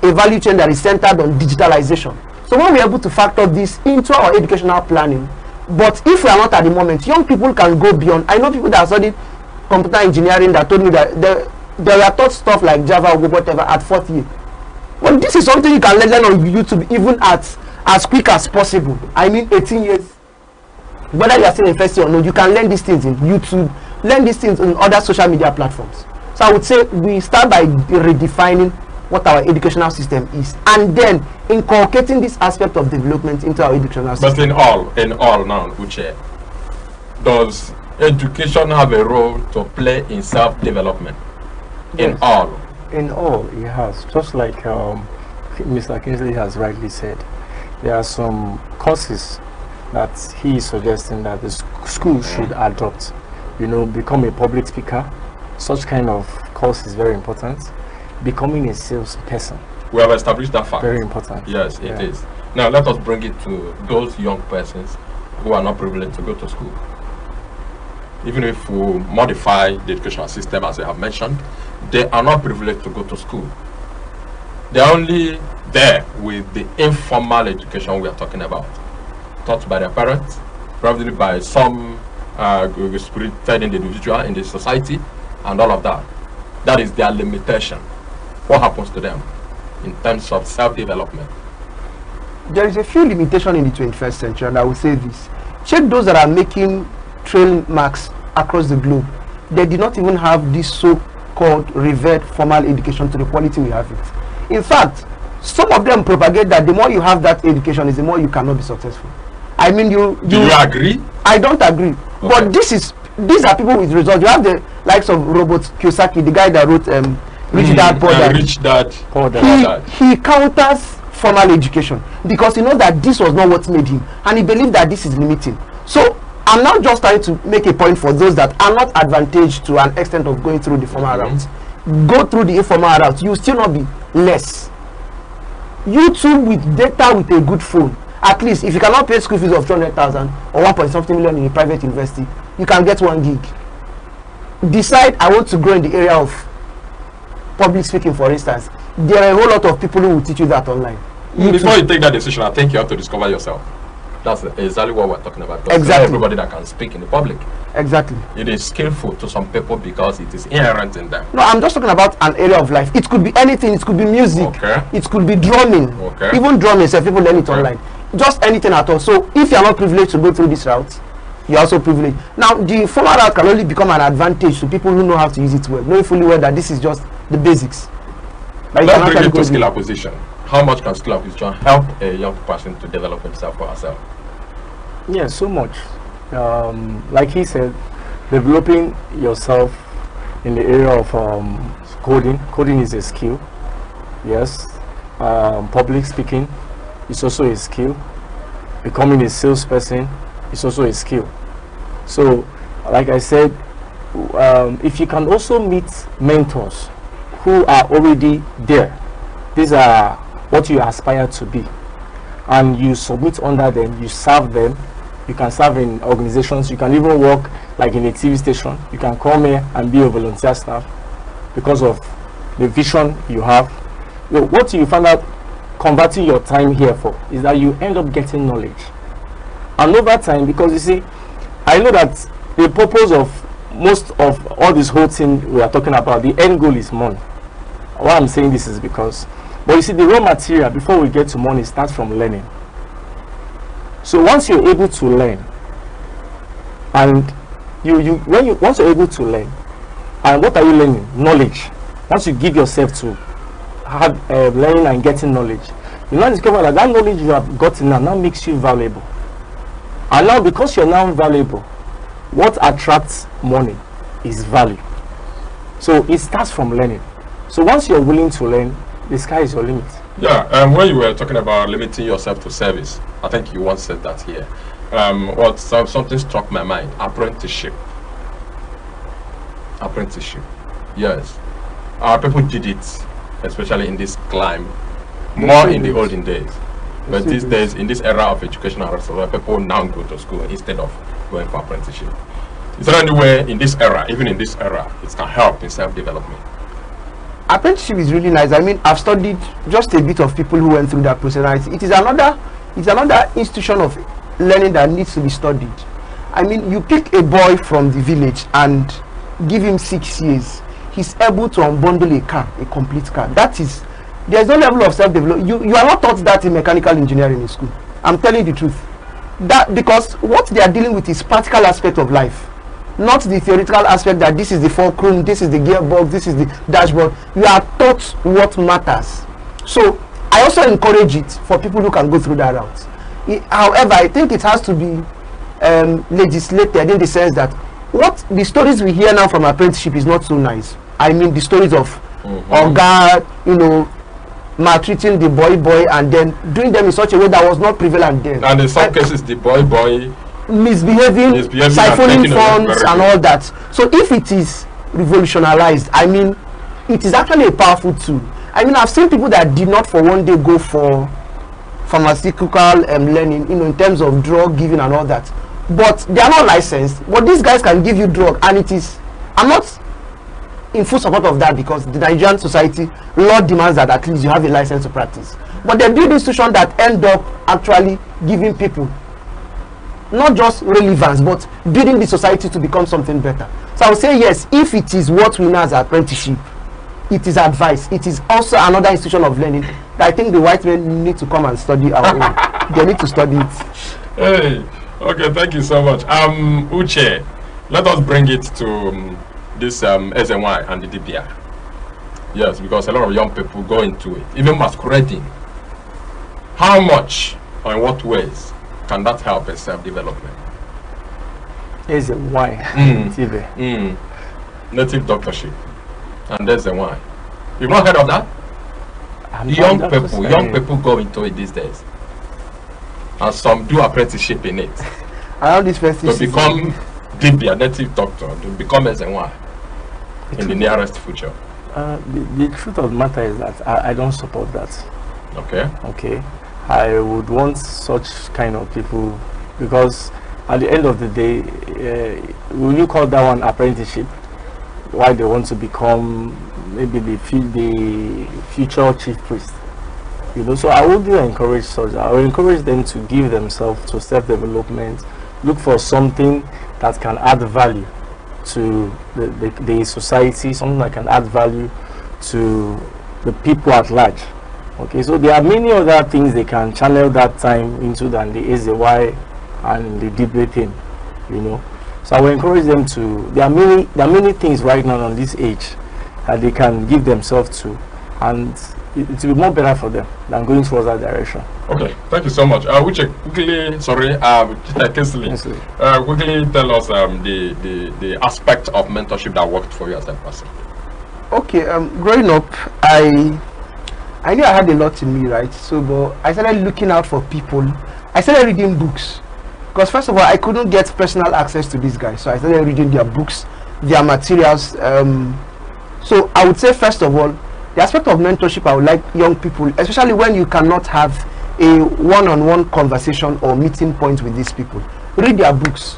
a value chain that is centered on digitalization. So when we are able to factor this into our educational planning, but if we are not at the moment, young people can go beyond. I know people that studied computer engineering that told me that they were taught stuff like Java or whatever at 4th year. Well, this is something you can learn on YouTube even at as quick as possible. I mean 18 years. Whether you are still in first year or not, you can learn these things in YouTube, learn these things on other social media platforms. So I would say we start by redefining what our educational system is, and then inculcating this aspect of development into our educational system. But in all now, Uche, does education have a role to play in self-development? Yes. In all? In all, it has. Just like Mr. Kingsley has rightly said, there are some courses that he is suggesting that the school should adopt. You know, become a public speaker. Such kind of course is very important. Becoming a salesperson. We have established that fact. Very important. Yes, it is. Now let us bring it to those young persons who are not privileged to go to school. Even if we modify the educational system, as I have mentioned, they are not privileged to go to school. They are only there with the informal education we are talking about, taught by their parents, probably by some spirited individual in the society, and all of that. That is their limitation. What happens to them in terms of self-development? There is a few limitations in the 21st century, and I will say this. Check those that are making trail marks across the globe. They did not even have this so-called revered formal education to the quality we have it. In fact, some of them propagate that the more you have that education is the more you cannot be successful. I mean, do you agree? I don't agree. Okay. But these are people with results. You have the likes of Robert Kiyosaki, the guy that wrote Rich Dad Poor Dad. Rich Dad Poor Dad. He counters formal education because he knows that this was not what made him, and he believes that this is limiting. So I'm now just trying to make a point for those that are not advantaged to an extent of going through the formal route. Go through the informal route. You will still not be less. You too, with data, with a good phone, at least if you cannot pay school fees of 200,000 or 1.something million in a private university, you can get 1 gig. Decide, I want to grow in the area of public speaking, for instance. There are a whole lot of people who will teach you that online. Before you take that decision, I think you have to discover yourself. That's exactly what we're talking about. Exactly. Not everybody that can speak in the public. Exactly. It is skillful to some people because it is inherent in them. No, I'm just talking about an area of life. It could be anything. It could be music. Okay. It could be drumming. Okay. Even drumming, so people learn it online. Just anything at all. So if you are not privileged to go through this route, you are also privileged. Now, the formal route can only become an advantage to people who know how to use it well, knowing fully well that this is just the basics. Let's bring it to skill acquisition. How much can skill acquisition help a young person to develop himself or herself? Yeah, so much. Like he said, developing yourself in the area of coding. Coding is a skill. Yes. Public speaking is also a skill. Becoming a salesperson is also a skill. So, like I said, if you can also meet mentors who are already there, these are what you aspire to be, and you submit under them, you serve them. You can serve in organizations, you can even work like in a TV station. You can come here and be a volunteer staff because of the vision you have. What you find out converting your time here for is that you end up getting knowledge. And over time, because you see, I know that the purpose of most of all this whole thing we are talking about, the end goal is money. Why I'm saying this is because, but you see, the raw material before we get to money starts from learning. So once you're able to learn, and once you're able to learn, and what are you learning? Knowledge. Once you give yourself to have learning and getting knowledge, you now discover that knowledge you have gotten now makes you valuable. And now, because you're now valuable, what attracts money is value. So it starts from learning. So once you're willing to learn, the sky is your limit. Yeah, when you were talking about limiting yourself to service, I think you once said that here. Something struck my mind. Apprenticeship. Yes. People did it, especially in this climb, more in the olden days. But these days, in this era of education and research, people now go to school instead of going for apprenticeship. Is there any way in this era, even in this era, it can help in self-development? Apprenticeship is really nice. I mean, I've studied just a bit of people who went through that process. It is another institution of learning that needs to be studied. I mean, you pick a boy from the village and give him 6 years, he's able to unbundle a car, a complete car. That is, there's no level of self-development. You are not taught that in mechanical engineering in school. I'm telling you the truth. That because what they are dealing with is practical aspect of life, not the theoretical aspect that this is the fulcrum, this is the gearbox, this is the dashboard. You are taught what matters. So I also encourage it for people who can go through that route. However, I think it has to be legislated in the sense that what the stories we hear now from apprenticeship is not so nice. I mean, the stories of Oga, maltreating the boy and then doing them in such a way that was not prevalent then. And in some cases, the boy misbehaving, siphoning funds and all that. So if it is revolutionized, I mean, it is actually a powerful tool. I mean, I've seen people that did not for one day go for pharmaceutical learning, in terms of drug giving and all that. But they are not licensed. But these guys can give you drug, and it is. I'm not in full support of that, because the Nigerian society law demands that at least you have a license to practice. But they build institutions that end up actually giving people not just relevance, but building the society to become something better. So I would say yes, if it is what we know as apprenticeship, it is advice. It is also another institution of learning that I think the white men need to come and study our own. They need to study it. Hey, okay, thank you so much. Uche, let us bring it to this SNY and the DPR. Yes, because a lot of young people go into it, even masquerading. How much or in what ways can that help in self-development? SNY, native doctorship, and SNY. You've not heard of that? Young people go into it these days, and some do apprenticeship in it. Around this festival, to become DPR, native doctor, to become SNY in the nearest future. The truth of the matter is that I don't support that. Okay. I would want such kind of people, because at the end of the day, will you call that one apprenticeship? Why they want to become maybe the future chief priest? So I would encourage such. I would encourage them to give themselves to self-development, look for something that can add value to the society, something that can add value to the people at large. Okay, so there are many other things they can channel that time into than the SAY and the debate thing, So I will encourage them to. There are many things right now on this age that they can give themselves to, and it will be more better for them than going towards that direction. Okay, thank you so much. Quickly tell us the aspect of mentorship that worked for you as a person. Okay, growing up, I knew I had a lot in me, right? So, but I started looking out for people. I started reading books, because first of all, I couldn't get personal access to these guys, so I started reading their books, their materials. So I would say, first of all, the aspect of mentorship, I would like young people, especially when you cannot have a one-on-one conversation or meeting point with these people, read their books.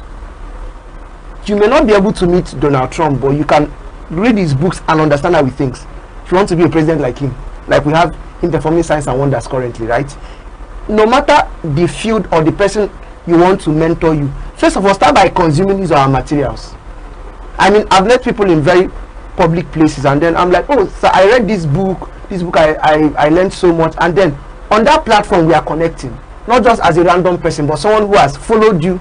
You may not be able to meet Donald Trump, but you can read his books and understand how he thinks. If you want to be a president like him, like we have him performing Science and Wonders currently, right? No matter the field or the person you want to mentor you, first of all, start by consuming these our materials. I mean, I've met people in very public places, and then I'm like, oh, so I read this book I learned so much, and then on that platform we are connecting, not just as a random person, but someone who has followed you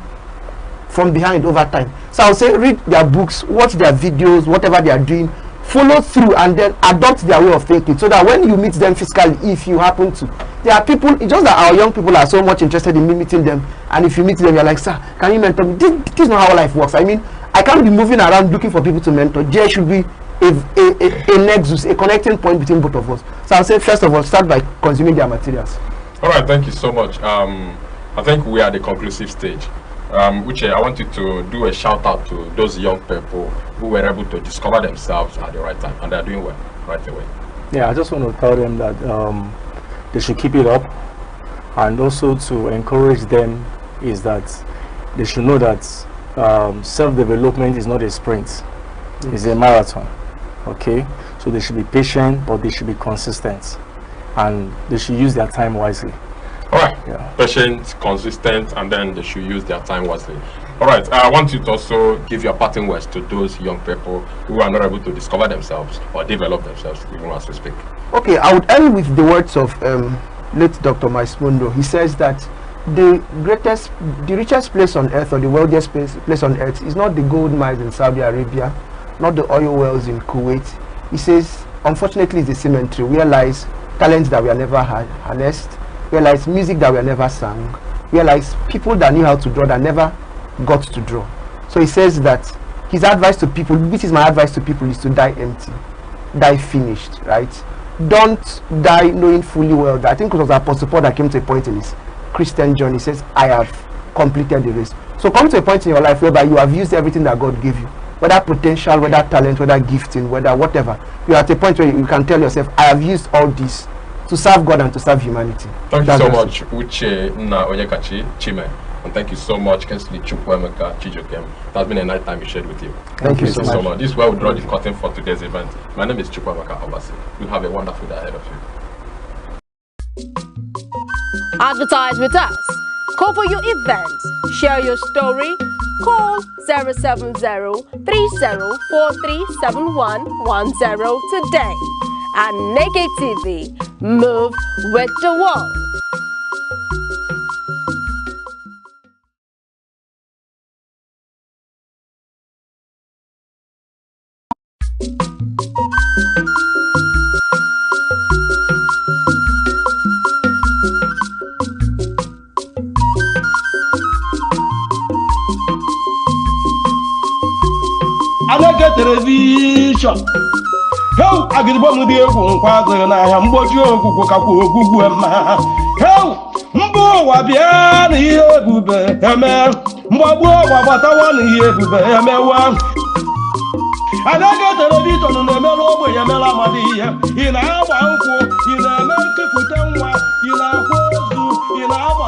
from behind over time. So I'll say, read their books, watch their videos, whatever they are doing, follow through, and then adopt their way of thinking, so that when you meet them physically, if you happen to, there are people, it's just that our young people are so much interested in me meeting them, and if you meet them, you're like, sir, can you mentor me? This is not how life works. I mean, I can't be moving around looking for people to mentor. There should be a nexus, a connecting point between both of us. So I'll say, first of all, start by consuming their materials. All right, thank you so much. I think we are at the conclusive stage. Uche, I want you to do a shout out to those young people who were able to discover themselves at the right time, and they're doing well right away. Yeah, I just want to tell them that they should keep it up, and also to encourage them is that they should know that self-development is not a sprint, it's a marathon. Okay, so they should be patient, but they should be consistent, and they should use their time wisely. All right, patient, consistent, and then they should use their time wisely. All right, I want you to also give your parting words to those young people who are not able to discover themselves or develop themselves, even as we speak. Okay, I would end with the words of late Dr. Miles Monroe. He says that the richest place on earth, or the wealthiest place on earth, is not the gold mines in Saudi Arabia, not the oil wells in Kuwait. He says, unfortunately, it's the cemetery where lies talents that we have never harnessed, where lies music that we have never sang, where lies people that knew how to draw that never got to draw. So he says that his advice to people, which is my advice to people, is to die empty, die finished, right? Don't die knowing fully well that, I think it was Apostle Paul that came to a point in his Christian journey. He says, I have completed the race. So come to a point in your life whereby you have used everything that God gave you, whether potential, whether talent, whether gifting, whether whatever. You're at a point where you can tell yourself, I have used all this. to serve God and to serve humanity. Thank you so much, Uche Na Onyekachi Chime. And thank you so much, Kensley Chukwuemeka Chijokem. It has been a nice time we shared with you. Thank you so much. This is where we draw the curtain for today's event. My name is Chukwuemeka Obasi. You have a wonderful day ahead of you. Advertise with us. Call for your event. Share your story. Call 070-3043-7110 today. Aneke TV. Move with the world. Aneke television. How agribo di egwu nkwazo na ahia mgbochi ogwugwu kakwa ogwugwu ema. How mbo wa bia na ihe ebube eme. Mgbagbu wa gbatawa na ihe ebube emewa. Aneke television na-emelu ogbenye emela amadi ihe. Ị na-agba nkwụ, ị na-eme nkepụta nwa, ị na-akwa ozu, ị na-agba